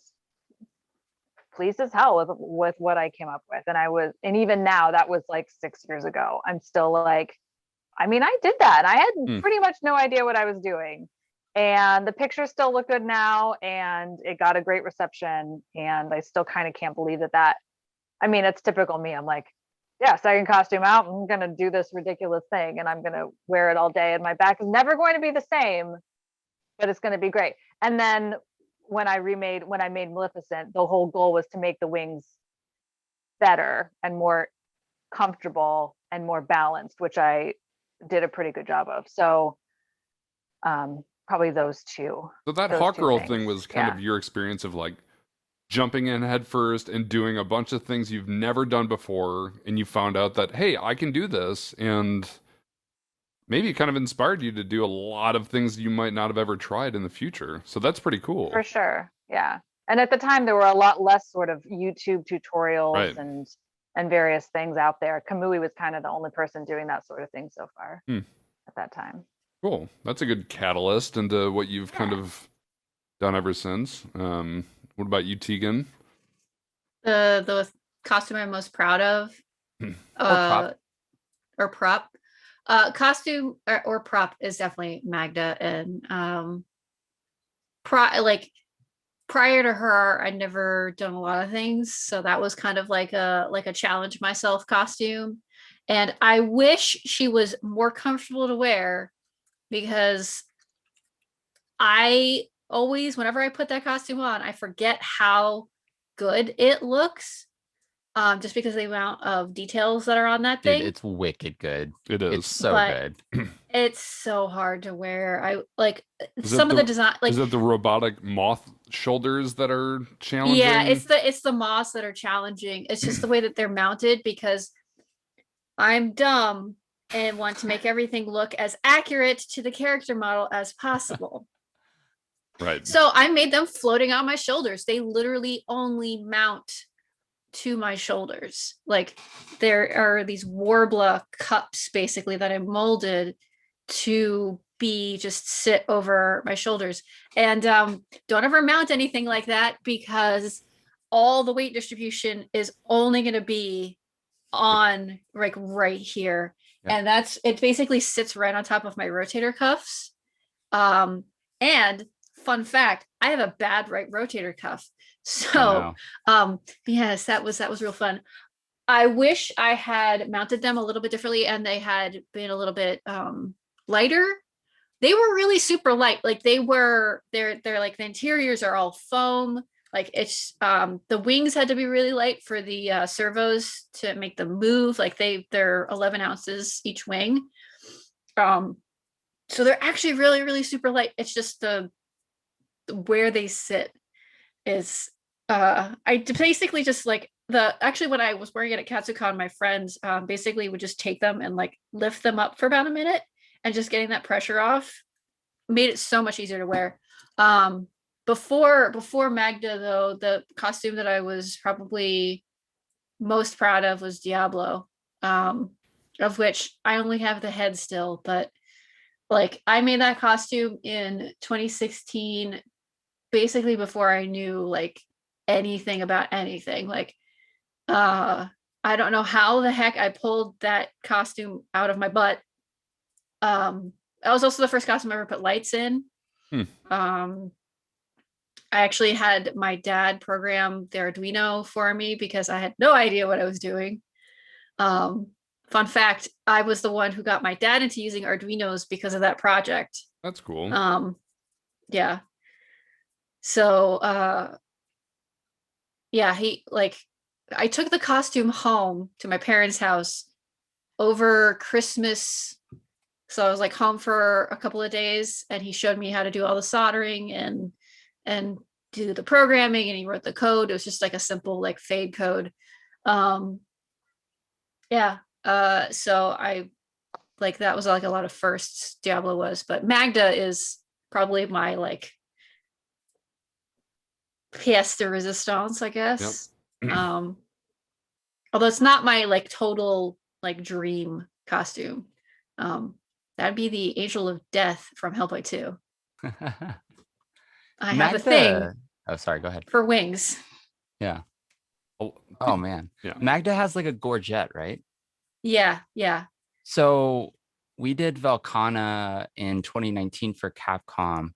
pleased as hell with what I came up with. And even now, that was like 6 years ago. I'm still like, I mean, I did that. I had pretty much no idea what I was doing. And the pictures still look good now, and it got a great reception. And I still kind of can't believe that. I mean, it's typical me. I'm like, yeah, second costume out. I'm going to do this ridiculous thing and I'm going to wear it all day. And my back is never going to be the same, but it's going to be great. And then when I made Maleficent, the whole goal was to make the wings better and more comfortable and more balanced, which I did a pretty good job of. So probably those two. So that those Hawk two Girl things. thing was kind of your experience of like jumping in head first and doing a bunch of things you've never done before, and you found out that, hey, I can do this, and maybe it kind of inspired you to do a lot of things you might not have ever tried in the future. So that's pretty cool. For sure. Yeah. And at the time there were a lot less sort of YouTube tutorials Right. and various things out there. Kamui was kind of the only person doing that sort of thing so far at that time. Cool. That's a good catalyst into what you've kind of done ever since. What about you, Tegan? The costume I'm most proud of, or prop. Costume or prop is definitely Magda, and prior to her, I'd never done a lot of things, so that was kind of like a challenge myself costume, and I wish she was more comfortable to wear, because I always, whenever I put that costume on, I forget how good it looks, just because of the amount of details that are on that thing. Dude, it's wicked good. It is. It's so But good. it's so hard to wear. I like Is some it of the design, like, is it the robotic moth shoulders that are challenging? yeah, it's the moss that are challenging. It's just the way that they're mounted, because I'm dumb and want to make everything look as accurate to the character model as possible. Right. So I made them floating on my shoulders. They literally only mount to my shoulders. Like, there are these Warbler cups basically that I molded to be just sit over my shoulders. And don't ever mount anything like that, because all the weight distribution is only going to be on like right here. Yeah. And it basically sits right on top of my rotator cuffs. And fun fact, I have a bad right rotator cuff. So yes, that was real fun. I wish I had mounted them a little bit differently, and they had been a little bit lighter. They were really super light. Like they're like, the interiors are all foam. Like, it's the wings had to be really light for the servos to make them move. Like they're 11 ounces each wing. So they're actually really, really super light. It's just the where they sit is I basically just like when I was wearing it at Katsucon, my friends basically would just take them and like lift them up for about a minute, and just getting that pressure off made it so much easier to wear. Before Magda, though, the costume that I was probably most proud of was Diablo, of which I only have the head still, but like I made that costume in 2016, basically before I knew like anything about anything. Like I don't know how the heck I pulled that costume out of my butt. That was also the first costume I ever put lights in. I actually had my dad program the Arduino for me because I had no idea what I was doing. Fun fact, I was the one who got my dad into using Arduinos because of that project. That's cool. Yeah. So yeah, I took the costume home to my parents' house over Christmas. So I was like home for a couple of days, and he showed me how to do all the soldering and do the programming, and he wrote the code. It was just like a simple like fade code. Yeah. So I like that was like a lot of firsts Diablo was, but Magda is probably my like pièce de résistance, I guess. Although it's not my like total like dream costume. That'd be the Angel of Death from Hellboy 2. I have a thing Oh, sorry, go ahead. for wings. Yeah. Oh, man. yeah. Magda has like a gorget, right? Yeah, yeah. So we did Velcana in 2019 for Capcom.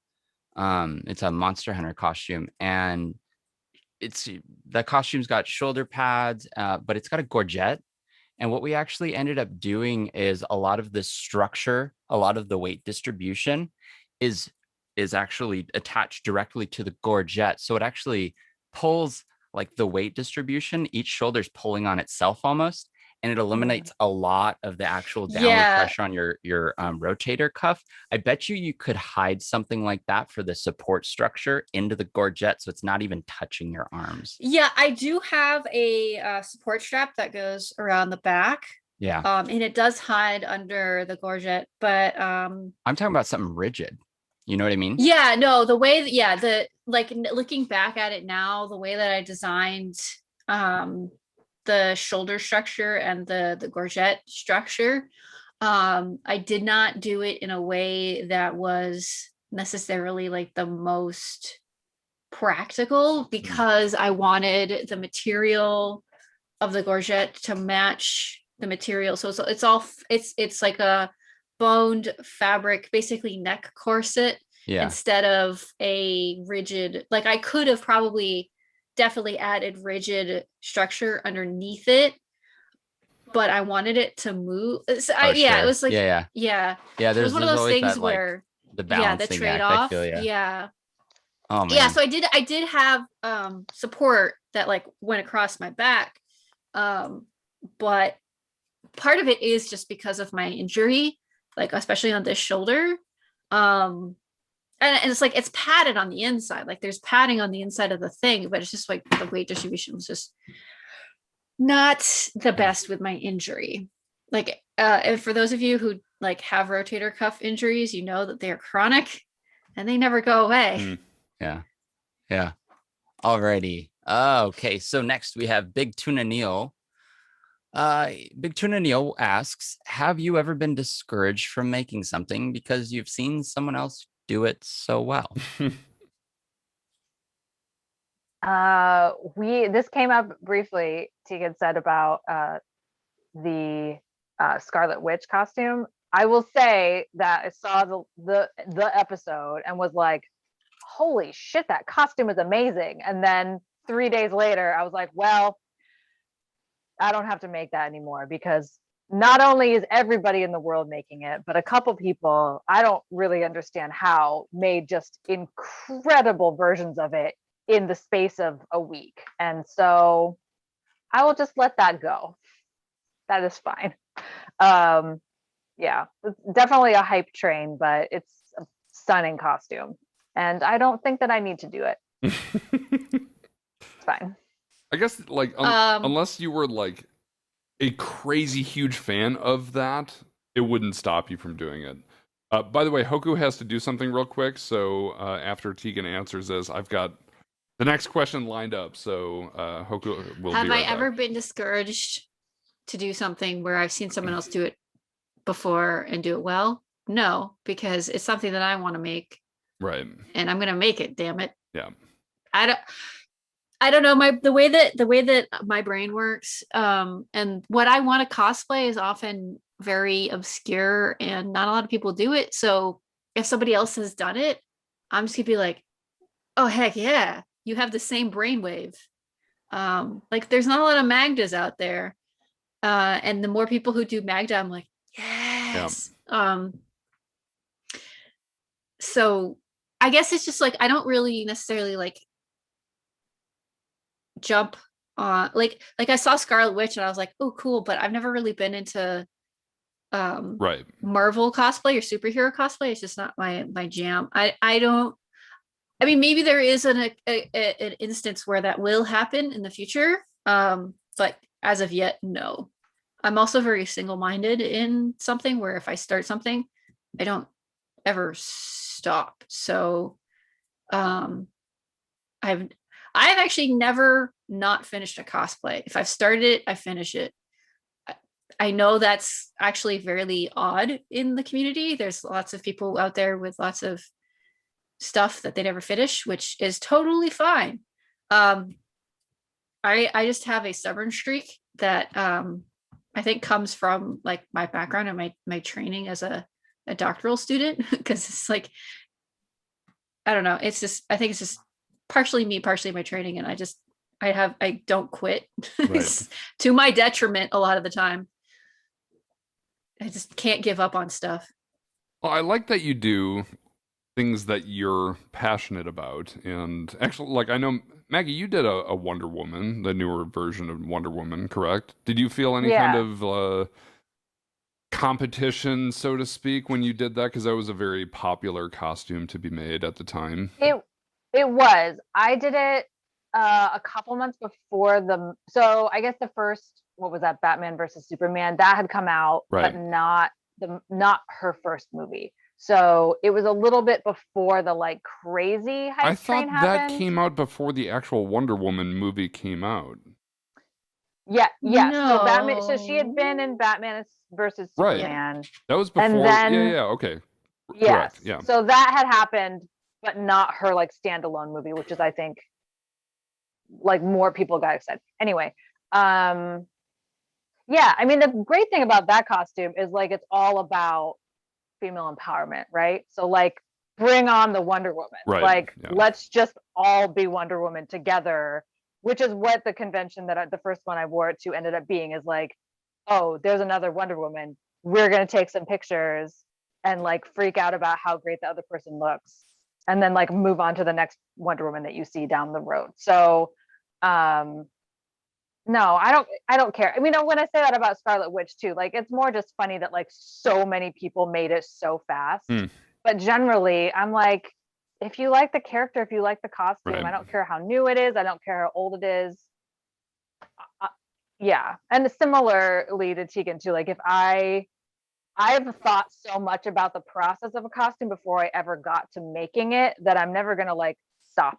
It's a Monster Hunter costume, and the costume's got shoulder pads, but it's got a gorget. And what we actually ended up doing is a lot of the structure, a lot of the weight distribution is actually attached directly to the gorget. So it actually pulls like the weight distribution, each shoulder's pulling on itself almost, and it eliminates a lot of the actual downward pressure on your rotator cuff. I bet you could hide something like that for the support structure into the gorget, so it's not even touching your arms. Yeah, I do have a support strap that goes around the back. Yeah. And it does hide under the gorget, but I'm talking about something rigid. You know what I mean? Yeah, no, the way the like looking back at it now, the way that I designed the shoulder structure and the gorget structure, I did not do it in a way that was necessarily like the most practical, because I wanted the material of the gorget to match the material. So it's like a boned fabric, basically neck corset, instead of a rigid, like I could have probably definitely added rigid structure underneath it, but I wanted it to move. So it was like yeah there's, it was one of those things that, where like, the balancing the trade-off. Yeah. Oh man. Yeah, so I did have support that like went across my back, but part of it is just because of my injury, like especially on this shoulder, and it's like it's padded on the inside, like there's padding on the inside of the thing, but it's just like the weight distribution was just not the best with my injury. Like and for those of you who like have rotator cuff injuries, you know that they are chronic and they never go away. Yeah. Alrighty. Okay, so next we have Big Tuna Neil. Big Tuna Neil asks, have you ever been discouraged from making something because you've seen someone else do it so well? This came up briefly. Tegan said about the Scarlet Witch costume. I will say that I saw the episode and was like, holy shit, that costume is amazing. And then 3 days later, I was like, well, I don't have to make that anymore, because not only is everybody in the world making it, but a couple people, I don't really understand how, made just incredible versions of it in the space of a week. And so I will just let that go. That is fine. Yeah, it's definitely a hype train, but it's a stunning costume. And I don't think that I need to do it. It's fine. I guess like unless you were like a crazy huge fan of that, it wouldn't stop you from doing it. By the way, Hoku has to do something real quick, so after Tegan answers this, I've got the next question lined up. So Hoku will Have be right I ever back. been discouraged to do something where I've seen someone else do it before and do it well? No, because it's something that I want to make. Right. And I'm gonna make it, damn it. Yeah. I don't know, the way that my brain works, and what I want to cosplay is often very obscure and not a lot of people do it. So if somebody else has done it, I'm just gonna be like, oh heck yeah, you have the same brainwave. Like there's not a lot of Magdas out there. And the more people who do Magda, I'm like, yes. Yeah. So I guess it's just like I don't really necessarily like jump on like I saw Scarlet Witch and I was like, oh cool, but I've never really been into Right. Marvel cosplay or superhero cosplay. It's just not my jam. I don't. I mean, maybe there is an instance where that will happen in the future, but as of yet, no. I'm also very single-minded in something where if I start something, I don't ever stop. So, I've actually never not finished a cosplay. If I've started it, I finish it. I know that's actually fairly odd in the community. There's lots of people out there with lots of stuff that they never finish, which is totally fine. I just have a stubborn streak that I think comes from like my background and my training as a doctoral student, because it's like, I don't know, it's just, I think it's just partially me, partially my training, and I don't quit. Right. To my detriment a lot of the time. I just can't give up on stuff. Well, I like that you do things that you're passionate about. And actually, like, I know, Maggie, you did a Wonder Woman, the newer version of Wonder Woman, correct? Did you feel any kind of competition, so to speak, when you did that? Because that was a very popular costume to be made at the time. It was. I did it a couple months before so I guess the first, what was that, Batman versus Superman, that had come out, Right. but not her first movie. So it was a little bit before the like crazy hype I thought train happened. that came out before the actual Wonder Woman movie came out. Yeah. So Batman. No. So she had been in Batman versus Right. Superman. That was before. And then, yeah, okay. Yes. Correct. Yeah. So that had happened, but not her like standalone movie, which is, I think, like more people got excited. Anyway, yeah. I mean, the great thing about that costume is like it's all about female empowerment, right? So like, bring on the Wonder Woman. Right. Like, Yeah. let's just all be Wonder Woman together, which is what the convention that the first one I wore it to ended up being, is like, oh, there's another Wonder Woman. We're going to take some pictures and like freak out about how great the other person looks, and then like move on to the next Wonder Woman that you see down the road. So, no, I don't care. I mean, when I say that about Scarlet Witch too, like, it's more just funny that like so many people made it so fast. But generally, I'm like, if you like the character, if you like the costume, Right. I don't care how new it is. I don't care how old it is. Yeah. And similarly to Tegan too, like, if I've thought so much about the process of a costume before I ever got to making it, that I'm never going to like stop.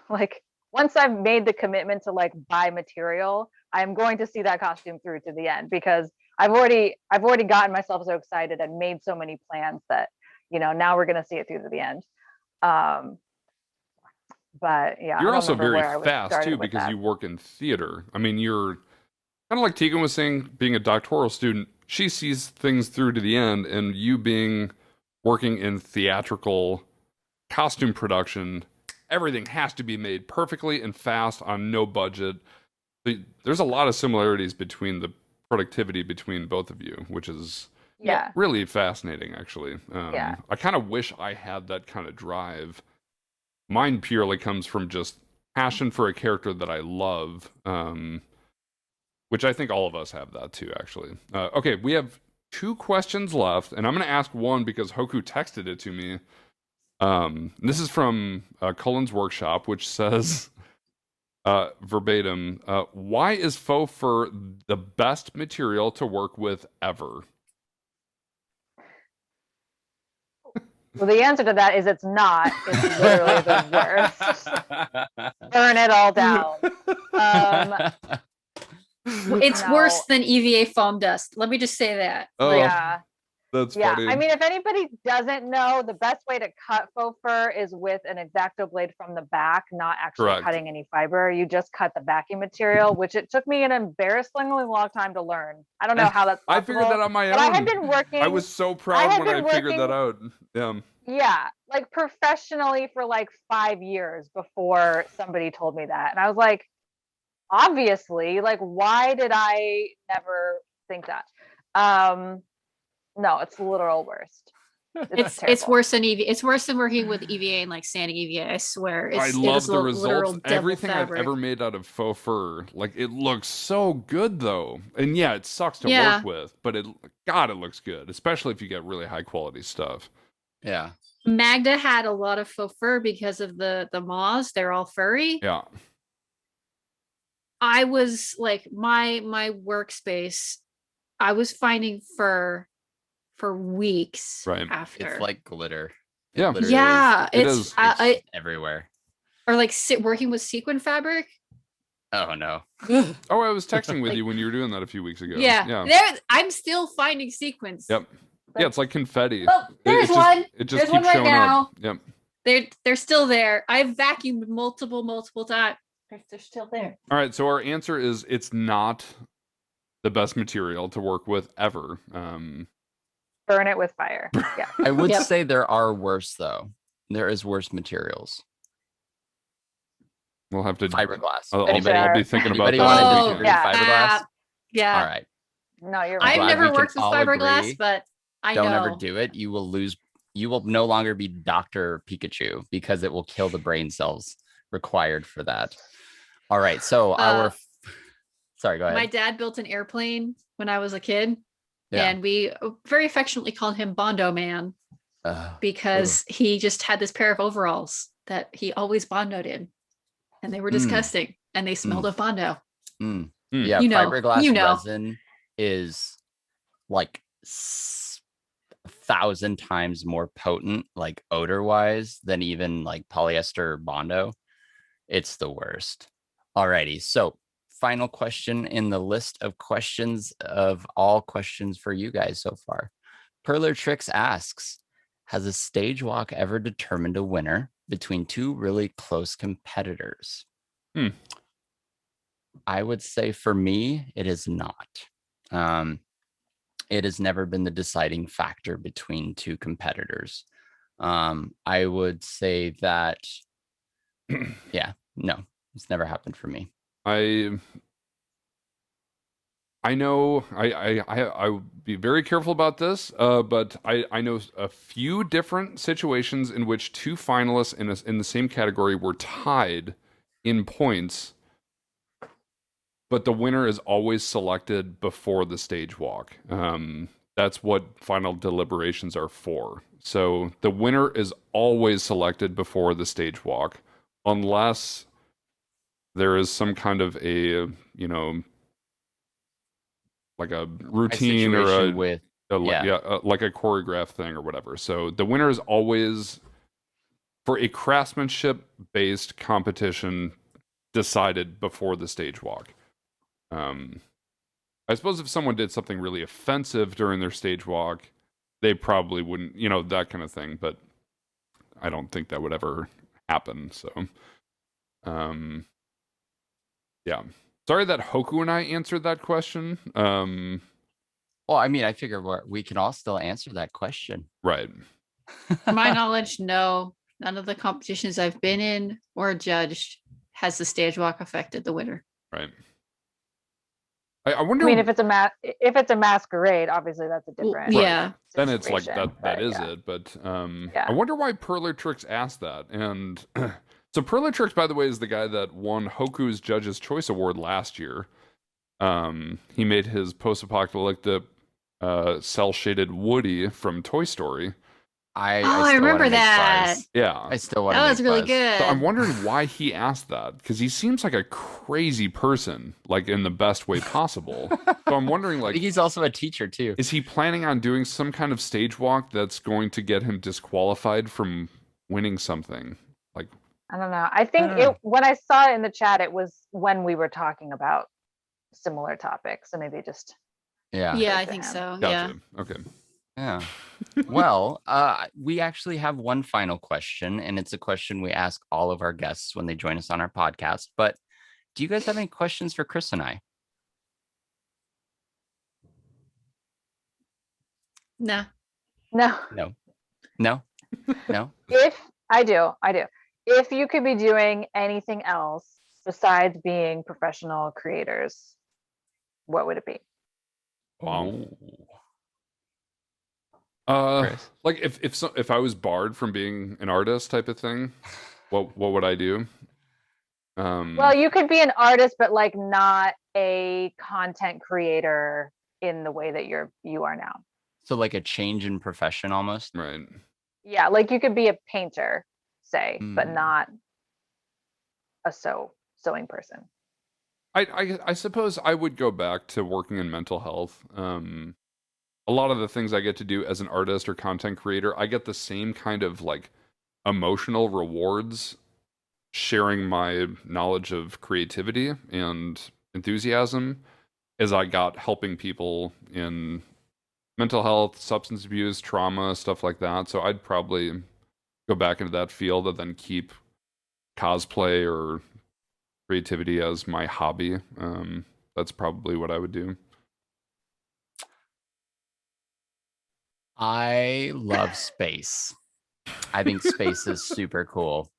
Like, once I've made the commitment to like buy material, I'm going to see that costume through to the end, because I've already gotten myself so excited and made so many plans that, you know, now we're going to see it through to the end. But yeah, You're also very fast too, because that. you work in theater. I mean, you're kind of like Tegan was saying, being a doctoral student, she sees things through to the end, and you working in theatrical costume production, everything has to be made perfectly and fast on no budget. There's a lot of similarities between the productivity between both of you, which is really fascinating, actually. I kind of wish I had that kind of drive. Mine purely comes from just passion for a character that I love, which I think all of us have that too, actually. Okay, we have 2 questions left, and I'm going to ask one because Hoku texted it to me. This is from Cullen's Workshop, which says, verbatim, why is faux fur the best material to work with ever? Well, the answer to that is it's not. It's literally the worst. Burn it all down. It's worse than EVA foam dust. Let me just say that. Oh, yeah. That's Yeah. funny. I mean, if anybody doesn't know, the best way to cut faux fur is with an X-Acto blade from the back, not actually Correct. cutting any fiber. You just cut the backing material, which it took me an embarrassingly long time to learn. I don't know how that's possible. I figured that on my own. But I had been working. I was so proud when I figured that out. Yeah, like professionally for like 5 years before somebody told me that. And I was like, obviously, like, why did I never think that? No, it's the literal worst. It's terrible. worse than EVA. It's worse than working with EVA and like sanding EVA. I swear. I It love is the literal results. devil Everything fabric. I've ever made out of faux fur, like it looks so good though. And yeah, it sucks to Yeah. work with, but God, it looks good, especially if you get really high quality stuff. Yeah. Magda had a lot of faux fur because of the moths. They're all furry. Yeah. I was like my workspace. I was finding fur for weeks Right. after. It's like glitter. Yeah. Literally yeah, It it's is. everywhere. or like working with sequin fabric. Oh no. Oh, I was texting with Like- you when you were doing that a few weeks ago. Yeah, Yeah. I'm still finding sequins. Yep. Yeah, it's like confetti. Oh, there's one. It just There's keeps one right showing now. up. Yep. They're still there. I've vacuumed multiple times. They're still there. All right, so our answer is it's not the best material to work with ever. Burn it with fire. Yeah. I would Yep. say there are worse though. There is worse materials. We'll have to Fiberglass. I'll be thinking about Anybody that. want to all do weekend. yeah. fiberglass? Yeah. All right. No, you're I'm right. I've glad never we can worked with all fiberglass, agree. but I Don't know. ever do it. You will lose. You will no longer be Dr. Pikachu because it will kill the brain cells required for that. All right. So our. Sorry, go ahead. My dad built an airplane when I was a kid, Yeah. and we very affectionately called him Bondo Man because he just had this pair of overalls that he always bondoed in, and they were disgusting, and they smelled of Bondo. Yeah, You know, fiberglass you know. resin is like 1,000 times more potent, like odor-wise, than even like polyester Bondo. It's the worst. Alrighty, so final question in the list of questions of all questions for you guys so far. Perler Tricks asks, has a stage walk ever determined a winner between two really close competitors? I would say for me, it is not. It has never been the deciding factor between two competitors. I would say that, yeah, no, it's never happened for me. I know I would be very careful about this, but I know a few different situations in which two finalists in the same category were tied in points, but the winner is always selected before the stage walk. That's what final deliberations are for. So the winner is always selected before the stage walk, unless there is some kind of a, like a routine or situation with like a choreographed thing or whatever. So the winner is always, for a craftsmanship-based competition, decided before the stage walk. I suppose if someone did something really offensive during their stage walk, they probably wouldn't, that kind of thing. But I don't think that would ever happen. So, yeah. Sorry that Hoku and I answered that question. Well, I mean, I figure we can all still answer that question. Right. To my knowledge, no. None of the competitions I've been in or judged has the stage walk affected the winner. Right. I wonder. I mean, if it's a masquerade, obviously that's a different. Yeah. Then it's like situation, that but is yeah. it. But Yeah. I wonder why Perler Tricks asked that. And so Perler Tricks, by the way, is the guy that won Hoku's Judge's Choice Award last year. He made his post-apocalyptic cel-shaded Woody from Toy Story. I I still remember wanna make that. buzz. Yeah. I still want That was really good. So I'm wondering why he asked that, because he seems like a crazy person, like in the best way possible. So I'm wondering, I like, think he's also a teacher too. is he planning on doing some kind of stage walk that's going to get him disqualified from winning something? Like, I don't know. I think when I saw it in the chat, it was when we were talking about similar topics. So maybe just Yeah. Yeah, I to think him. so. Yeah. gotcha. Okay. Yeah. Well, we actually have one final question, and it's a question we ask all of our guests when they join us on our podcast. But do you guys have any questions for Chris and I? No. no. No? No? If I do. If you could be doing anything else besides being professional creators, what would it be? Wow. Ooh. Chris? Like if I was barred from being an artist type of thing, what would I do? Well, you could be an artist, but like not a content creator in the way that you are now. So like a change in profession almost. Right. Yeah, like you could be a painter, say, but Mm. not a sewing person. I suppose I would go back to working in mental health. A lot of the things I get to do as an artist or content creator, I get the same kind of like emotional rewards sharing my knowledge of creativity and enthusiasm as I got helping people in mental health, substance abuse, trauma, stuff like that. So I'd probably go back into that field and then keep cosplay or creativity as my hobby. That's probably what I would do. I love space. I think space is super cool.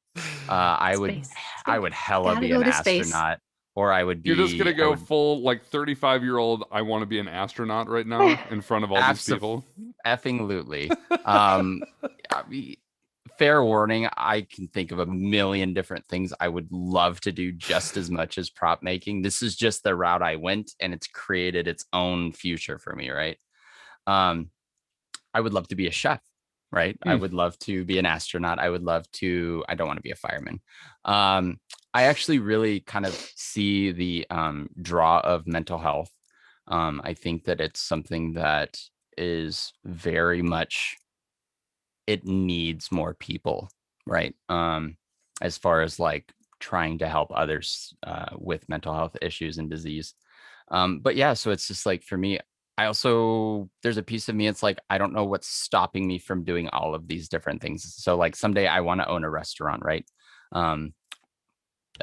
I would hella Gotta be go an to space. astronaut, or I would be. You're just gonna I go would- full like 35-year-old. I want to be an astronaut right now in front of all these people. effing lutely. I mean, fair warning, I can think of a million different things I would love to do just as much as prop making. This is just the route I went, and it's created its own future for me, right? I would love to be a chef, right? I would love to be an astronaut. I don't want to be a fireman. I actually really kind of see the draw of mental health. I think that it's something that is very much, it needs more people, right? As far as like trying to help others with mental health issues and disease. But yeah, so it's just like for me, there's a piece of me, it's like, I don't know what's stopping me from doing all of these different things. So like someday I want to own a restaurant, right?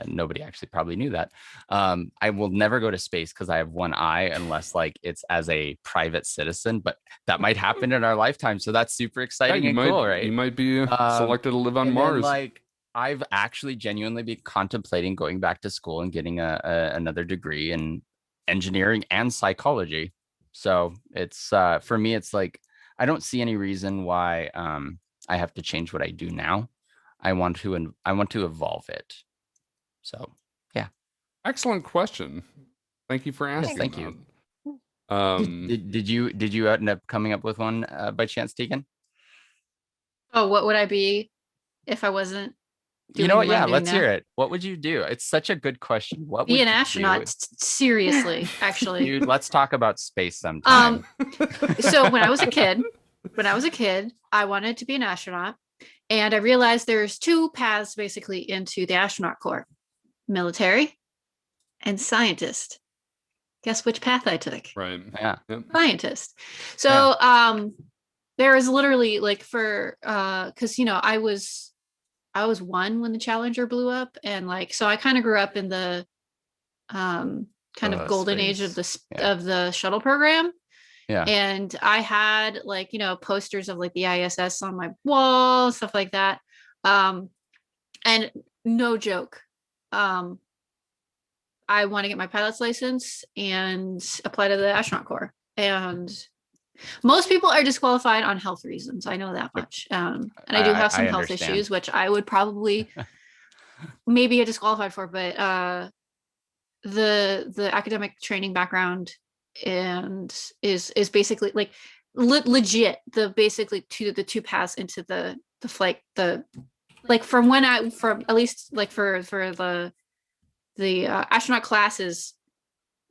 Nobody actually probably knew that. I will never go to space because I have one eye unless like it's as a private citizen, but that might happen in our lifetime. So that's super exciting and cool, right? You might be selected to live on And then, Mars. like I've actually genuinely been contemplating going back to school and getting another degree in engineering and psychology. So it's for me, it's like I don't see any reason why I have to change what I do now. I want to evolve it. So yeah. Excellent question. Thank you for asking. thank you. Did you end up coming up with one by chance, Tegan? Oh, what would I be if I wasn't You know what? doing Yeah, I'm let's doing hear now? it. What would you do? It's such a good question. What Be would an you astronaut. do? Seriously, actually. Dude, let's talk about space sometime. So when I was a kid, I wanted to be an astronaut, and I realized there's two paths basically into the astronaut corps: military and scientist. Guess which path I took? Right. Yeah. Yep. Scientist. So there is literally like for because I was one when the Challenger blew up, and like so I kind of grew up in the kind of golden age of of the shuttle program. Yeah. And I had like posters of like the ISS on my wall, stuff like that. And no joke, I want to get my pilot's license and apply to the astronaut corps. And most people are disqualified on health reasons. I know that much. And I do have some health understand. issues, which I would probably maybe get disqualified for, but the academic training background and is basically like legit basically the two paths into the flight, like from at least like for the astronaut classes,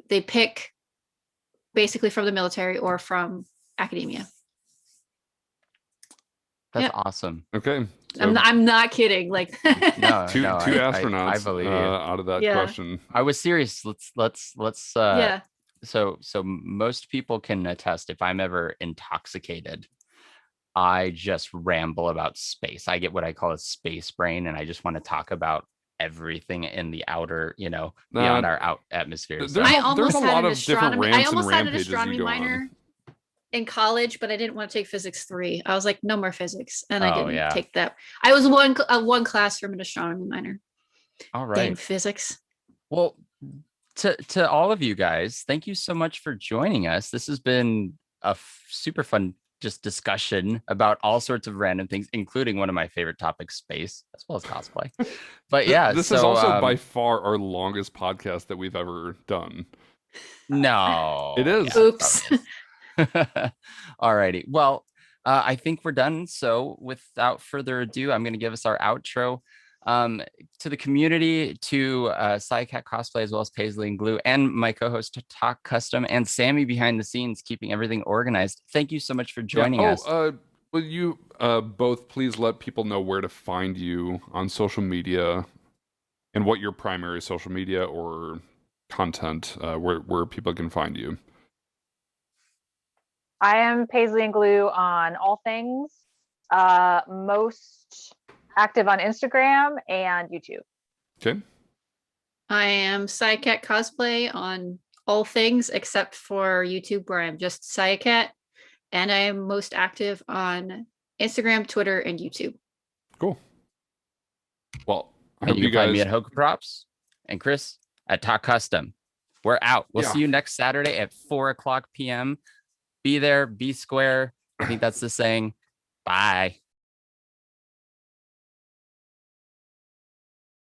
they pick basically from the military or from academia. That's awesome. Okay. So I'm not kidding. Like No, two astronauts I believe you. out of that question. I was serious. Let's yeah. So most people can attest if I'm ever intoxicated, I just ramble about space. I get what I call a space brain, and I just want to talk about everything in the outer, beyond our out atmosphere. So. I almost there's a had lot an of different astronomy. I rants and almost had an rampages you astronomy go minor in college, but I didn't want to take physics 3. I was like, no more physics, and I didn't take that. I was one class from an astronomy minor. All right. Dang physics. Well, to all of you guys, thank you so much for joining us. This has been a super fun just discussion about all sorts of random things, including one of my favorite topics, space, as well as cosplay. But yeah, This is also by far our longest podcast that we've ever done. no, It is. yeah, Oops. Alrighty. Well, I think we're done. So without further ado, I'm going to give us our outro. To the community, to Sayakat Cosplay, as well as Paisley and Glue, and my co-host Talk Custom, and Sammy behind the scenes, keeping everything organized. Thank you so much for joining us. Will you both please let people know where to find you on social media and what your primary social media or content, where people can find you? I am Paisley and Glue on all things. Most active on Instagram and YouTube. Okay. I am Sayakat Cosplay on all things except for YouTube, where I'm just Sayakat, and I am most active on Instagram, Twitter, and YouTube. Cool. Well, I And hope you you can find me guys. at Hoka Props and Chris at Talk Custom. We're out. We'll Yeah. see you next Saturday at 4:00 p.m. Be there, be square. I think that's the saying. Bye.